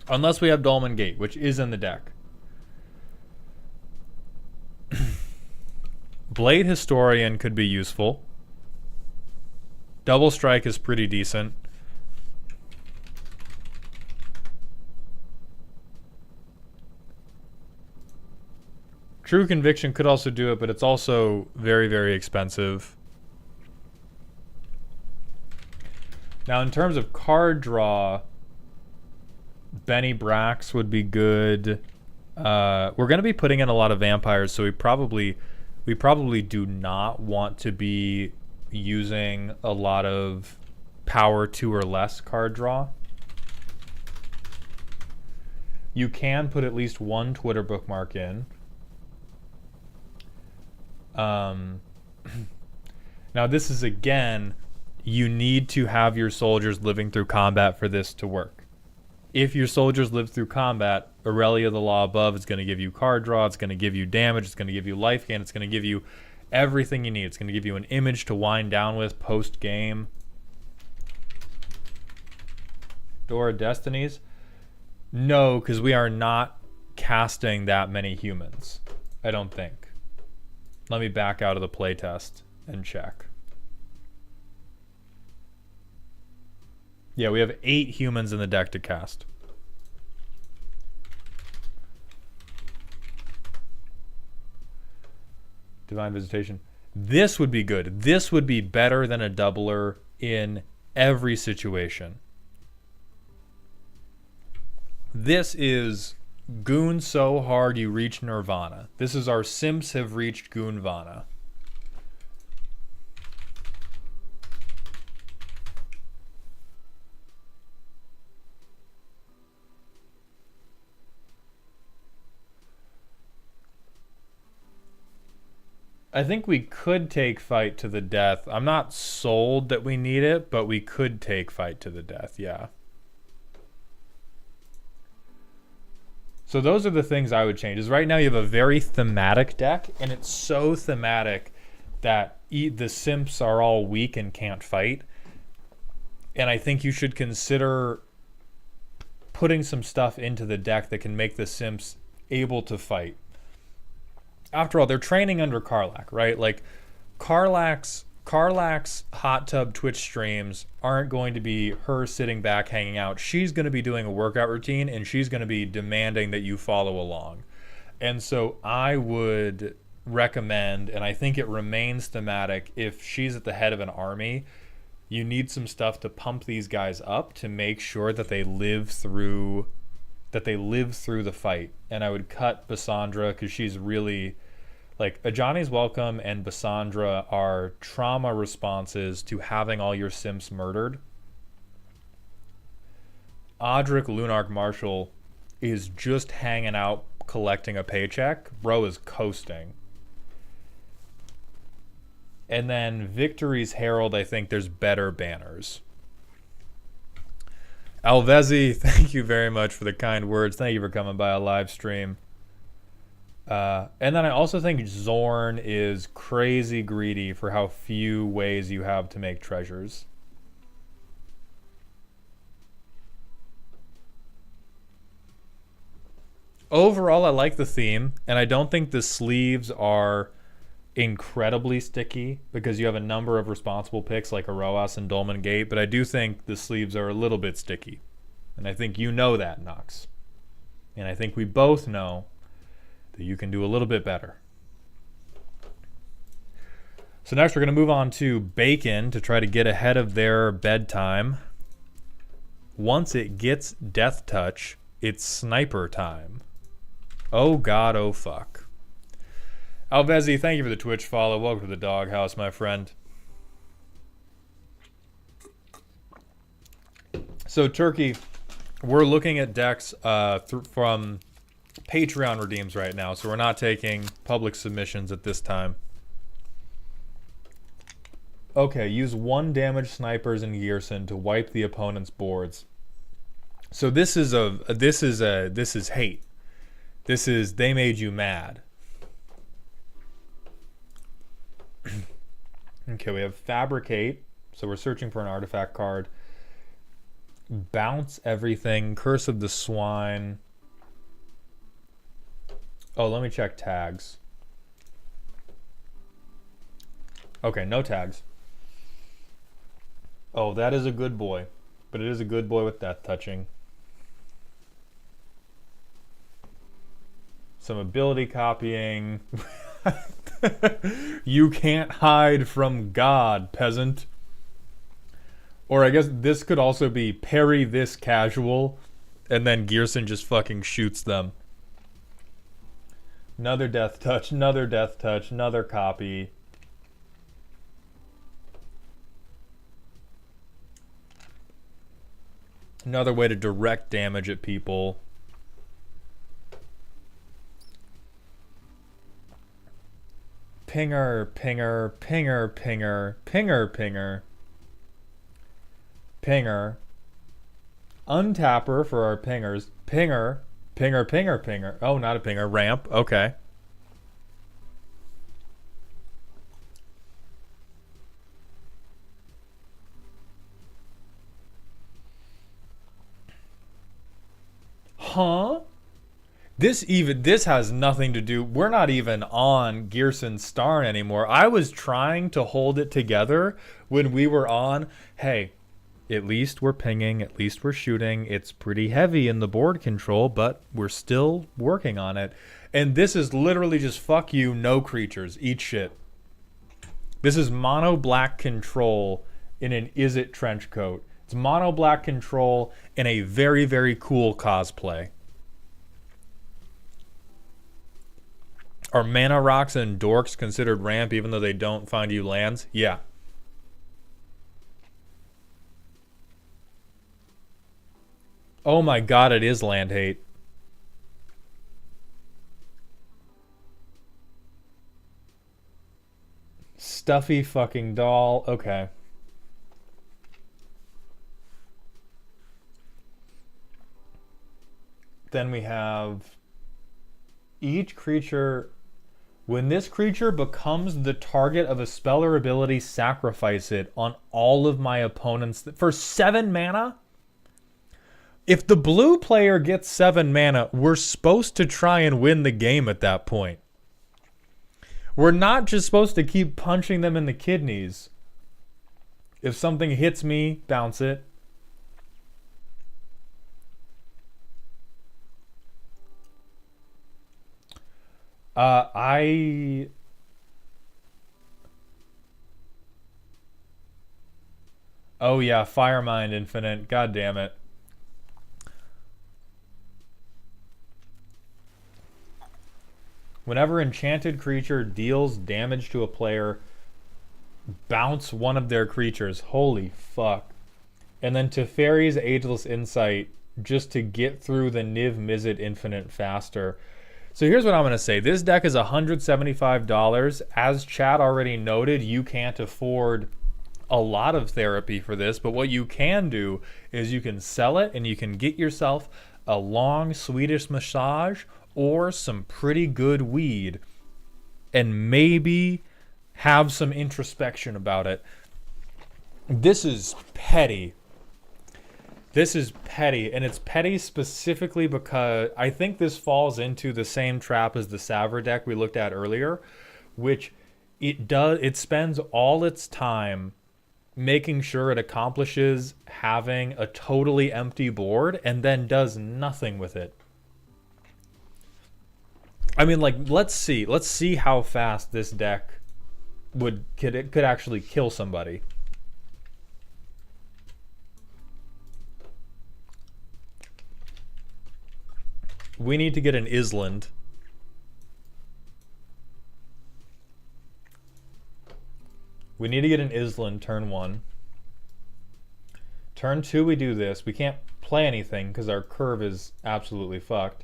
Unless we have Dolmen Gate, which is in the deck. Blade Historian could be useful. Double Strike is pretty decent. True Conviction could also do it, but it's also very, very expensive. Now, in terms of card draw, Benny Brax would be good. We're going to be putting in a lot of vampires, so we probably do not want to be using a lot of power 2 or less card draw. You can put at least one Twitter bookmark in. Now this is, again, you need to have your soldiers living through combat for this to work. If your soldiers live through combat, Aurelia the Law Above is going to give you card draw, it's going to give you damage, it's going to give you life gain, it's going to give you everything you need. It's going to give you an image to wind down with post-game. Door of Destinies? No, because we are not casting that many humans, I don't think. Let me back out of the playtest and check. Yeah, we have 8 humans in the deck to cast. Divine Visitation. This would be good. This would be better than a doubler in every situation. This is Goon so hard you reach Nirvana. This is our simps have reached Goonvana. I think we could take Fight to the Death. I'm not sold that we need it, but we could take Fight to the Death, yeah. So those are the things I would change. Is right now you have a very thematic deck, and it's so thematic that the simps are all weak and can't fight. And I think you should consider putting some stuff into the deck that can make the simps able to fight. After all, they're training under Karlach, right? Like, Karlach's hot tub Twitch streams aren't going to be her sitting back hanging out. She's going to be doing a workout routine, and she's going to be demanding that you follow along. And so I would recommend, and I think it remains thematic, if she's at the head of an army, you need some stuff to pump these guys up to make sure that they live through the fight. And I would cut Bassandra, because she's really, like, Ajani's Welcome and Bassandra are trauma responses to having all your simps murdered. Audric Lunarch Marshall is just hanging out collecting a paycheck. Bro is coasting. And then Victory's Herald, I think there's better banners. Alvezi, thank you very much for the kind words. Thank you for coming by a live stream. And then I also think Zorn is crazy greedy for how few ways you have to make treasures. Overall, I like the theme, and I don't think the sleeves are incredibly sticky because you have a number of responsible picks like Aroas and Dolmen Gate, but I do think the sleeves are a little bit sticky. And I think you know that, Nox. And I think we both know that you can do a little bit better. So next we're going to move on to Bacon to try to get ahead of their bedtime. Once it gets Death Touch, it's sniper time. Oh god, oh fuck. Alvezi, thank you for the Twitch follow. Welcome to the doghouse, my friend. So Turkey, we're looking at decks from Patreon redeems right now, so we're not taking public submissions at this time. Okay, use 1 damage snipers and Gearson to wipe the opponent's boards. So this is hate. This is they made you mad. Okay, we have Fabricate, so we're searching for an artifact card. Bounce everything. Curse of the Swine. Oh, let me check tags. Okay, no tags. Oh, that is a good boy. But it is a good boy with Death Touching. Some ability copying. You can't hide from God, peasant. Or I guess this could also be parry this casual, and then Gearson just fucking shoots them. Another Death Touch, another Death Touch, another copy. Another way to direct damage at people. Pinger, pinger, pinger, pinger, pinger, pinger, pinger. Untapper for our pingers. Pinger, pinger, pinger, pinger. Oh, not a pinger. Ramp. Okay. Huh? This has nothing to do. We're not even on Gearson Starn anymore. I was trying to hold it together when we were on. Hey, at least we're pinging, at least we're shooting. It's pretty heavy in the board control, but we're still working on it. And this is literally just fuck you, no creatures, eat shit. This is mono black control in an Is It trench coat. It's mono black control in a very, very cool cosplay. Are mana rocks and dorks considered ramp even though they don't find you lands? Yeah. Oh my god, it is land hate. Stuffy fucking doll. Okay. Then we have each creature. When this creature becomes the target of a spell or ability, sacrifice it on all of my opponents for 7 mana? If the blue player gets 7 mana, we're supposed to try and win the game at that point. We're not just supposed to keep punching them in the kidneys. If something hits me, bounce it. Oh yeah, Firemind Infinite. God damn it. Whenever enchanted creature deals damage to a player, bounce one of their creatures. Holy fuck. And then Teferi's Ageless Insight just to get through the Niv Mizzet Infinite faster. So here's what I'm going to say. This deck is $175. As Chad already noted, you can't afford a lot of therapy for this, but what you can do is you can sell it and you can get yourself a long Swedish massage or some pretty good weed and maybe have some introspection about it. This is petty. This is petty, and it's petty specifically because I think this falls into the same trap as the Savra deck we looked at earlier, which it spends all its time making sure it accomplishes having a totally empty board and then does nothing with it. I mean, like, let's see how fast this deck could actually kill somebody. We need to get an Island. We need to get an Island turn 1. Turn 2 we do this. We can't play anything because our curve is absolutely fucked.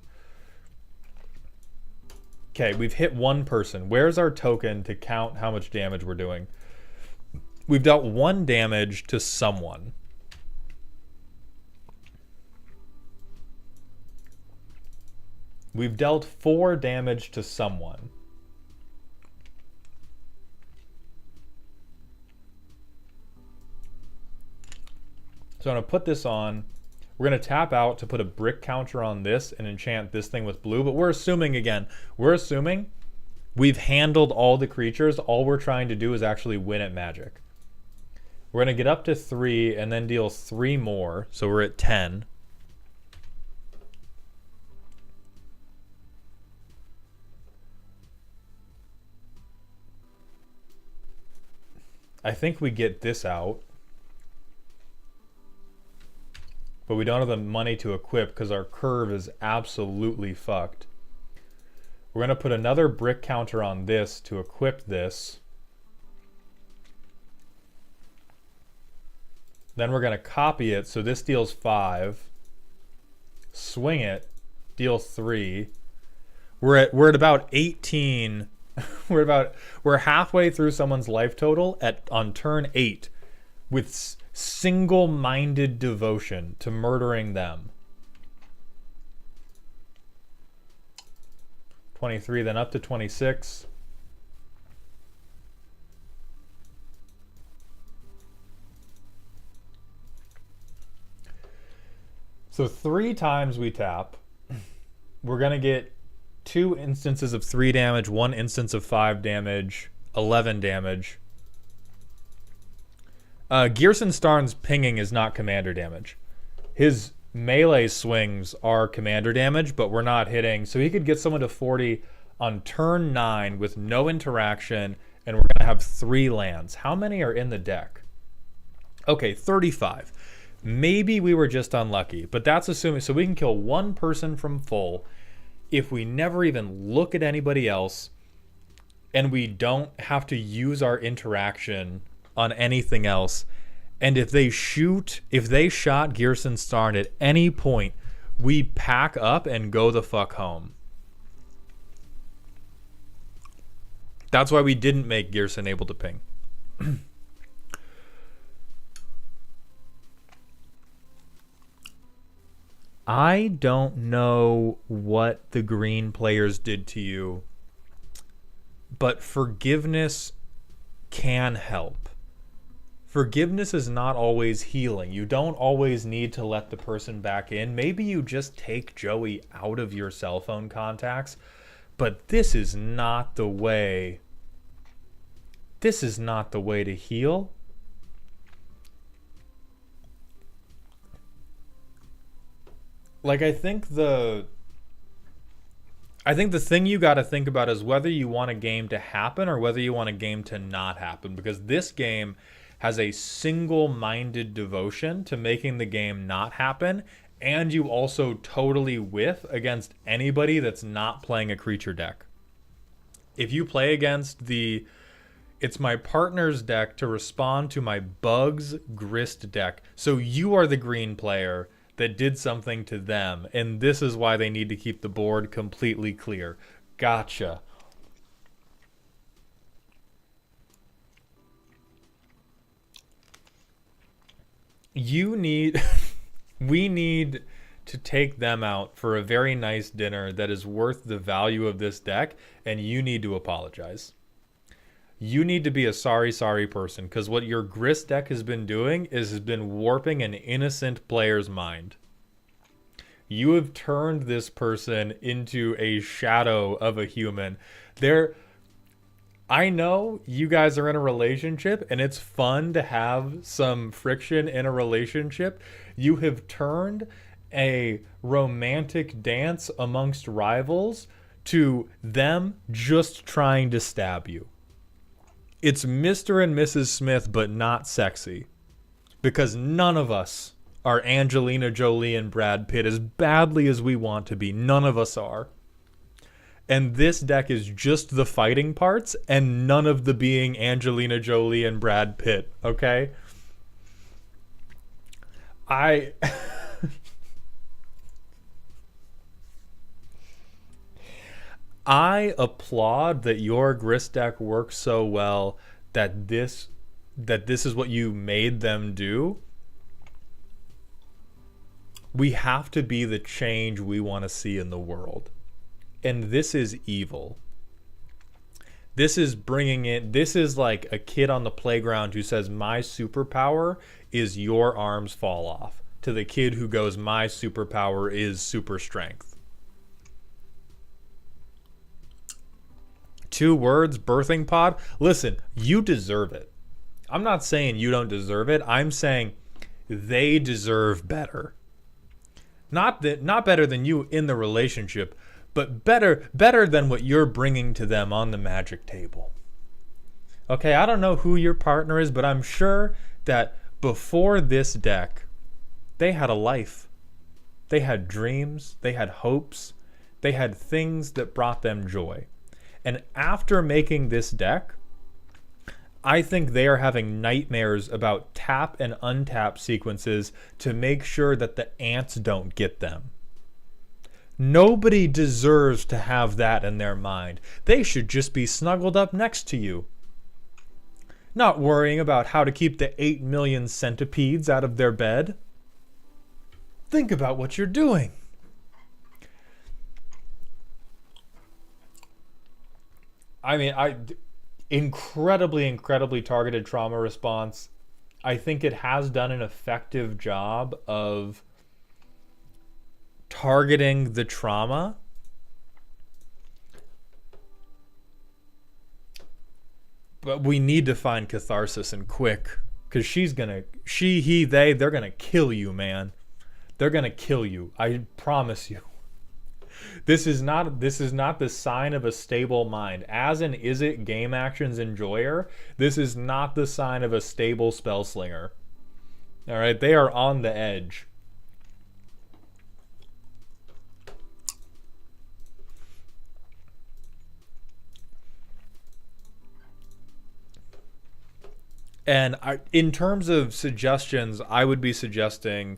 Okay, we've hit one person. Where's our token to count how much damage we're doing? We've dealt 1 damage to someone. We've dealt 4 damage to someone. So I'm going to put this on. We're going to tap out to put a brick counter on this and enchant this thing with blue. But we're assuming, again, we've handled all the creatures. All we're trying to do is actually win at Magic. We're going to get up to 3 and then deal 3 more. So we're at 10. I think we get this out. But we don't have the money to equip because our curve is absolutely fucked. We're going to put another brick counter on this to equip this. Then we're going to copy it, so this deals 5. Swing it, deal 3. We're at about 18 We're halfway through someone's life total on turn 8 with single-minded devotion to murdering them. 23, then up to 26. So 3 times we tap. We're going to get 2 instances of 3 damage, 1 instance of 5 damage, 11 damage. Gearson Starn's pinging is not commander damage. His melee swings are commander damage, but we're not hitting. So he could get someone to 40 on turn 9 with no interaction, and we're going to have 3 lands. How many are in the deck? Okay, 35. Maybe we were just unlucky, but that's assuming. So we can kill 1 person from full if we never even look at anybody else, and we don't have to use our interaction on anything else. And if they shot Gearson Starn at any point, we pack up and go the fuck home. That's why we didn't make Gearson able to ping. I don't know what the green players did to you, but forgiveness can help. Forgiveness is not always healing. You don't always need to let the person back in. Maybe you just take Joey out of your cell phone contacts, but this is not the way. This is not the way to heal. Like, I think the thing you got to think about is whether you want a game to happen or whether you want a game to not happen, because this game has a single-minded devotion to making the game not happen, and you also totally whiff against anybody that's not playing a creature deck. If you play against it's my partner's deck to respond to my Bugs Grist deck, so you are the green player that did something to them, and this is why they need to keep the board completely clear. Gotcha. We need to take them out for a very nice dinner that is worth the value of this deck, and you need to apologize. You need to be a sorry person, because what your Grist deck has been doing has been warping an innocent player's mind. You have turned this person into a shadow of a human. I know you guys are in a relationship, and it's fun to have some friction in a relationship. You have turned a romantic dance amongst rivals to them just trying to stab you. It's Mr. and Mrs. Smith, but not sexy. Because none of us are Angelina Jolie and Brad Pitt as badly as we want to be. None of us are. And this deck is just the fighting parts and none of the being Angelina Jolie and Brad Pitt, okay? I applaud that your Grist deck works so well that this is what you made them do. We have to be the change we want to see in the world. And this is evil. This is like a kid on the playground who says, my superpower is your arms fall off, to the kid who goes, my superpower is super strength. 2 words, birthing pod. Listen, you deserve it. I'm not saying you don't deserve it. I'm saying they deserve better. Not better than you in the relationship, but better than what you're bringing to them on the magic table. Okay, I don't know who your partner is, but I'm sure that before this deck, they had a life. They had dreams, they had hopes, they had things that brought them joy. And after making this deck, I think they are having nightmares about tap and untap sequences to make sure that the ants don't get them. Nobody deserves to have that in their mind. They should just be snuggled up next to you. Not worrying about how to keep the 8 million centipedes out of their bed. Think about what you're doing. I mean, incredibly targeted trauma response. I think it has done an effective job of targeting the trauma. But we need to find catharsis and quick, because they're gonna kill you, man. They're gonna kill you. I promise you. This is not the sign of a stable mind. As an Is It game actions enjoyer, this is not the sign of a stable spell slinger. All right, they are on the edge. And in terms of suggestions, I would be suggesting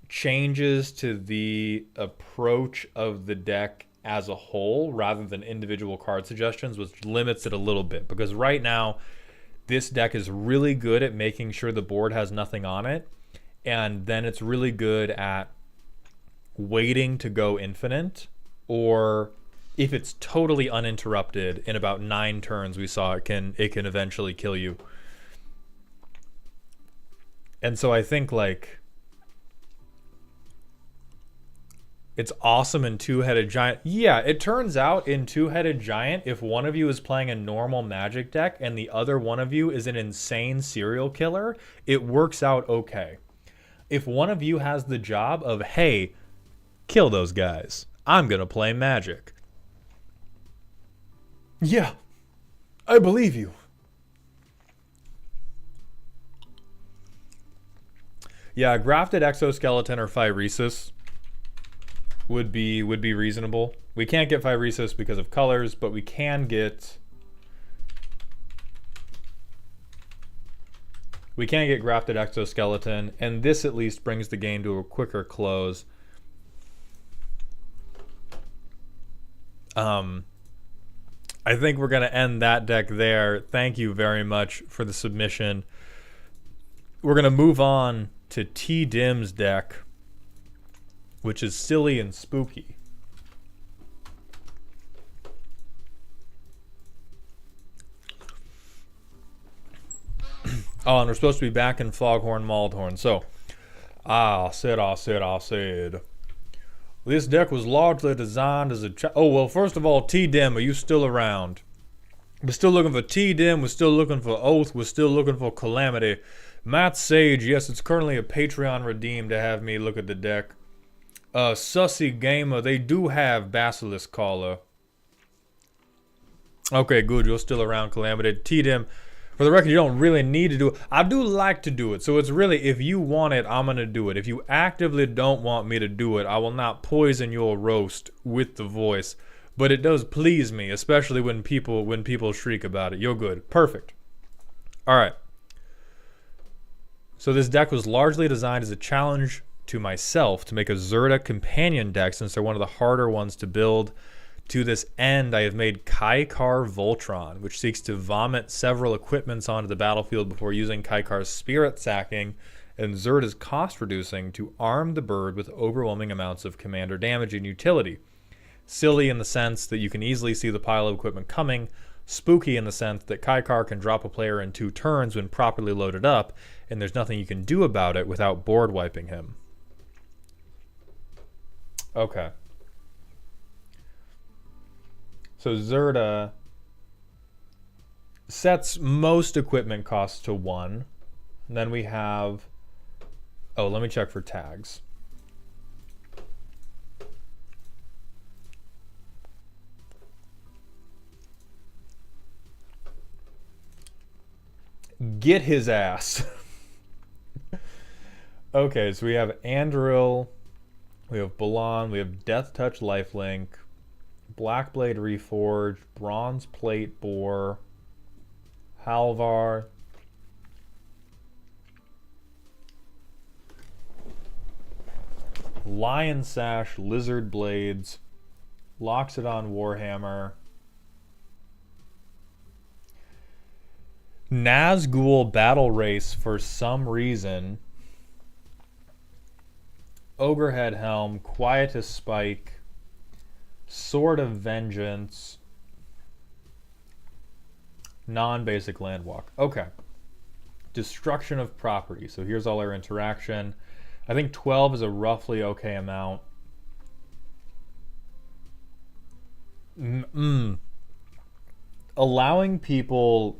changes to the approach of the deck as a whole rather than individual card suggestions, which limits it a little bit. Because right now, this deck is really good at making sure the board has nothing on it. And then it's really good at waiting to go infinite, or if it's totally uninterrupted, in about 9 turns we saw it can eventually kill you. And so I think, like, it's awesome in Two-Headed Giant. Yeah, it turns out in Two-Headed Giant, if one of you is playing a normal Magic deck and the other one of you is an insane serial killer, it works out okay. If one of you has the job of, hey, kill those guys, I'm gonna play Magic. Yeah, I believe you. Yeah, grafted exoskeleton or phyresis would be reasonable. We can't get phyresis because of colors, but we can get grafted exoskeleton, and this at least brings the game to a quicker close. I think we're gonna end that deck there. Thank you very much for the submission. We're gonna move on to T Dim's deck, which is silly and spooky. Oh, and we're supposed to be back in Foghorn Maldhorn. So, I said. This deck was largely designed as a... Oh, well, first of all, T Dim, are you still around? We're still looking for T Dim. We're still looking for Oath. We're still looking for Calamity. Matt Sage, yes, it's currently a Patreon redeem to have me look at the deck. Sussy Gamer, they do have Basilisk Caller. Okay, good, you're still around, Calamity. T-Dim, for the record, you don't really need to do it. I do like to do it, so it's really, if you want it, I'm gonna do it. If you actively don't want me to do it, I will not poison your roast with the voice. But it does please me, especially when people shriek about it. You're good. Perfect. Alright. So this deck was largely designed as a challenge to myself to make a Zerda companion deck, since they're one of the harder ones to build. To this end, I have made Kaikar Voltron, which seeks to vomit several equipments onto the battlefield before using Kaikar's spirit sacking and Zerda's cost reducing to arm the bird with overwhelming amounts of commander damage and utility. Silly in the sense that you can easily see the pile of equipment coming, spooky in the sense that Kaikar can drop a player in 2 turns when properly loaded up, and there's nothing you can do about it without board wiping him. Okay. So Zerda sets most equipment costs to 1. And then we have... Oh, let me check for tags. Get his ass. Okay, so we have Andril, we have Balan, we have Death Touch Lifelink, Blackblade Reforged, Bronze Plate Boar, Halvar, Lion Sash, Lizard Blades, Loxodon Warhammer, Nazgul Battle Race for some reason, Ogrehead Helm, Quietus Spike, Sword of Vengeance, non-basic Landwalk. Okay. Destruction of property. So here's all our interaction. I think 12 is a roughly okay amount. Allowing people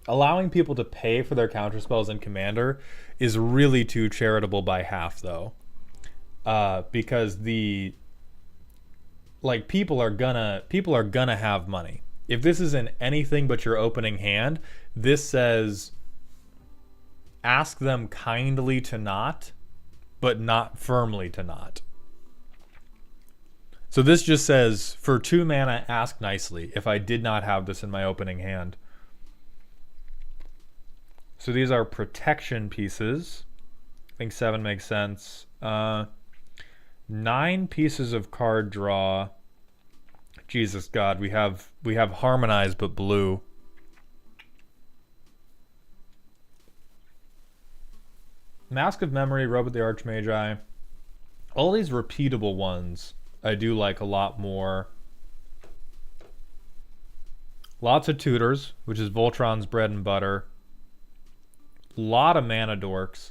to pay for their counterspells in Commander is really too charitable by half, though. Because people are gonna have money. If this isn't anything but your opening hand, this says ask them kindly to not, but not firmly to not. So this just says, for 2 mana, ask nicely, if I did not have this in my opening hand. So these are protection pieces. I think 7 makes sense. 9 pieces of card draw. Jesus God, we have Harmonize but blue. Mask of Memory, Robe of the Archmagi. All these repeatable ones I do like a lot more. Lots of tutors, which is Voltron's bread and butter. Lot of mana dorks.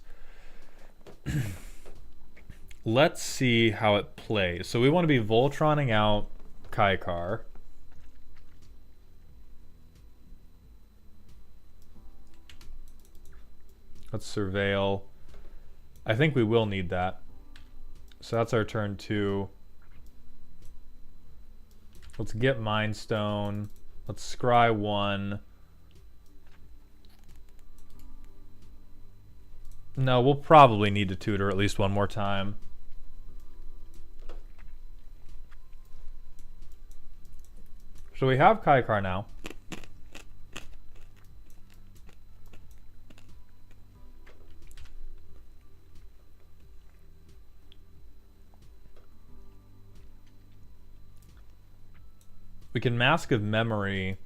Let's see how it plays. So we want to be Voltroning out Kaikar. Let's surveil. I think we will need that. So that's our turn 2. Let's get Mind Stone. Let's scry 1. No, we'll probably need to tutor at least one more time. So we have Kaikar now. We can Mask of Memory.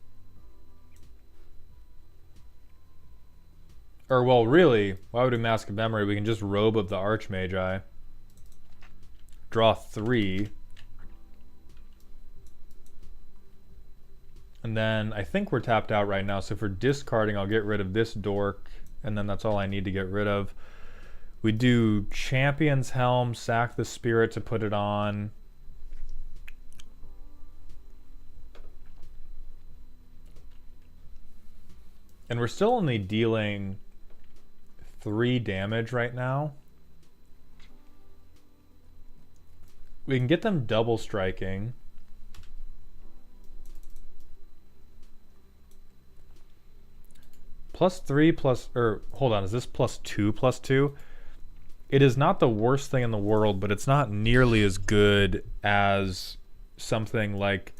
Or, well, really, why would we Mask of Memory? We can just Robe of the Archmagi. Draw 3. And then I think we're tapped out right now. So for discarding, I'll get rid of this dork. And then that's all I need to get rid of. We do Champion's Helm, sack the Spirit to put it on. And we're still only dealing 3 damage right now. We can get them double striking. +3 plus, or hold on, is this +2/+2? It is not the worst thing in the world, but it's not nearly as good as something like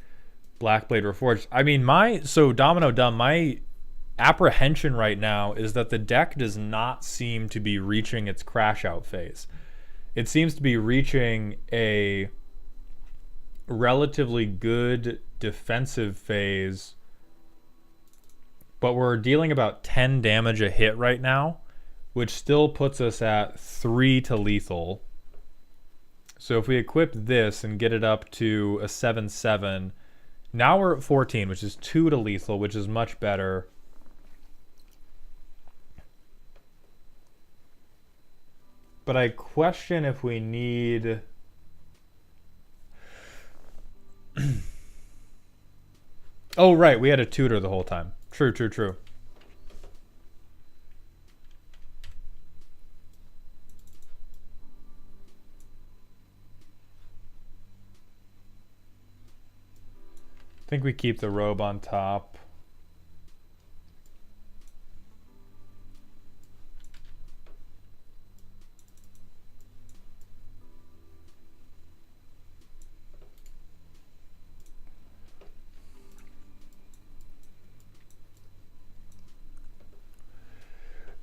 Blackblade Reforged. I mean, Domino Dumb, my apprehension right now is that the deck does not seem to be reaching its crash out phase. It seems to be reaching a relatively good defensive phase, but we're dealing about 10 damage a hit right now, which still puts us at 3 to lethal. So if we equip this and get it up to a 7/7, now we're at 14, which is 2 to lethal, which is much better. But I question if we need... Oh, right, we had a tutor the whole time. True. I think we keep the robe on top.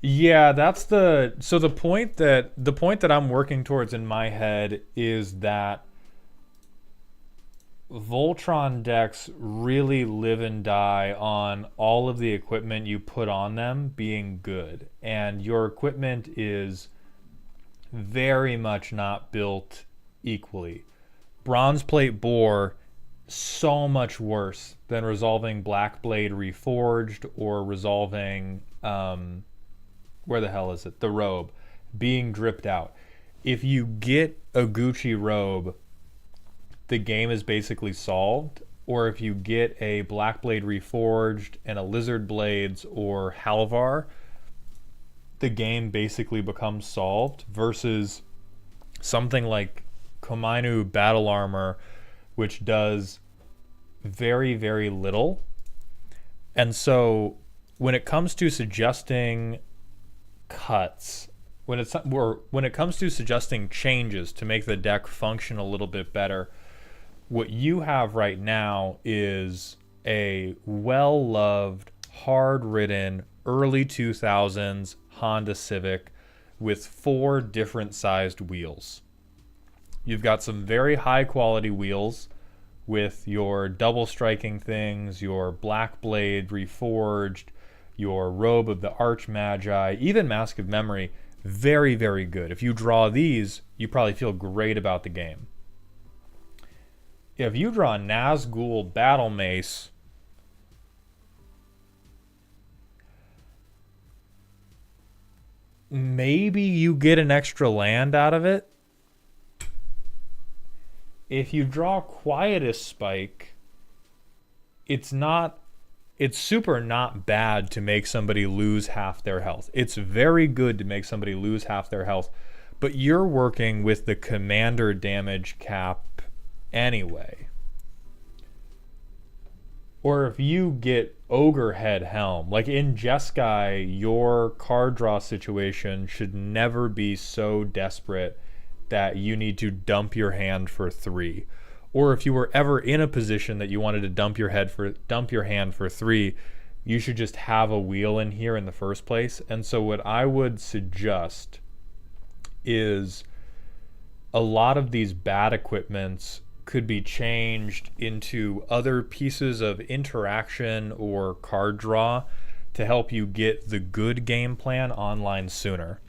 Yeah, that's the point that I'm working towards in my head is that Voltron decks really live and die on all of the equipment you put on them being good. And your equipment is very much not built equally. Bronze plate bore, so much worse than resolving Black Blade Reforged or resolving, where the hell is it? The robe being dripped out. If you get a Gucci robe, the game is basically solved. Or if you get a Black Blade Reforged and a Lizard Blades or Halvar, the game basically becomes solved versus something like Komainu Battle Armor, which does very, very little. And so when it comes to suggesting cuts, when it comes to suggesting changes to make the deck function a little bit better, what you have right now is a well-loved, hard-ridden, early 2000s Honda Civic with 4 different sized wheels. You've got some very high-quality wheels with your double striking things, your Black Blade Reforged, your Robe of the Archmagi, even Mask of Memory. Very, very good. If you draw these, you probably feel great about the game. If you draw Nazgul Battle Mace, maybe you get an extra land out of it. If you draw Quietus Spike, it's super not bad to make somebody lose half their health. It's very good to make somebody lose half their health, but you're working with the commander damage cap anyway. Or if you get Ogre Head Helm, like in Jeskai, your card draw situation should never be so desperate that you need to dump your hand for 3. Or if you were ever in a position that you wanted to dump your hand for 3, you should just have a wheel in here in the first place. And so what I would suggest is a lot of these bad equipments could be changed into other pieces of interaction or card draw to help you get the good game plan online sooner.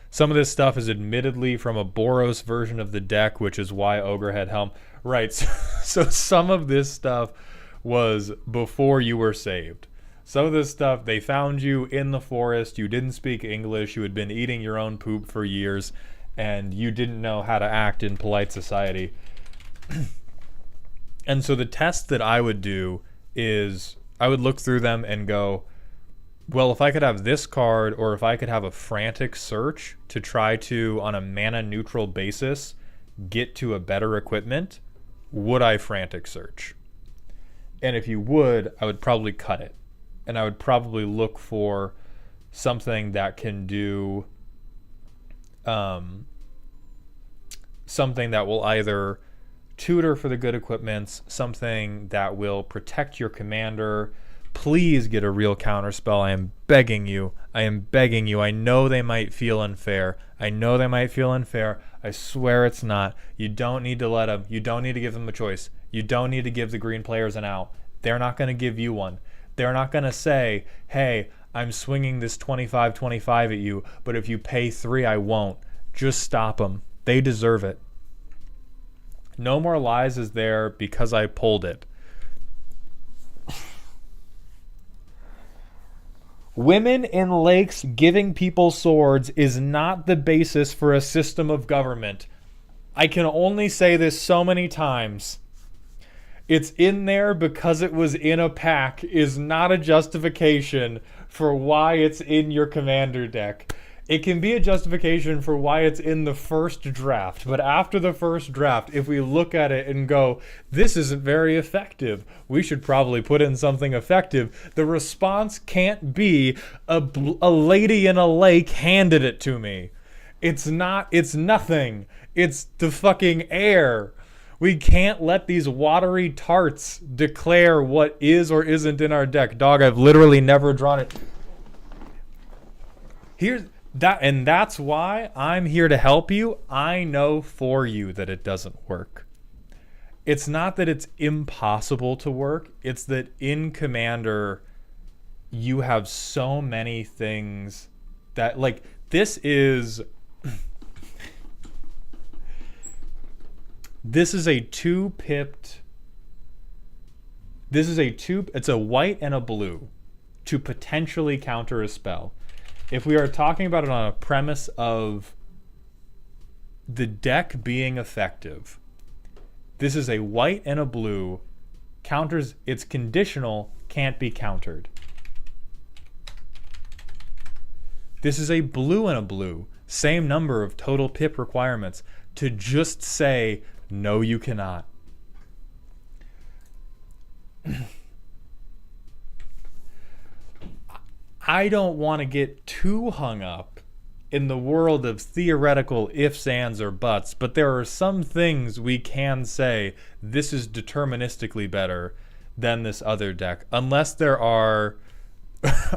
Some of this stuff is admittedly from a Boros version of the deck, which is why Ogrehead Helm. Right, so some of this stuff was before you were saved. Some of this stuff, they found you in the forest, you didn't speak English, you had been eating your own poop for years, and you didn't know how to act in polite society. And so the test that I would do is I would look through them and go, well, if I could have this card, or if I could have a frantic search to try to, on a mana neutral basis, get to a better equipment, would I frantic search? And if you would, I would probably cut it. And I would probably look for something that can do something that will either tutor for the good equipments, something that will protect your commander. Please get a real counterspell. I am begging you. I am begging you. I know they might feel unfair. I swear it's not. You don't need to let them. You don't need to give them a choice. You don't need to give the green players an out. They're not going to give you one. They're not going to say, hey, I'm swinging this 25-25 at you, but if you pay 3, I won't. Just stop them. They deserve it. No More Lies is there because I pulled it. Women in lakes giving people swords is not the basis for a system of government. I can only say this so many times. It's in there because it was in a pack is not a justification for why it's in your commander deck. It can be a justification for why it's in the first draft, but after the first draft, if we look at it and go, this isn't very effective, we should probably put in something effective, the response can't be a lady in a lake handed it to me. It's nothing. It's the fucking air. We can't let these watery tarts declare what is or isn't in our deck. Dog, I've literally never drawn it. Here's that, and that's why I'm here to help you. I know for you that it doesn't work. It's not that it's impossible to work. It's that in Commander, you have so many things that, like, this is a two-pipped. It's a white and a blue to potentially counter a spell. If we are talking about it on a premise of the deck being effective, this is a white and a blue. Counters, it's conditional, can't be countered. This is a blue and a blue. Same number of total pip requirements to just say, no, you cannot. I don't want to get too hung up in the world of theoretical ifs, ands, or buts, but there are some things we can say this is deterministically better than this other deck. Unless there are,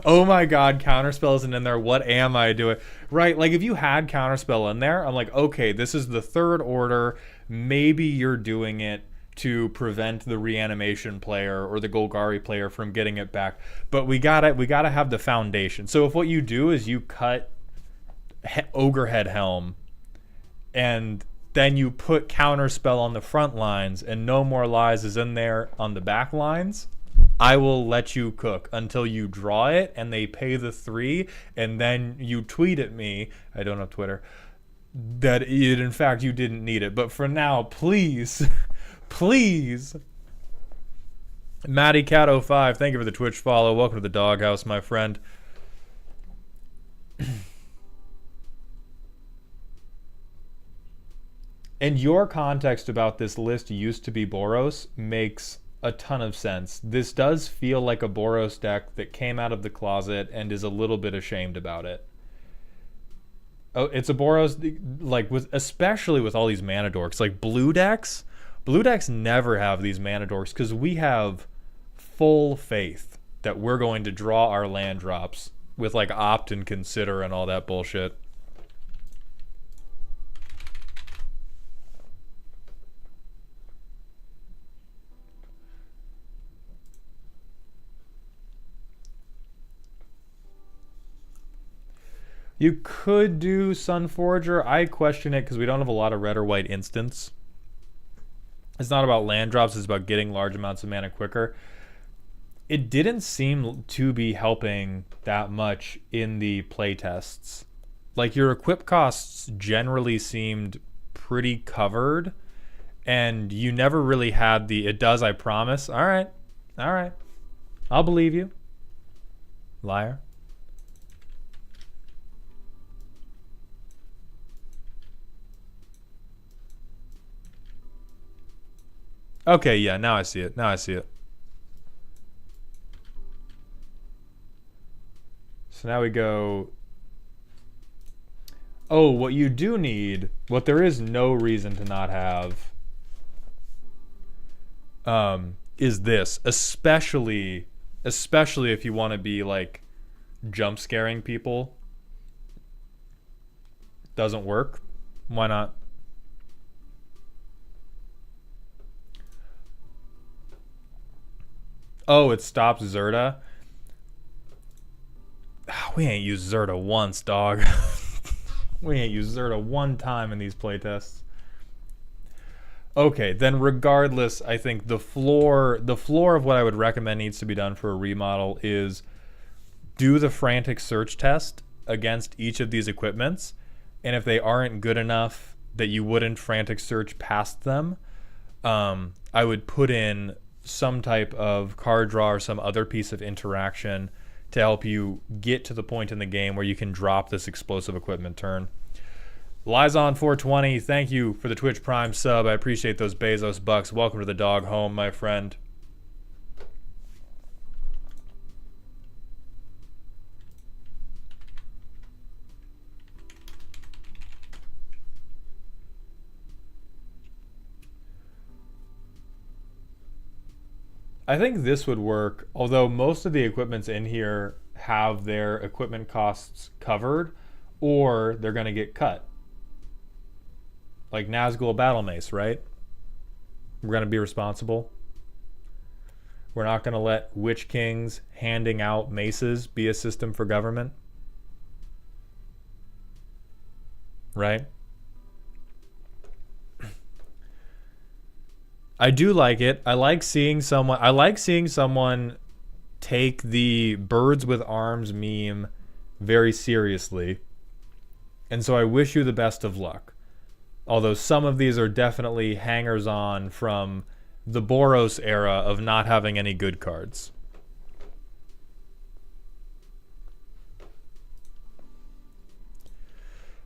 oh my god, Counterspell isn't in there, what am I doing? Right, like if you had Counterspell in there, I'm like, okay, this is the third order, maybe you're doing it to prevent the reanimation player or the Golgari player from getting it back. But we gotta have the foundation. So if what you do is you cut Ogrehead Helm and then you put Counterspell on the front lines and No More Lies is in there on the back lines, I will let you cook until you draw it and they pay the 3, and then you tweet at me, I don't have Twitter, that in fact you didn't need it. But for now, please, please. Matty Cat 05, thank you for the Twitch follow. Welcome to the doghouse, my friend. And your context about this list used to be Boros makes a ton of sense. This does feel like a Boros deck that came out of the closet and is a little bit ashamed about it. Oh, it's a Boros, like, especially with all these mana dorks. Like blue decks never have these mana dorks because we have full faith that we're going to draw our land drops with like opt and consider and all that bullshit. You could do Sunforger. I question it because we don't have a lot of red or white instants. It's not about land drops, it's about getting large amounts of mana quicker. It didn't seem to be helping that much in the playtests. Like, your equip costs generally seemed pretty covered, and you never really had the, it does, I promise. All right. I'll believe you. Liar. Okay, yeah, now I see it. So now we go... Oh, what you do need, what there is no reason to not have, is this. Especially if you want to be, like, jump scaring people. Doesn't work. Why not? Oh, it stops Zerta. We ain't used Zerta once, dog. We ain't used Zerta one time in these playtests. Okay, then regardless, I think the floor of what I would recommend needs to be done for a remodel is do the frantic search test against each of these equipments, and if they aren't good enough that you wouldn't frantic search past them, I would put in some type of card draw or some other piece of interaction to help you get to the point in the game where you can drop this explosive equipment turn. Lizon420, thank you for the Twitch Prime sub. I appreciate those Bezos bucks. Welcome to the dog home, my friend. I think this would work, although most of the equipments in here have their equipment costs covered, or they're going to get cut. Like Nazgul Battle Mace, right? We're going to be responsible. We're not going to let Witch Kings handing out maces be a system for government. Right? I do like it. I like seeing someone take the birds with arms meme very seriously. And so I wish you the best of luck. Although some of these are definitely hangers on from the Boros era of not having any good cards.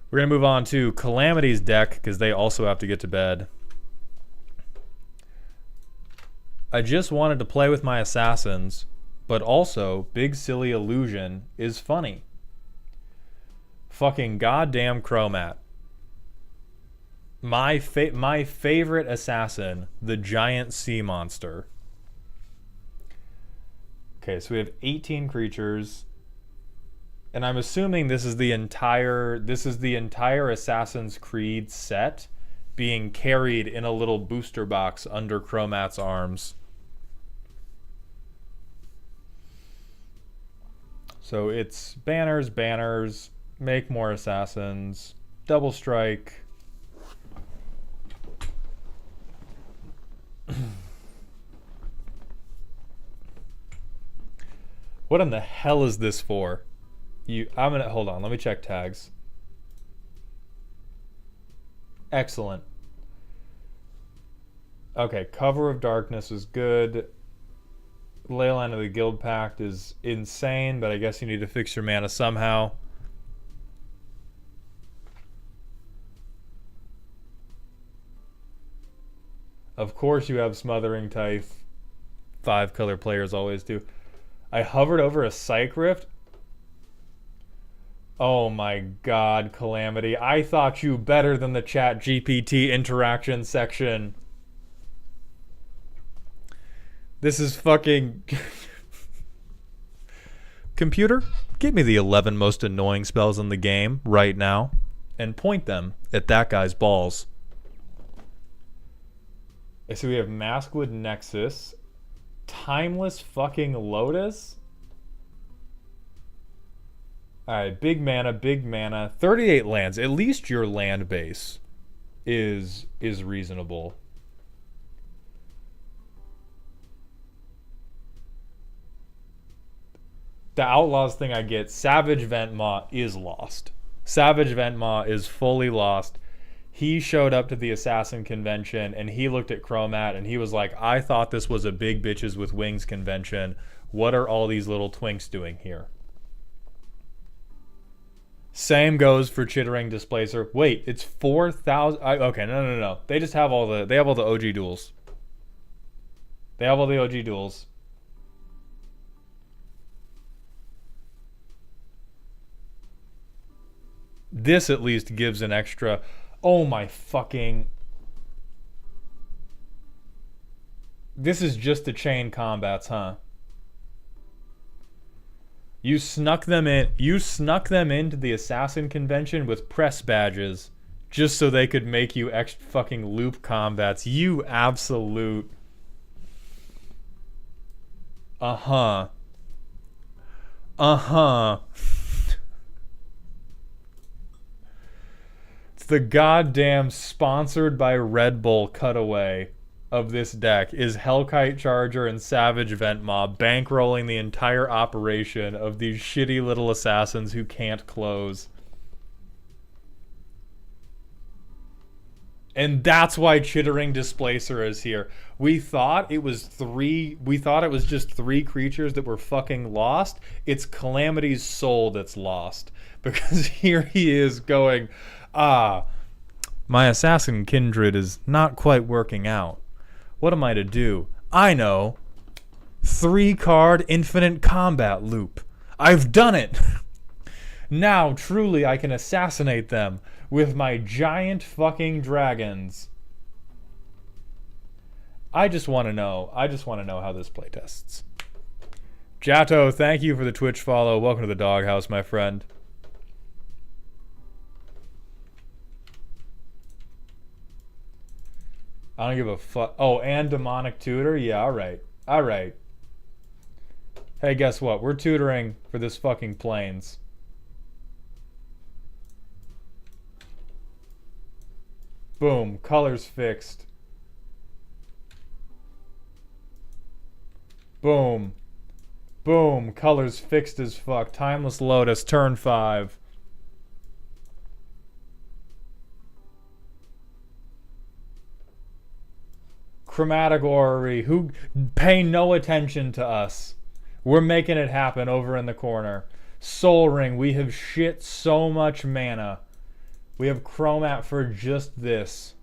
We're going to move on to Calamity's deck because they also have to get to bed. I just wanted to play with my assassins, but also Big Silly Illusion is funny. Fucking goddamn Chromat. My favorite assassin, the giant sea monster. Okay, so we have 18 creatures. And I'm assuming this is the entire Assassin's Creed set being carried in a little booster box under Chromat's arms. So it's banners, make more assassins, double strike. What in the hell is this for? Hold on, let me check tags. Excellent. Okay, Cover of Darkness is good. Leyline of the Guild Pact is insane, but I guess you need to fix your mana somehow. Of course you have Smothering Tithe. 5-color players always do. I hovered over a Psych Rift. Oh my god, Calamity. I thought you better than the Chat GPT interaction section. This is fucking... Computer, give me the 11 most annoying spells in the game right now and point them at that guy's balls. So we have Maskwood Nexus, Timeless fucking Lotus. Alright, big mana, 38 lands. At least your land base is reasonable. The Outlaws thing I get, Savage Ventmaw is lost. Savage Ventmaw is fully lost. He showed up to the Assassin Convention and he looked at Chromat and he was like, I thought this was a big bitches with wings convention. What are all these little twinks doing here? Same goes for Chittering Displacer. Wait, it's 4,000. Okay, no. They just have all the OG duels. They have all the OG duels. This at least gives an extra. Oh my fucking. This is just the chain combats, huh? You snuck them in. You snuck them into the Assassin Convention with press badges just so they could make you extra fucking loop combats. You absolute. Uh-huh. It's the goddamn sponsored by Red Bull cutaway of this deck is Hellkite Charger and Savage Ventmaw bankrolling the entire operation of these shitty little assassins who can't close. And that's why Chittering Displacer is here. We thought it was just 3 creatures that were fucking lost. It's Calamity's soul that's lost. Because here he is going, my assassin kindred is not quite working out. What am I to do? I know. 3-card infinite combat loop. I've done it. Now, truly, I can assassinate them with my giant fucking dragons. I just want to know how this playtests. Jato, thank you for the Twitch follow. Welcome to the doghouse, my friend. I don't give a fuck. Oh, and demonic tutor? Yeah, alright. Alright. Hey, guess what? We're tutoring for this fucking planes. Boom. Colors fixed. Boom. Boom. Colors fixed as fuck. Timeless Lotus, turn 5. Chromatic Orrery, who pay no attention to us. We're making it happen over in the corner. Soul Ring, we have shit so much mana. We have Chromat for just this.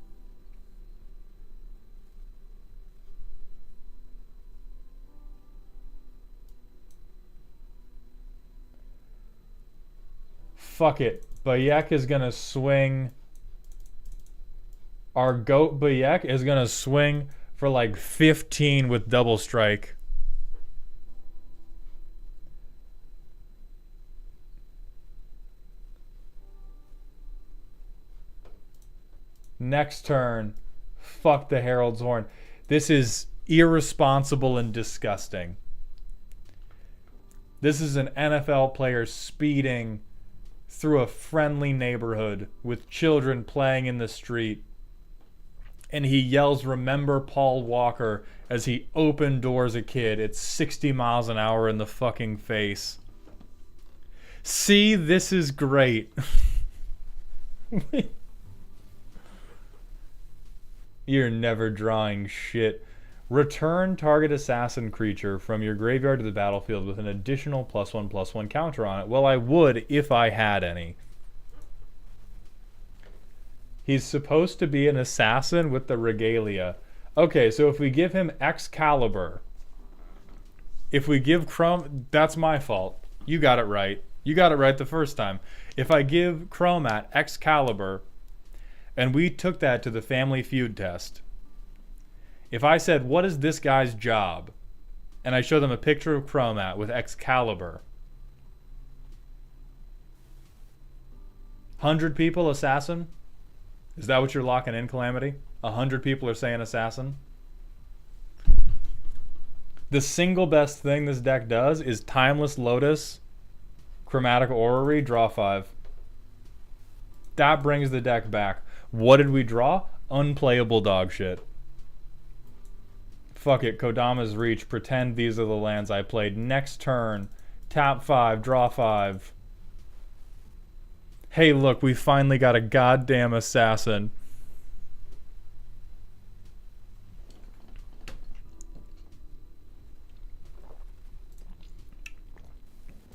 Fuck it. Bayek is gonna swing. Our goat Bayek is gonna swing for like 15 with double strike. Next turn. Fuck the Herald's Horn. This is irresponsible and disgusting. This is an NFL player speeding through a friendly neighborhood with children playing in the street. And he yells, "Remember Paul Walker," as he open doors a kid at 60 miles an hour in the fucking face. See, this is great. You're never drawing shit. Return target assassin creature from your graveyard to the battlefield with an additional +1/+1 counter on it. Well, I would if I had any. He's supposed to be an assassin with the regalia. Okay, so if we give him Excalibur, if we give Chrome, that's my fault. You got it right. You got it right the first time. If I give Chromat Excalibur, and we took that to the Family Feud test, if I said, what is this guy's job? And I show them a picture of Chromat with Excalibur. 100 people, assassin? Is that what you're locking in, Calamity? 100 people are saying assassin? The single best thing this deck does is Timeless Lotus, Chromatic Orrery, draw 5. That brings the deck back. What did we draw? Unplayable dog shit. Fuck it, Kodama's Reach. Pretend these are the lands I played. Next turn, tap 5, draw 5. Hey, look, we finally got a goddamn assassin.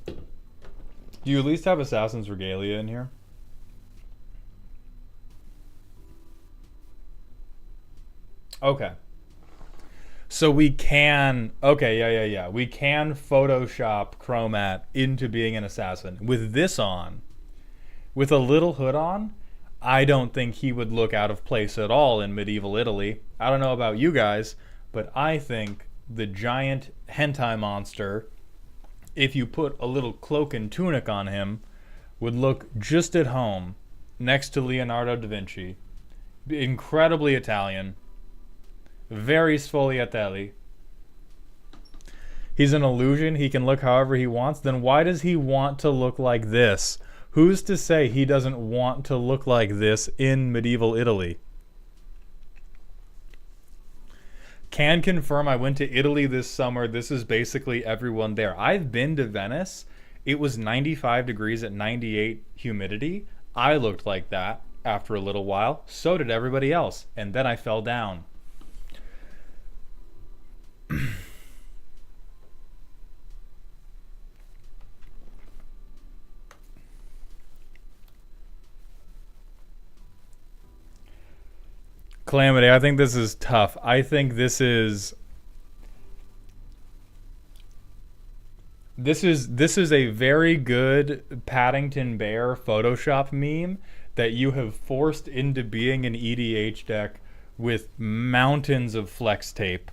Do you at least have Assassin's Regalia in here? Okay. So we can... Okay, yeah. We can Photoshop Chromat into being an assassin. With this on, with a little hood on, I don't think he would look out of place at all in medieval Italy. I don't know about you guys, but I think the giant hentai monster, if you put a little cloak and tunic on him, would look just at home next to Leonardo da Vinci. Incredibly Italian. Very sfogliatelli. He's an illusion. He can look however he wants. Then why does he want to look like this? Who's to say he doesn't want to look like this in medieval Italy? Can confirm I went to Italy this summer. This is basically everyone there. I've been to Venice. It was 95 degrees at 98 humidity. I looked like that after a little while. So did everybody else. And then I fell down. Calamity, I think this is tough. I think this is a very good Paddington Bear Photoshop meme that you have forced into being an EDH deck with mountains of flex tape.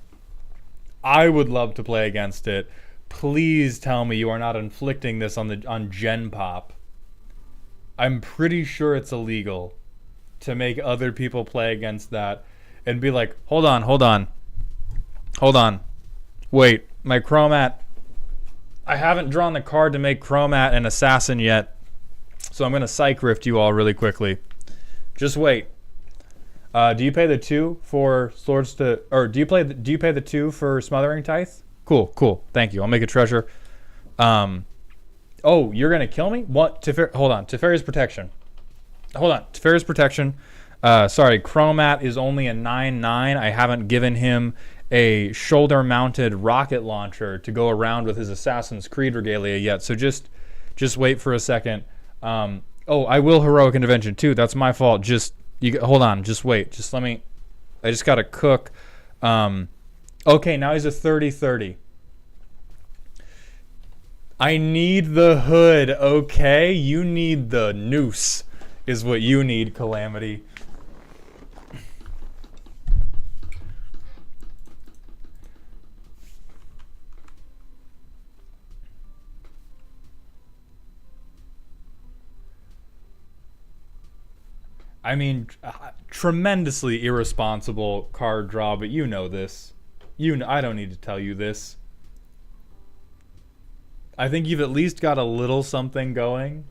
I would love to play against it, Please tell me you are not inflicting this on Gen Pop. I'm pretty sure it's illegal to make other people play against that and be like, hold on. Wait, my Chromat. I haven't drawn the card to make Chromat an assassin yet, so I'm gonna Psych Rift you all really quickly. Just wait. Do you pay the 2 for Swords to, or do you pay the 2 for Smothering Tithe? Cool. Thank you. I'll make a treasure. Oh, you're gonna kill me? What? Hold on. Teferi's Protection. Teferi's Protection. Sorry, Chromat is only a 9/9. I haven't given him a shoulder-mounted rocket launcher to go around with his Assassin's Creed regalia yet. So just wait for a second. Oh, I will Heroic Intervention too. That's my fault. Hold on. Just wait. Just let me. I just gotta cook. Okay, now he's a 30/30. I need the hood, okay? You need the noose, is what you need, Calamity. I mean, tremendously irresponsible card draw, but you know this. I don't need to tell you this. I think you've at least got a little something going.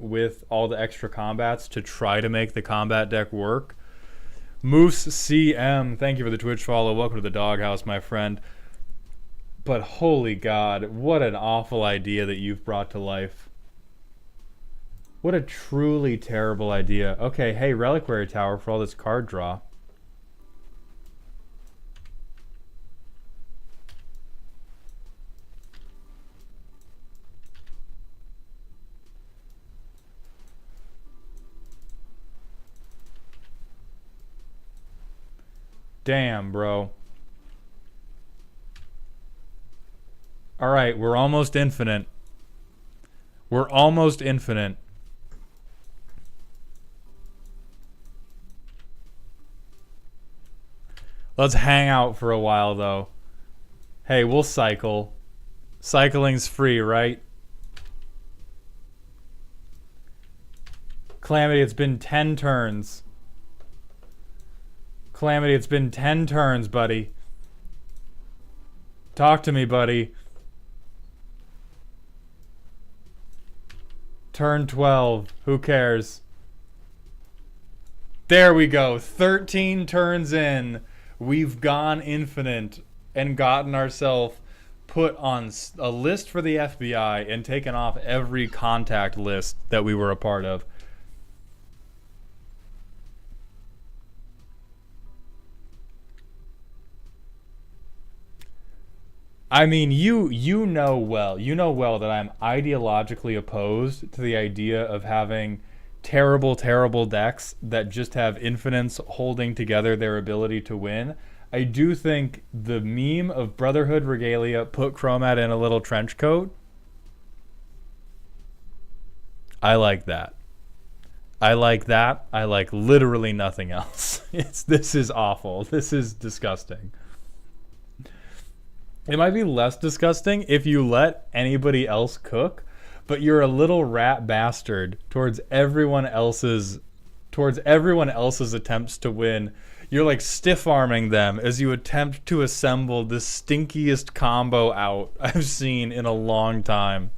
With all the extra combats to try to make the combat deck work. Moose CM, thank you for the Twitch follow. Welcome to the doghouse, my friend. But holy God, what an awful idea that you've brought to life. What a truly terrible idea. Okay, hey, Reliquary Tower for all this card draw. Damn, bro. Alright, we're almost infinite. Let's hang out for a while, though. Hey, we'll cycle. Cycling's free, right? Calamity, it's been 10 turns. Calamity, it's been 10 turns, buddy. Talk to me, buddy. Turn 12. Who cares? There we go. 13 turns in. We've gone infinite and gotten ourselves put on a list for the FBI and taken off every contact list that we were a part of. I mean, you know well that I'm ideologically opposed to the idea of having terrible decks that just have infinites holding together their ability to win. I do think the meme of Brotherhood Regalia put Chromat in a little trench coat. I like that. I like literally nothing else. This is awful. This is disgusting. It might be less disgusting if you let anybody else cook, but you're a little rat bastard towards everyone else's attempts to win. You're like stiff-arming them as you attempt to assemble the stinkiest combo out I've seen in a long time.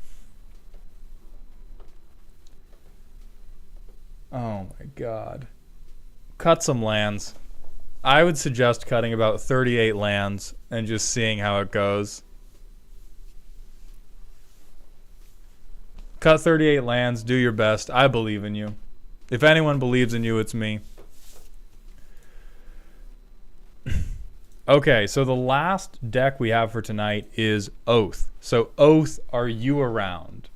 Oh my God. Cut some lands. I would suggest cutting about 38 lands and just seeing how it goes. Cut 38 lands, do your best. I believe in you. If anyone believes in you, it's me. Okay, so the last deck we have for tonight is Oath. So Oath, are you around?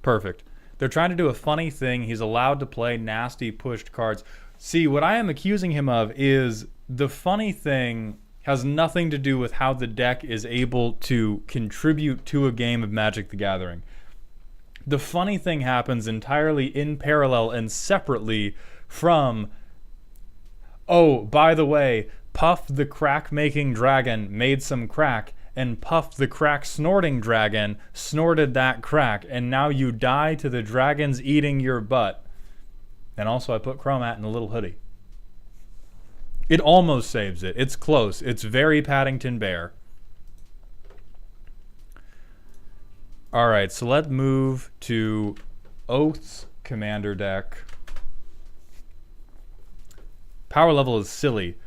Perfect. They're trying to do a funny thing. He's allowed to play nasty pushed cards. See, what I am accusing him of is the funny thing has nothing to do with how the deck is able to contribute to a game of Magic the Gathering. The funny thing happens entirely in parallel and separately from, oh, by the way, Puff the crack-making dragon made some crack, and Puff the crack-snorting dragon snorted that crack, and now you die to the dragons eating your butt. And also I put Chromat in a little hoodie. It almost saves it. It's close. It's very Paddington Bear. Alright, so let's move to Oath's commander deck. Power level is silly.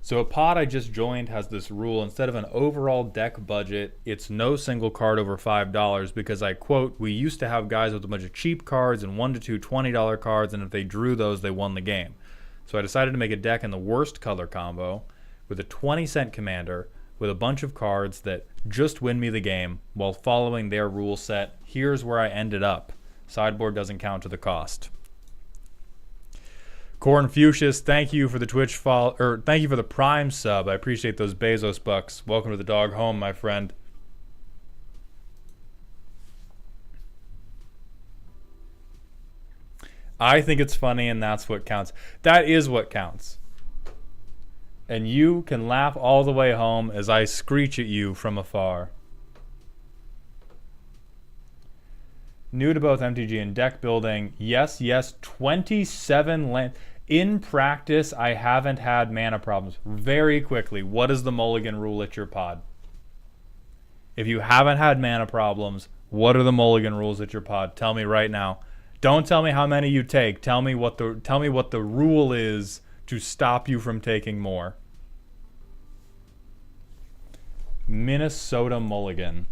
So a pod I just joined has this rule. Instead of an overall deck budget, it's no single card over $5 because I quote, we used to have guys with a bunch of cheap cards and 1 to 2 $20 cards, and if they drew those, they won the game. So I decided to make a deck in the worst color combo with a 20-cent commander with a bunch of cards that just win me the game while following their rule set. Here's where I ended up. Sideboard doesn't count to the cost. Cornfucius, thank you for the Twitch follow, or thank you for the Prime sub. I appreciate those Bezos bucks. Welcome to the dog home, my friend. I think it's funny, and that's what counts. That is what counts. And you can laugh all the way home as I screech at you from afar. New to both MTG and deck building. Yes, 27 land. In practice, I haven't had mana problems. Very quickly, what is the mulligan rule at your pod? If you haven't had mana problems, what are the mulligan rules at your pod? Tell me right now. Don't tell me how many you take. Tell me what the rule is to stop you from taking more. Minnesota mulligan.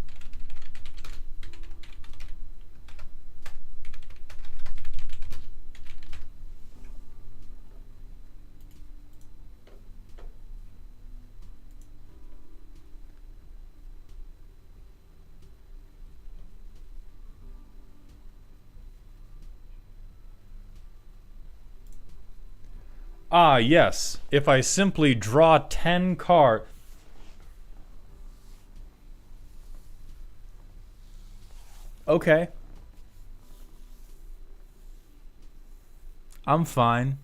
Ah, yes. If I simply draw 10 cards... Okay. I'm fine.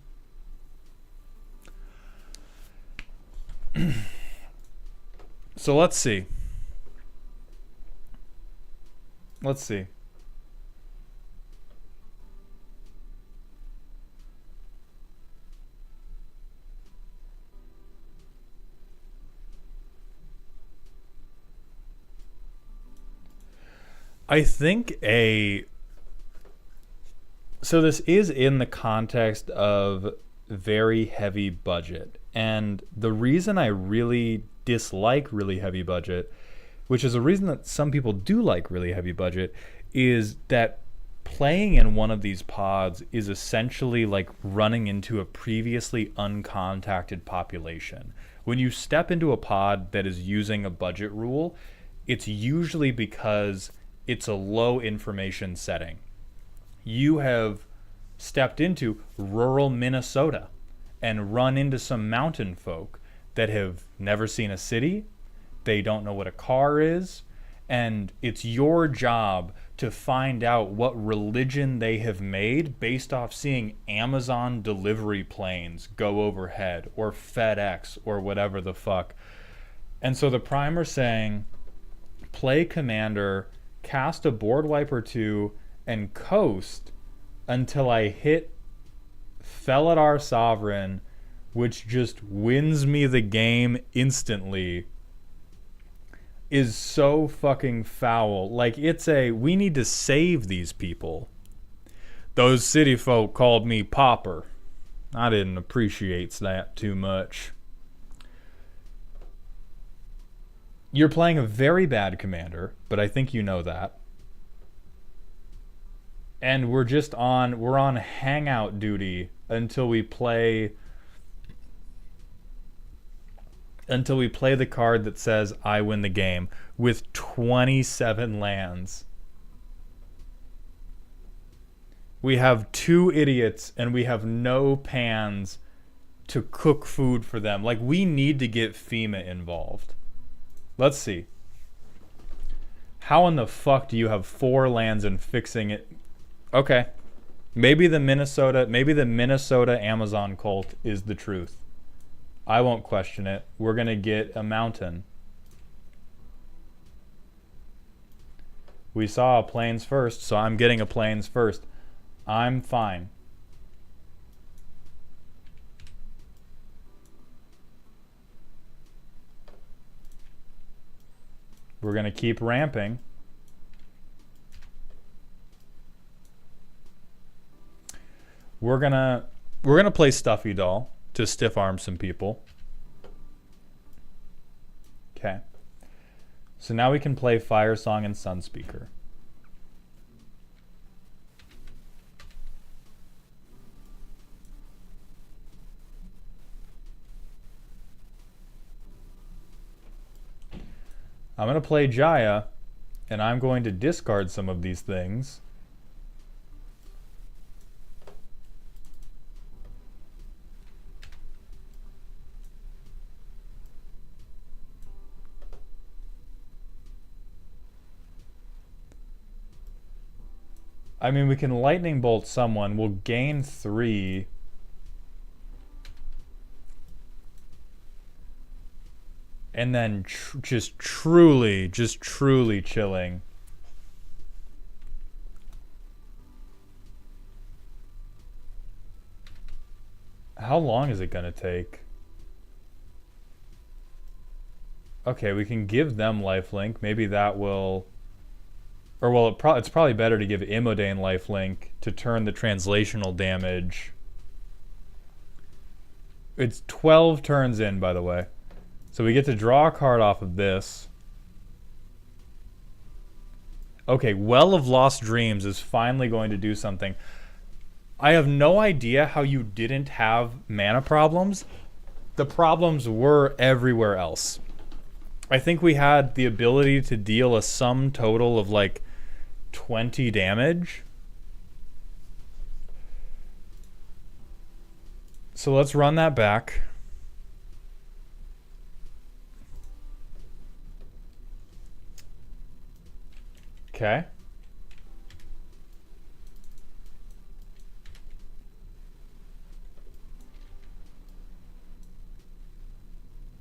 So let's see. Let's see. I think so this is in the context of very heavy budget. And the reason I really dislike really heavy budget, which is a reason that some people do like really heavy budget, is that playing in one of these pods is essentially like running into a previously uncontacted population. When you step into a pod that is using a budget rule, it's usually because it's a low information setting. You have stepped into rural Minnesota and run into some mountain folk that have never seen a city. They don't know what a car is. And it's your job to find out what religion they have made based off seeing Amazon delivery planes go overhead or FedEx or whatever the fuck. And so the primer's saying, play commander, cast a board wipe or two, and coast until I hit Felidar Sovereign, which just wins me the game instantly, is so fucking foul. Like, we need to save these people. Those city folk called me Popper. I didn't appreciate that too much. You're playing a very bad commander, but I think you know that. And we're on hangout duty until we play the card that says I win the game with 27 lands. We have 2 idiots and we have no pans to cook food for them. Like, we need to get FEMA involved. Let's see. How in the fuck do you have 4 lands and fixing it? Okay. Maybe the Minnesota Amazon cult is the truth. I won't question it. We're going to get a mountain. We saw a plains first, so I'm getting a plains first. I'm fine. We're going to keep ramping. We're gonna play Stuffy Doll to stiff arm some people. Okay. So now we can play Fire Song and Sunspeaker. I'm going to play Jaya, and I'm going to discard some of these things. I mean, we can Lightning Bolt someone. We'll gain 3. And then just truly chilling. How long is it going to take? Okay, we can give them lifelink. Maybe that will... Or, well, it's probably better to give Imodane lifelink to turn the translational damage. It's 12 turns in, by the way. So we get to draw a card off of this. Okay, Well of Lost Dreams is finally going to do something. I have no idea how you didn't have mana problems. The problems were everywhere else. I think we had the ability to deal a sum total of like 20 damage. So let's run that back. Okay.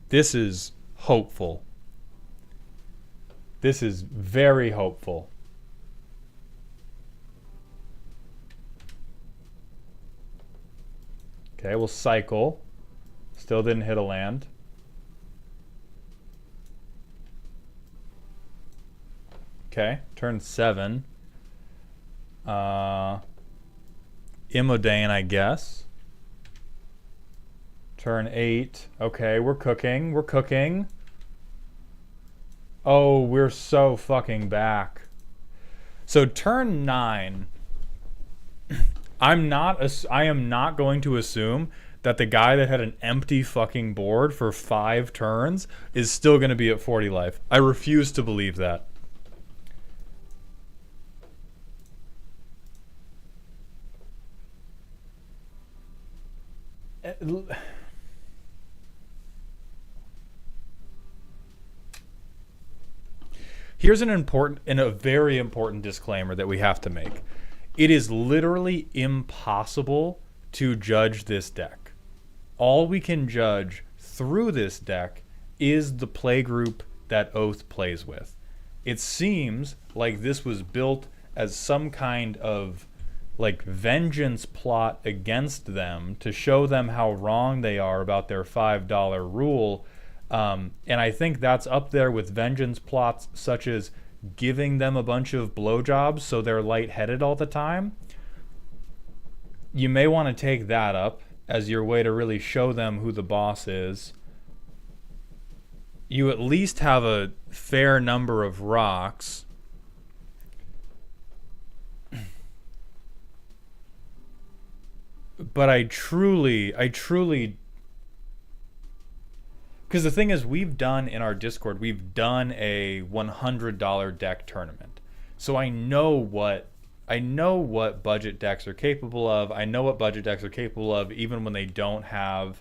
This is hopeful. This is very hopeful. Okay, we'll cycle. Still didn't hit a land. Okay, turn 7. Imodane, I guess. Turn 8. Okay, we're cooking. We're cooking. Oh, we're so fucking back. So turn 9. I am not going to assume that the guy that had an empty fucking board for 5 turns is still going to be at 40 life. I refuse to believe that. Here's a very important disclaimer that we have to make. It is literally impossible to judge this deck. All we can judge through this deck is the playgroup that Oath plays with. It seems like this was built as some kind of like vengeance plot against them to show them how wrong they are about their $5 rule. And I think that's up there with vengeance plots such as giving them a bunch of blowjobs so they're lightheaded all the time. You may want to take that up as your way to really show them who the boss is. You at least have a fair number of rocks. But I truly, because the thing is, we've done in our Discord, we've done a $100 deck tournament. So I know what budget decks are capable of. I know what budget decks are capable of even when they don't have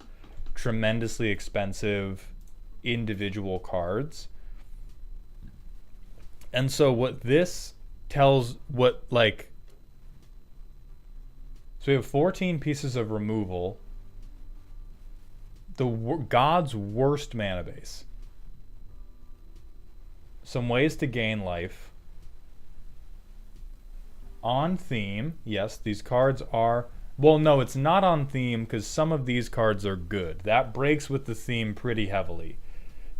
tremendously expensive individual cards. And so what this tells what like so we have 14 pieces of removal. The God's worst mana base. Some ways to gain life. On theme, yes, these cards are... Well, no, it's not on theme because some of these cards are good. That breaks with the theme pretty heavily.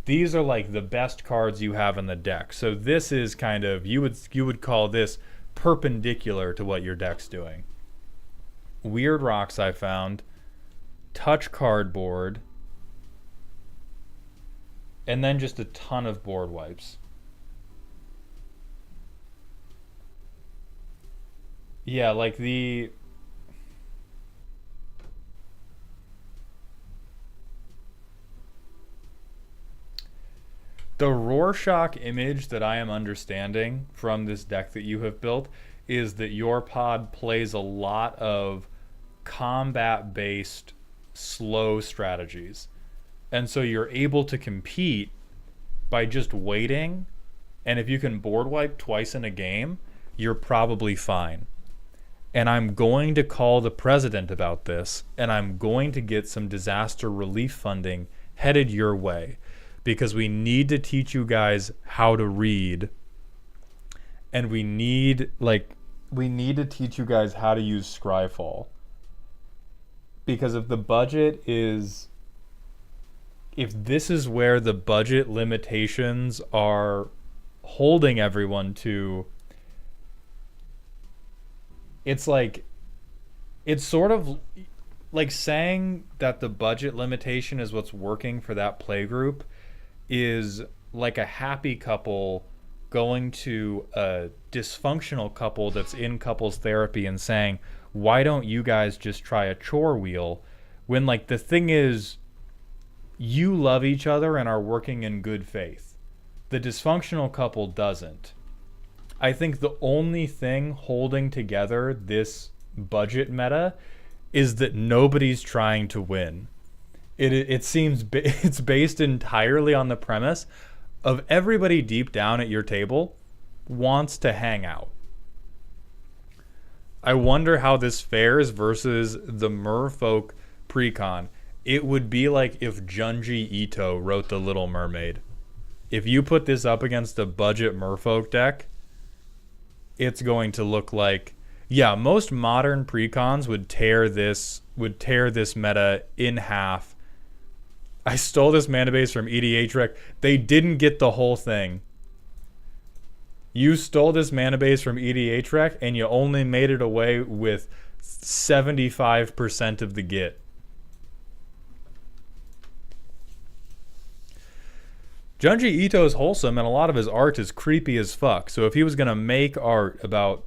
These are like the best cards you have in the deck. So this is kind of... You would call this perpendicular to what your deck's doing. Weird rocks I found. Touch cardboard. And then just a ton of board wipes. Yeah, like the Rorschach image that I am understanding from this deck that you have built is that your pod plays a lot of combat-based slow strategies. And so you're able to compete by just waiting, and if you can board wipe twice in a game, you're probably fine. And I'm going to call the president about this, and I'm going to get some disaster relief funding headed your way, because we need to teach you guys how to read, and we need to teach you guys how to use Skyfall. Because if this is where the budget limitations are holding everyone to, it's sort of like saying that the budget limitation is what's working for that play group is like a happy couple going to a dysfunctional couple that's in couples therapy and saying, why don't you guys just try a chore wheel, when like the thing is, you love each other and are working in good faith. The dysfunctional couple doesn't. I think the only thing holding together this budget meta is that nobody's trying to win. It seems it's based entirely on the premise of everybody deep down at your table wants to hang out. I wonder how this fares versus the Merfolk Precon. It would be like if Junji Ito wrote The Little Mermaid. If you put this up against a budget Merfolk deck, it's going to look like, yeah, most modern precons would tear this meta in half. I stole this mana base from EDH. They didn't get the whole thing. You stole this mana base from EDH and you only made it away with 75% of the get. Junji Ito is wholesome, and a lot of his art is creepy as fuck. So if he was going to make art about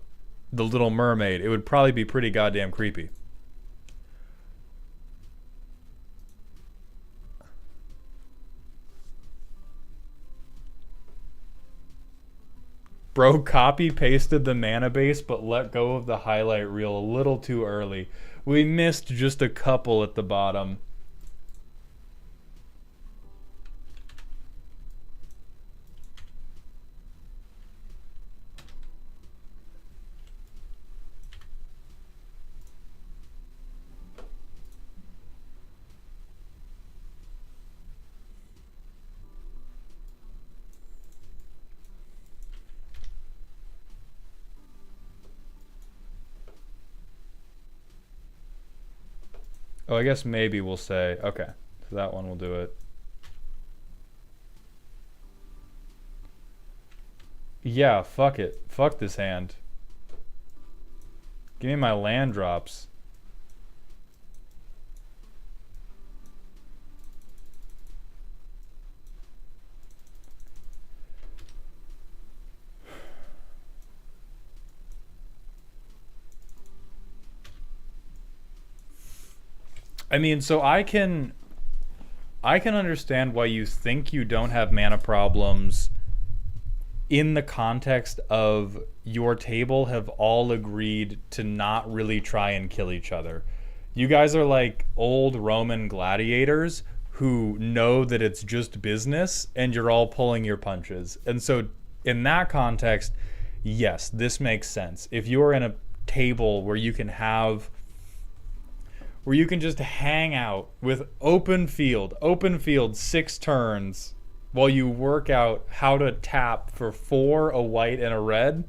The Little Mermaid, it would probably be pretty goddamn creepy. Bro copy-pasted the mana base, but let go of the highlight reel a little too early. We missed just a couple at the bottom. Oh, I guess maybe we'll say, okay, so that one will do it. Yeah, fuck it. Fuck this hand. Give me my land drops. I mean, so I can understand why you think you don't have mana problems in the context of your table have all agreed to not really try and kill each other. You guys are like old Roman gladiators who know that it's just business and you're all pulling your punches. And so In that context, yes, this makes sense. If you're in a table where you can just hang out with open field 6 turns while you work out how to tap for 4, a white, and a red,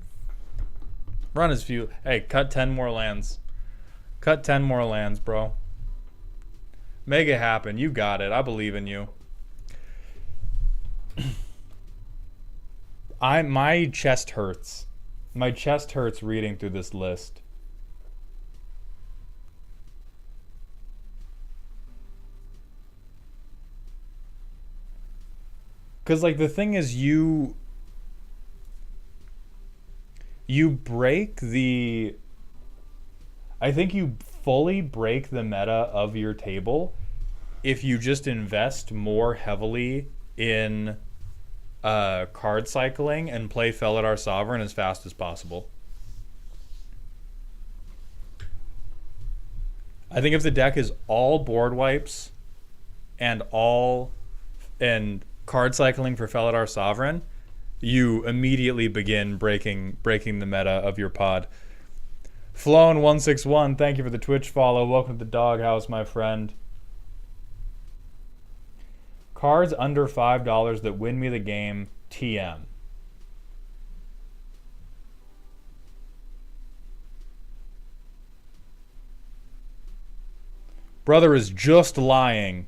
run as few. Hey, cut 10 more lands. Cut 10 more lands, bro. Make it happen. You got it. I believe in you. My chest hurts. My chest hurts reading through this list. Because, like, the thing is, you break the... I think you fully break the meta of your table if you just invest more heavily in card cycling and play Felidar Sovereign as fast as possible. I think if the deck is all board wipes and card cycling for Felidar Sovereign, you immediately begin breaking the meta of your pod. Flown161, thank you for the Twitch follow. Welcome to the doghouse, my friend. Cards under $5 that win me the game, TM. Brother is just lying.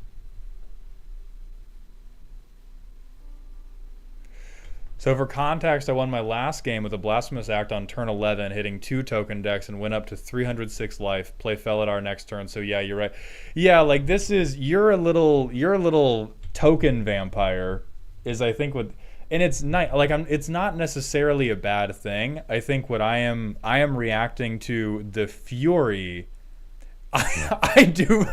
So for context, I won my last game with a Blasphemous Act on turn 11, hitting 2 token decks and went up to 306 life. Play Felidar next turn. So yeah, you're right. Yeah, like this is you're a little token vampire, is I think what, and it's not like it's not necessarily a bad thing. I think what I am reacting to the fury. I do.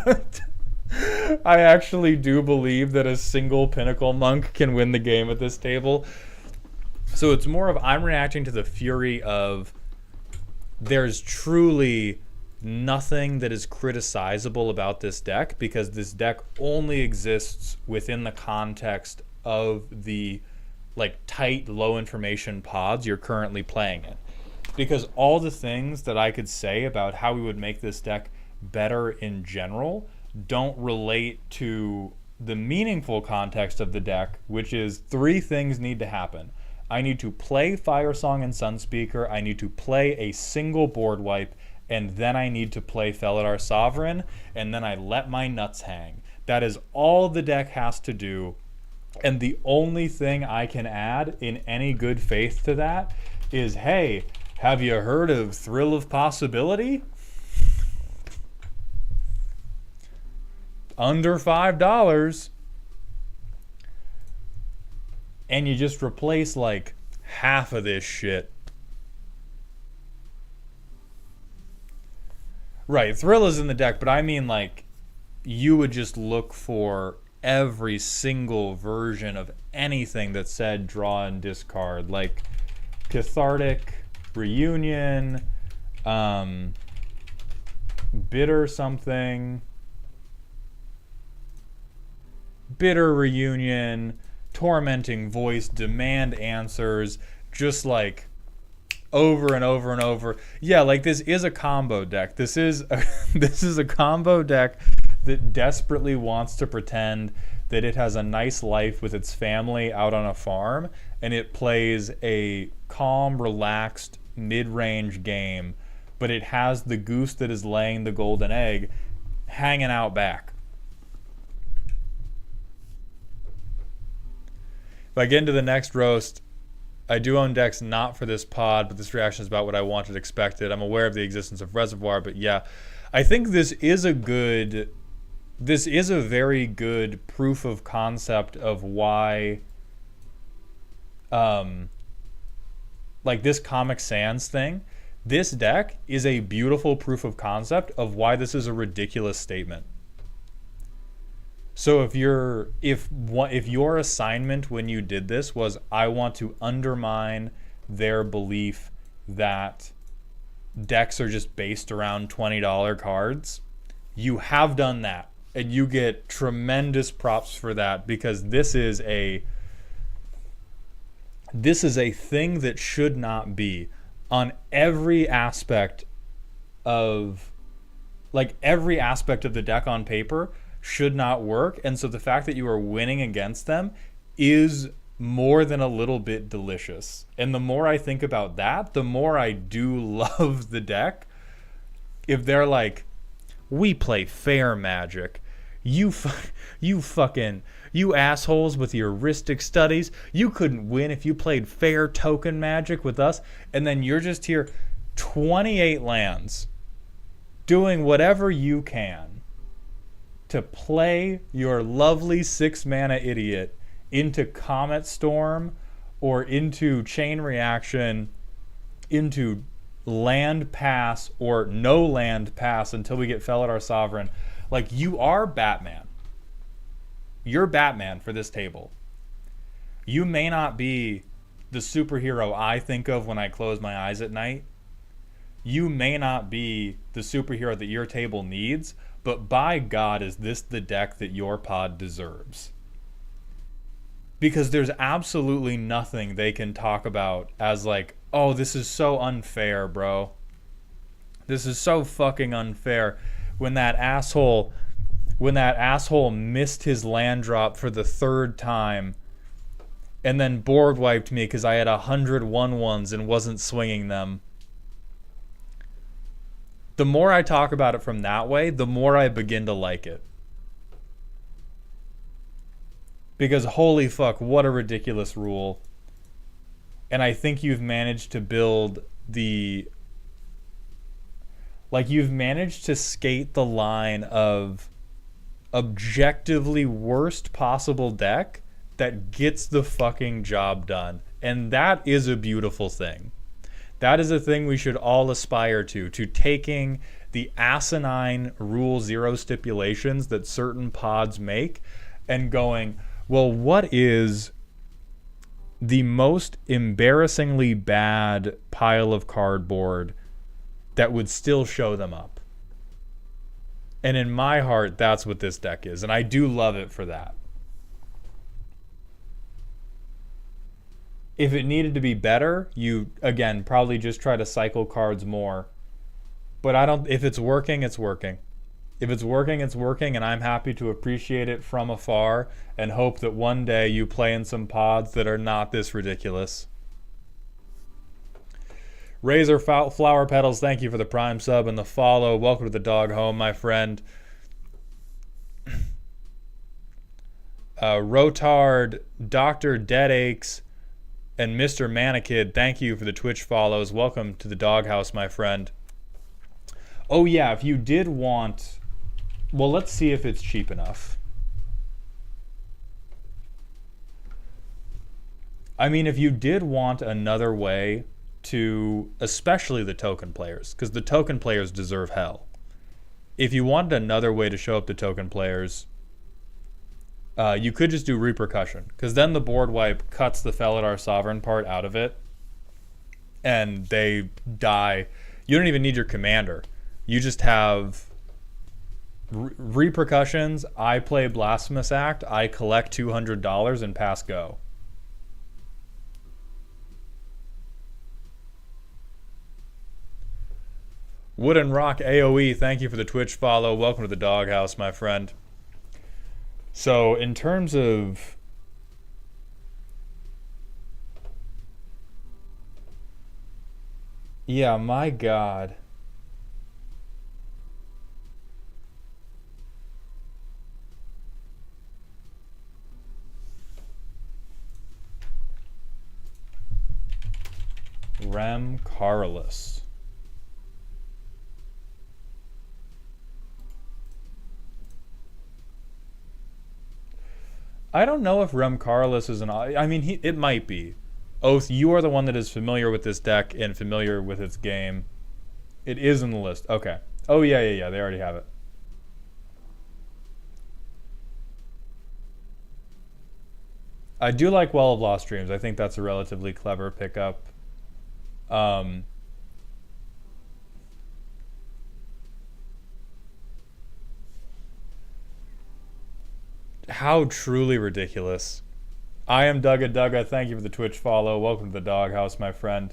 I actually do believe that a single Pinnacle Monk can win the game at this table. So it's more of I'm reacting to the fury of there's truly nothing that is criticizable about this deck because this deck only exists within the context of the like tight low information pods you're currently playing in. Because all the things that I could say about how we would make this deck better in general don't relate to the meaningful context of the deck, which is 3 things need to happen. I need to play Firesong and Sunspeaker, I need to play a single board wipe, and then I need to play Felidar Sovereign, and then I let my nuts hang. That is all the deck has to do, and the only thing I can add in any good faith to that is, hey, have you heard of Thrill of Possibility? Under $5. And you just replace like half of this shit. Right, Thrill is in the deck, but I mean like you would just look for every single version of anything that said draw and discard, like Cathartic Reunion, Bitter something, Bitter Reunion, Tormenting Voice, Demand Answers, just like over and over and over. Yeah, like this is a combo deck. This is a combo deck that desperately wants to pretend that it has a nice life with its family out on a farm, and it plays a calm, relaxed, mid-range game, but it has the goose that is laying the golden egg hanging out back. If I get into the next roast, I do own decks not for this pod, but this reaction is about what I wanted expected. I'm aware of the existence of Reservoir, but yeah, I think this is a very good proof of concept of why, like this Comic Sans thing, this deck is a beautiful proof of concept of why this is a ridiculous statement. So if your assignment when you did this was I want to undermine their belief that decks are just based around $20 cards, you have done that, and you get tremendous props for that, because this is This is a thing that should not be on every aspect of, like, every aspect of the deck on paper should not work. And so the fact that you are winning against them is more than a little bit delicious. And the more I think about that, the more I do love the deck. If they're like, we play fair Magic, you fucking, you assholes with your Ristic studies, you couldn't win if you played fair token Magic with us. And then you're just here, 28 lands, doing whatever you can to play your lovely 6-mana idiot into Comet Storm or into Chain Reaction, into land pass or no land pass until we get Felidar Sovereign. Like, you are Batman. You're Batman for this table. You may not be the superhero I think of when I close my eyes at night. You may not be the superhero that your table needs, but by God, is this the deck that your pod deserves? Because there's absolutely nothing they can talk about as like, oh, this is so unfair, bro. This is so fucking unfair. When that asshole missed his land drop for the 3rd time and then board wiped me because I had 100 1/1s and wasn't swinging them. The more I talk about it from that way, the more I begin to like it. Because holy fuck, what a ridiculous rule. And I think you've managed to build the... like, you've managed to skate the line of objectively worst possible deck that gets the fucking job done. And that is a beautiful thing. That is a thing we should all aspire to taking the asinine Rule 0 stipulations that certain pods make and going, well, what is the most embarrassingly bad pile of cardboard that would still show them up? And in my heart, that's what this deck is. And I do love it for that. If it needed to be better, you, again, probably just try to cycle cards more. But if it's working, it's working. If it's working, it's working, and I'm happy to appreciate it from afar and hope that one day you play in some pods that are not this ridiculous. Razor Flower Petals, thank you for the Prime sub and the follow. Welcome to the dog home, my friend. Rotard, Dr. Deadaches, and Mr. Manakid, thank you for the Twitch follows. Welcome to the doghouse, my friend. Oh yeah, if you did want... well, let's see if it's cheap enough. I mean, if you did want another way to, especially the token players, because the token players deserve hell. If you wanted another way to show up the token players, you could just do repercussion, because then the board wipe cuts the Felidar Sovereign part out of it, and they die. You don't even need your commander. You just have repercussions. I play Blasphemous Act. I collect $200 and pass go. Wood and Rock AOE, thank you for the Twitch follow. Welcome to the doghouse, my friend. So, in terms of... yeah, my God. Rem Carlos. I don't know if Rem Carlos is an... I mean, it might be. Oath, you are the one that is familiar with this deck and familiar with its game. It is in the list. Okay. Oh, yeah. They already have it. I do like Well of Lost Dreams. I think that's a relatively clever pickup. How truly ridiculous. I am Dugga Dugga. Thank you for the Twitch follow. Welcome to the doghouse, my friend.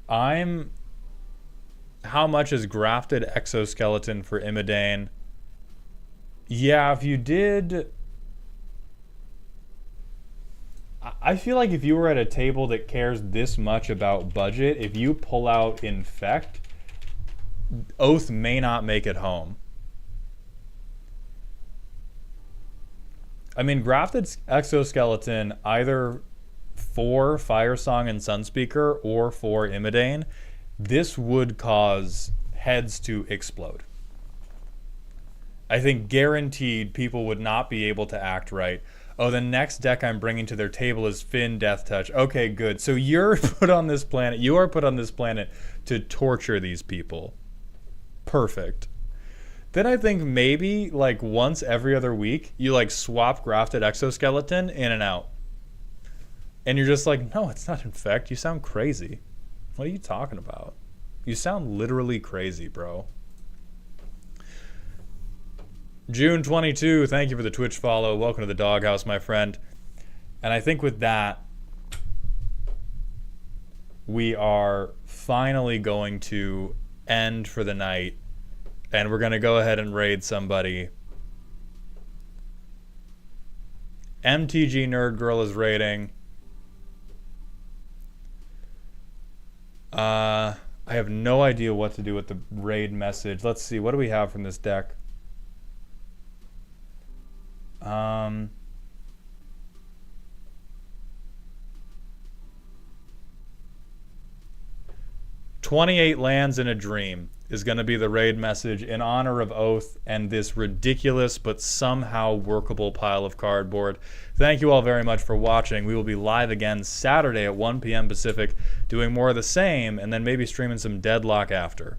How much is grafted exoskeleton for Imidane? Yeah, if you did... I feel like if you were at a table that cares this much about budget, if you pull out Infect, Oath may not make it home. I mean, grafted exoskeleton either for Firesong and Sunspeaker or for Imidane, this would cause heads to explode. I think guaranteed people would not be able to act right. Oh, the next deck I'm bringing to their table is Finn Death Touch. Okay, good. So you're put on this planet. You are put on this planet to torture these people. Perfect. Then I think maybe like once every other week, you like swap grafted exoskeleton in and out. And you're just like, no, it's not Infect. You sound crazy. What are you talking about? You sound literally crazy, bro. June 22, thank you for the Twitch follow. Welcome to the doghouse, my friend. And I think with that, we are finally going to end for the night. And we're going to go ahead and raid somebody. MTG Nerd Girl is raiding. I have no idea what to do with the raid message. Let's see. What do we have from this deck? 28 lands in a dream is going to be the raid message in honor of Oath and this ridiculous but somehow workable pile of cardboard. Thank you all very much for watching. We will be live again Saturday at 1 p.m. Pacific doing more of the same and then maybe streaming some Deadlock after.